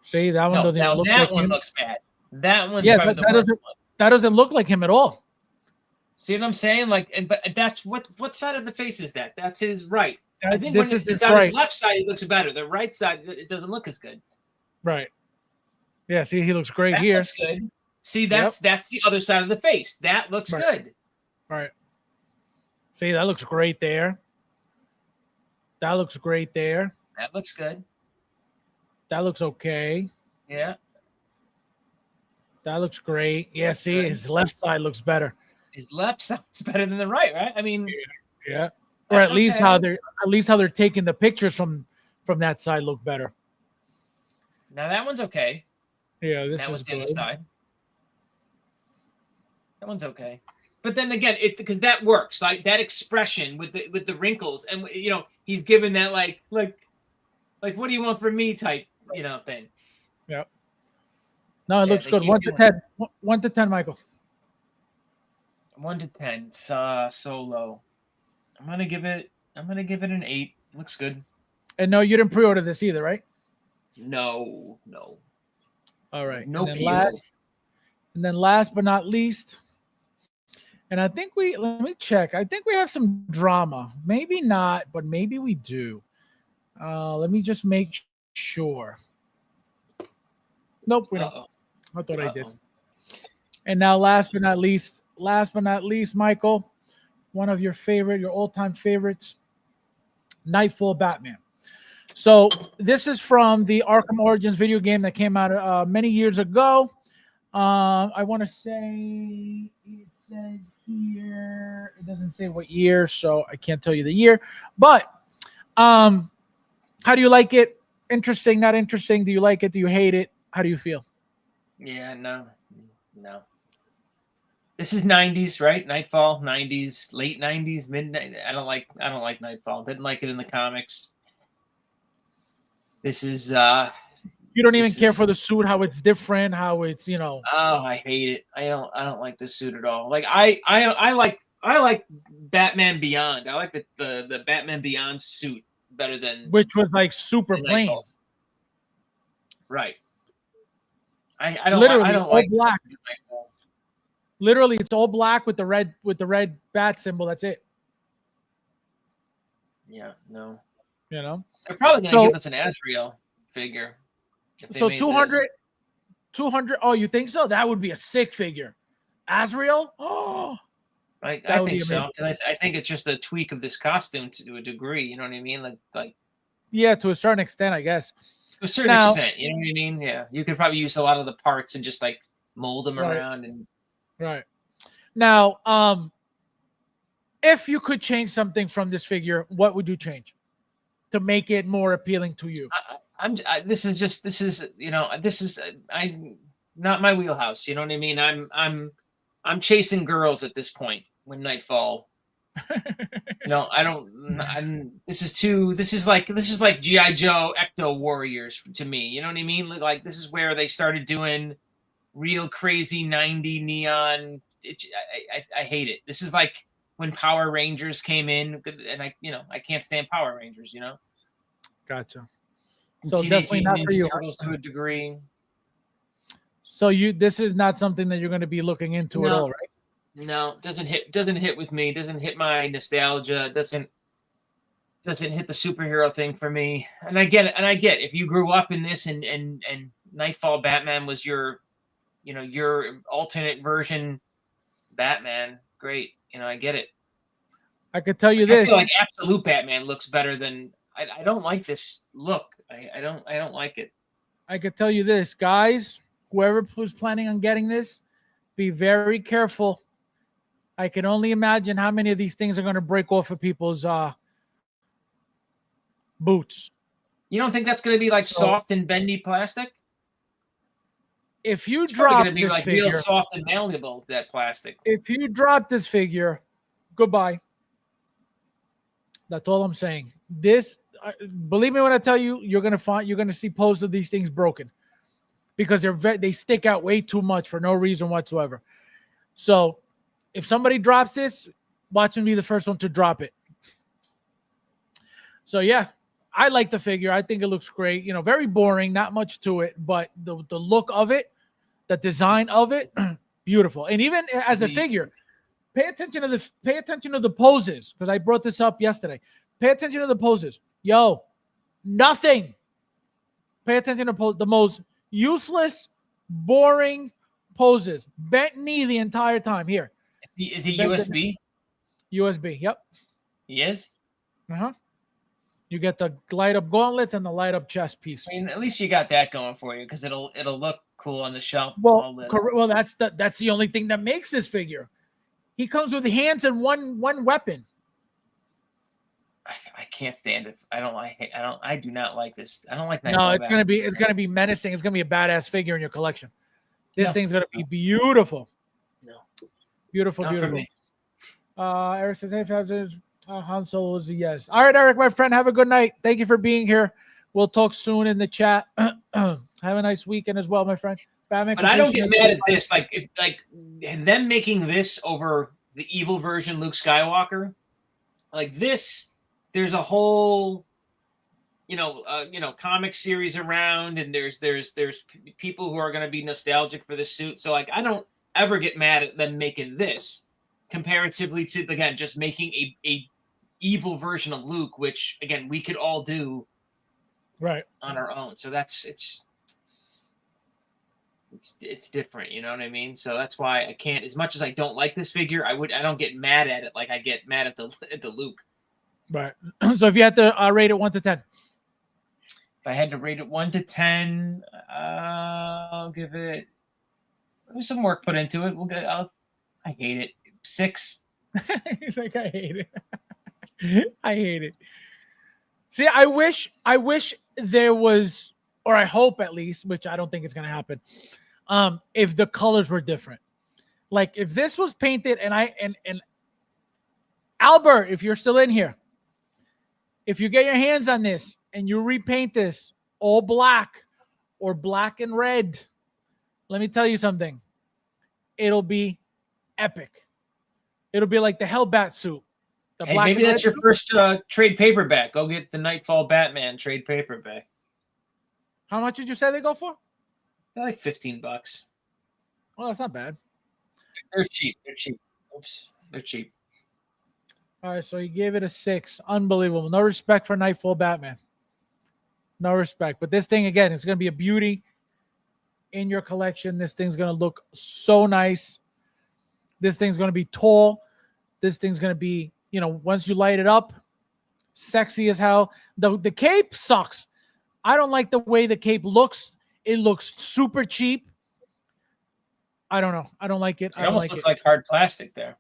See, that one doesn't even look like him. That one looks bad. That one's probably the worst one. That doesn't look like him at all. See what I'm saying? But that's what side of the face is that? That's his right. I think this when is it's his on right. his left side, it looks better. The right side, it doesn't look as good. Right. Yeah. See, he looks great that here. Looks good. See, that's the other side of the face. That looks good. Right. See, that looks great there. That looks great there. That looks good. That looks okay. Yeah. That looks great. Yeah, That's see, good. His left side looks better. His left side's better than the right, right? I mean, yeah. Or at least how they're taking the pictures from that side look better. Now that one's okay. Yeah, that was the other side. That one's okay. But then again, because that works, like that expression with the wrinkles, and he's given that like what do you want from me type thing. Yeah. No, it looks good. 1 to 10. 1 to 10, Michael. 1 to 10. So low. I'm gonna give it an 8. Looks good. And no, you didn't pre-order this either, right? No. All right. No. And then last but not least, and let me check. I think we have some drama. Maybe not, but maybe we do. Let me just make sure. Nope, we don't. I thought I did. And now last but not least, Michael, one of your all-time favorites, Nightfall Batman. So this is from the Arkham Origins video game that came out many years ago. I want to say it says here, it doesn't say what year, so I can't tell you the year. But how do you like it? Interesting, not interesting? Do you like it? Do you hate it? How do you feel? Yeah, no. This is 90s, right? Nightfall, 90s, late 90s, midnight. I don't like Nightfall. Didn't like it in the comics. This is You don't even care for the suit, how it's different, how it's, Oh, I hate it. I don't like the suit at all. Like I like Batman Beyond. I like the Batman Beyond suit better than which was like super the plain. Nightfall. Right. I don't Literally I don't all like black. the Nightfall. Literally, it's all black with the red bat symbol. That's it. Yeah, no. You know. They're probably gonna So- give us an Azrael figure. if they So made 200, this. 200. Oh, you think so? That would be a sick figure. Azrael. Oh, I that would be think so. amazing. 'Cause I think it's just a tweak of this costume to a degree. You know what I mean? Like yeah, to a certain extent, I guess. to a certain Now- extent. You know what I mean? Yeah. You could probably use a lot of the parts and just like mold them Right. around and Right. Now, if you could change something from this figure, what would you change to make it more appealing to you? this is I'm not my wheelhouse. You know what I mean? I'm chasing girls at this point when Nightfall. I don't. This is like GI Joe Ecto Warriors to me. You know what I mean? Like this is where they started doing real crazy 90 neon. I hate it. This is like when Power Rangers came in, and I can't stand Power Rangers. You know. Gotcha. So Teenage definitely not Mutant for you. Ninja Turtles to a degree. So this is not something that you're going to be looking into at No. all, right? No, doesn't hit with me. Doesn't hit my nostalgia. Doesn't hit the superhero thing for me. And I get it. And I get if you grew up in this and Nightfall Batman was your alternate version Batman. Great. I get it. I could tell you I this. feel like Absolute Batman looks better than I don't like this look. I don't like it. I could tell you this, guys. Whoever was planning on getting this, be very careful. I can only imagine how many of these things are going to break off of people's boots. You don't think that's going to be like soft and bendy plastic? If you It's probably drop going to be this like figure, real soft and malleable, that plastic. if you drop this figure, goodbye. That's all I'm saying. This, believe me when I tell you, you're gonna see posts of these things broken because they stick out way too much for no reason whatsoever. So, if somebody drops this, watch them be the first one to drop it. So yeah, I like the figure. I think it looks great. Very boring, not much to it, but the look of it, the design of it, beautiful. And even as a figure, pay attention to the poses, because I brought this up yesterday. Pay attention to the poses. Yo, nothing. Pay attention to the most useless, boring poses. Bent knee the entire time. Here. Is he Bent- USB? USB. Yep. He is? Uh-huh. You get the light up gauntlets and the light up chest piece. I mean, at least you got that going for you because it'll look cool on the shelf. Well, that's the only thing that makes this figure. He comes with hands and one weapon. I can't stand it. I do not like this. I don't like No, Nightfall it's Batman. gonna be menacing. It's gonna be a badass figure in your collection. This No. thing's gonna be beautiful. No. Beautiful, Not for beautiful. me. Eric says, "Hey, Fabs, Han Solo is a yes." All right, Eric, my friend, have a good night. Thank you for being here. We'll talk soon in the chat. Have a nice weekend as well, my friend. Batman But I don't get completion- mad at this. If them making this over the evil version Luke Skywalker, like this. There's a whole, comic series around, and there's people who are going to be nostalgic for the suit. So I don't ever get mad at them making this comparatively to again just making a evil version of Luke, which again we could all do right on our own. So it's different, you know what I mean? So that's why I can't. As much as I don't like this figure, I don't get mad at it like I get mad at the Luke. Right. So if you had to rate it 1 to 10, If I had to rate it 1 to 10, I'll give it. There's some work put into it. I hate it. 6. He's like, I hate it. I hate it. See, I wish there was, or I hope at least, which I don't think is going to happen. If the colors were different, like if this was painted, and Albert, if you're still in here, if you get your hands on this and you repaint this all black or black and red, let me tell you something. It'll be epic. It'll be like the Hellbat suit. The Hey, black maybe and that's red your suit. first trade paperback. Go get the Nightfall Batman trade paperback. How much did you say they go for? They're like $15. Well, that's not bad. They're cheap. They're cheap. Oops, they're cheap. All right, so he gave it a 6. Unbelievable. No respect for Nightfall Batman. No respect. But this thing, again, it's going to be a beauty in your collection. This thing's going to look so nice. This thing's going to be tall. This thing's going to be, once you light it up, sexy as hell. The cape sucks. I don't like the way the cape looks. It looks super cheap. I don't know. I don't like it. It almost looks like hard plastic there.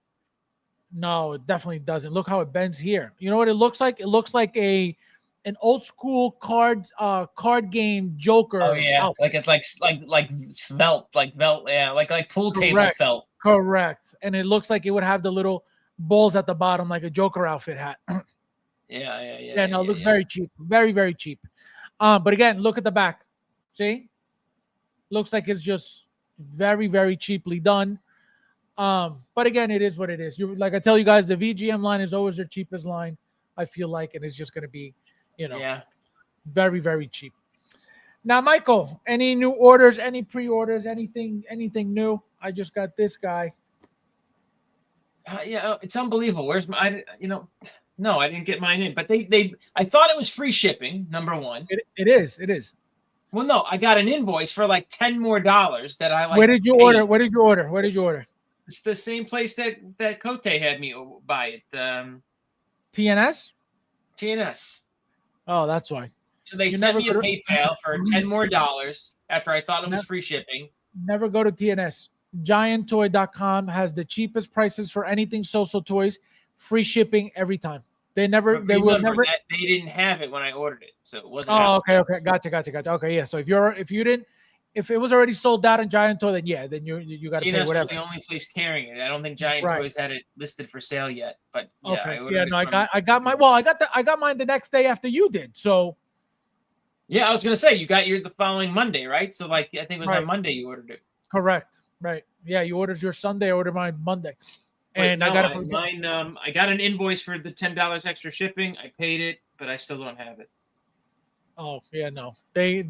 No, it definitely doesn't. Look how it bends here. You know what it looks like? It looks like an old school card game Joker. Oh yeah, outfit. like it's like svelte, like melt, yeah, like pool table Correct. felt. Correct. And it looks like it would have the little balls at the bottom, like a Joker outfit hat. Yeah. It looks very cheap. Very, very cheap. But again, look at the back. See? Looks like it's just very, very cheaply done. But again, it is what it is. You like I tell you guys, the VGM line is always their cheapest line. I feel like, and it's just gonna be, very, very cheap. Now, Michael, any new orders, any pre-orders, anything new? I just got this guy. Yeah, it's unbelievable. Where's my? No, I didn't get mine in, but I thought it was free shipping. Number one, it is. Well, no, I got an invoice for like $10 more that I like. Where did you order? Where did you order? It's the same place that Cote had me buy it. TNS. TNS. Oh, that's why. So they sent me a PayPal for $10 more after I thought it was free shipping. Never go to TNS. GiantToy.com has the cheapest prices for anything social toys, free shipping every time. They will never. They didn't have it when I ordered it, so it wasn't. Oh, okay, gotcha. Okay, yeah. So if it was already sold out in Giant Toy, then you got to pay whatever. TNS was the only place carrying it. I don't think Giant Toys had it listed for sale yet, but yeah. Okay. I got mine the next day after you did. So. Yeah, I was gonna say you got the following Monday, right? So I think it was on Monday you ordered it. Correct. Right. Yeah, you ordered your Sunday, I ordered mine Monday. And I got mine. I got an invoice for the $10 extra shipping. I paid it, but I still don't have it. Oh yeah, no. They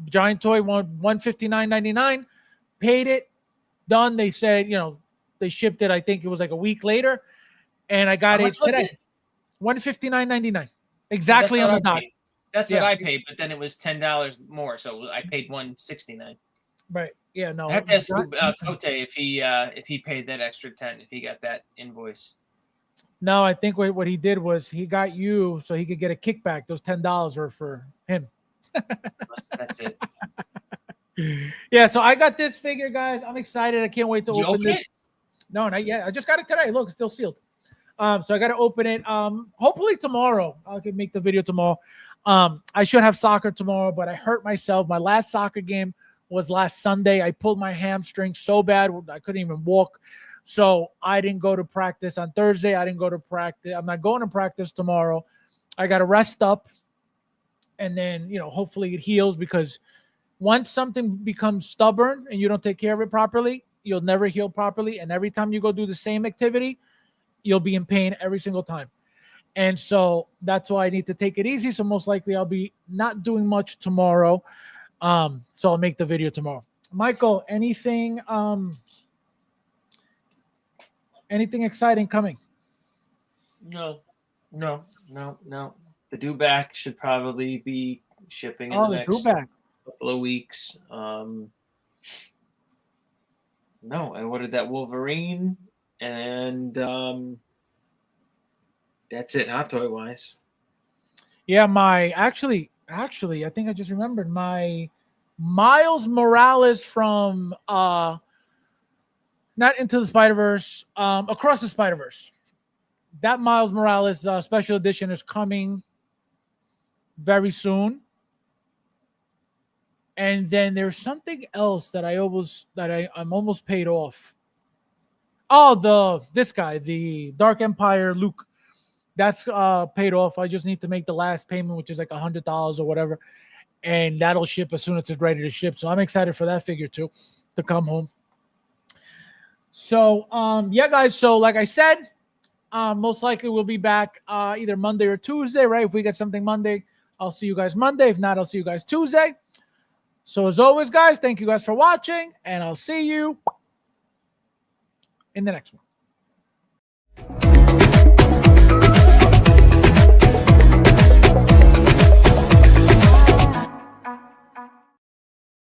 Giant Toy won $159.99, paid it, done. They said they shipped it. I think it was like a week later, and I got it today. $159.99, exactly on the dot. That's what I paid, but then it was $10 more, so I paid $169. Right. Yeah. No. I have to ask Cote if he paid that extra $10 if he got that invoice. No, I think what he did was he got you so he could get a kickback. Those $10 were for him. That's it. Yeah. So I got this figure, guys. I'm excited. I can't wait to open it. No, not yet. I just got it today. Look, it's still sealed. So I got to open it. Hopefully tomorrow. I can make the video tomorrow. I should have soccer tomorrow, but I hurt myself. My last soccer game was last Sunday. I pulled my hamstring so bad I couldn't even walk. So I didn't go to practice on Thursday. I didn't go to practice. I'm not going to practice tomorrow. I got to rest up, and then hopefully it heals, because once something becomes stubborn and you don't take care of it properly, you'll never heal properly. And every time you go do the same activity, you'll be in pain every single time. And so that's why I need to take it easy. So most likely I'll be not doing much tomorrow. So I'll make the video tomorrow. Michael, anything exciting coming? No. The due back should probably be shipping in the next couple of weeks. No, I ordered that Wolverine, and that's it, hot toy wise. Yeah, actually, I think I just remembered my Miles Morales from not Into the Spider-Verse, Across the Spider-Verse. That Miles Morales special edition is coming very soon. And then there's something else that I'm almost paid off. Oh, this guy, the Dark Empire Luke. That's paid off. I just need to make the last payment, which is like $100 or whatever. and that'll ship as soon as it's ready to ship. So I'm excited for that figure too to come home. So yeah, guys. So like I said, most likely we'll be back either Monday or Tuesday, right? If we get something Monday, I'll see you guys Monday. If not, I'll see you guys Tuesday. So as always, guys, thank you guys for watching, and I'll see you in the next one.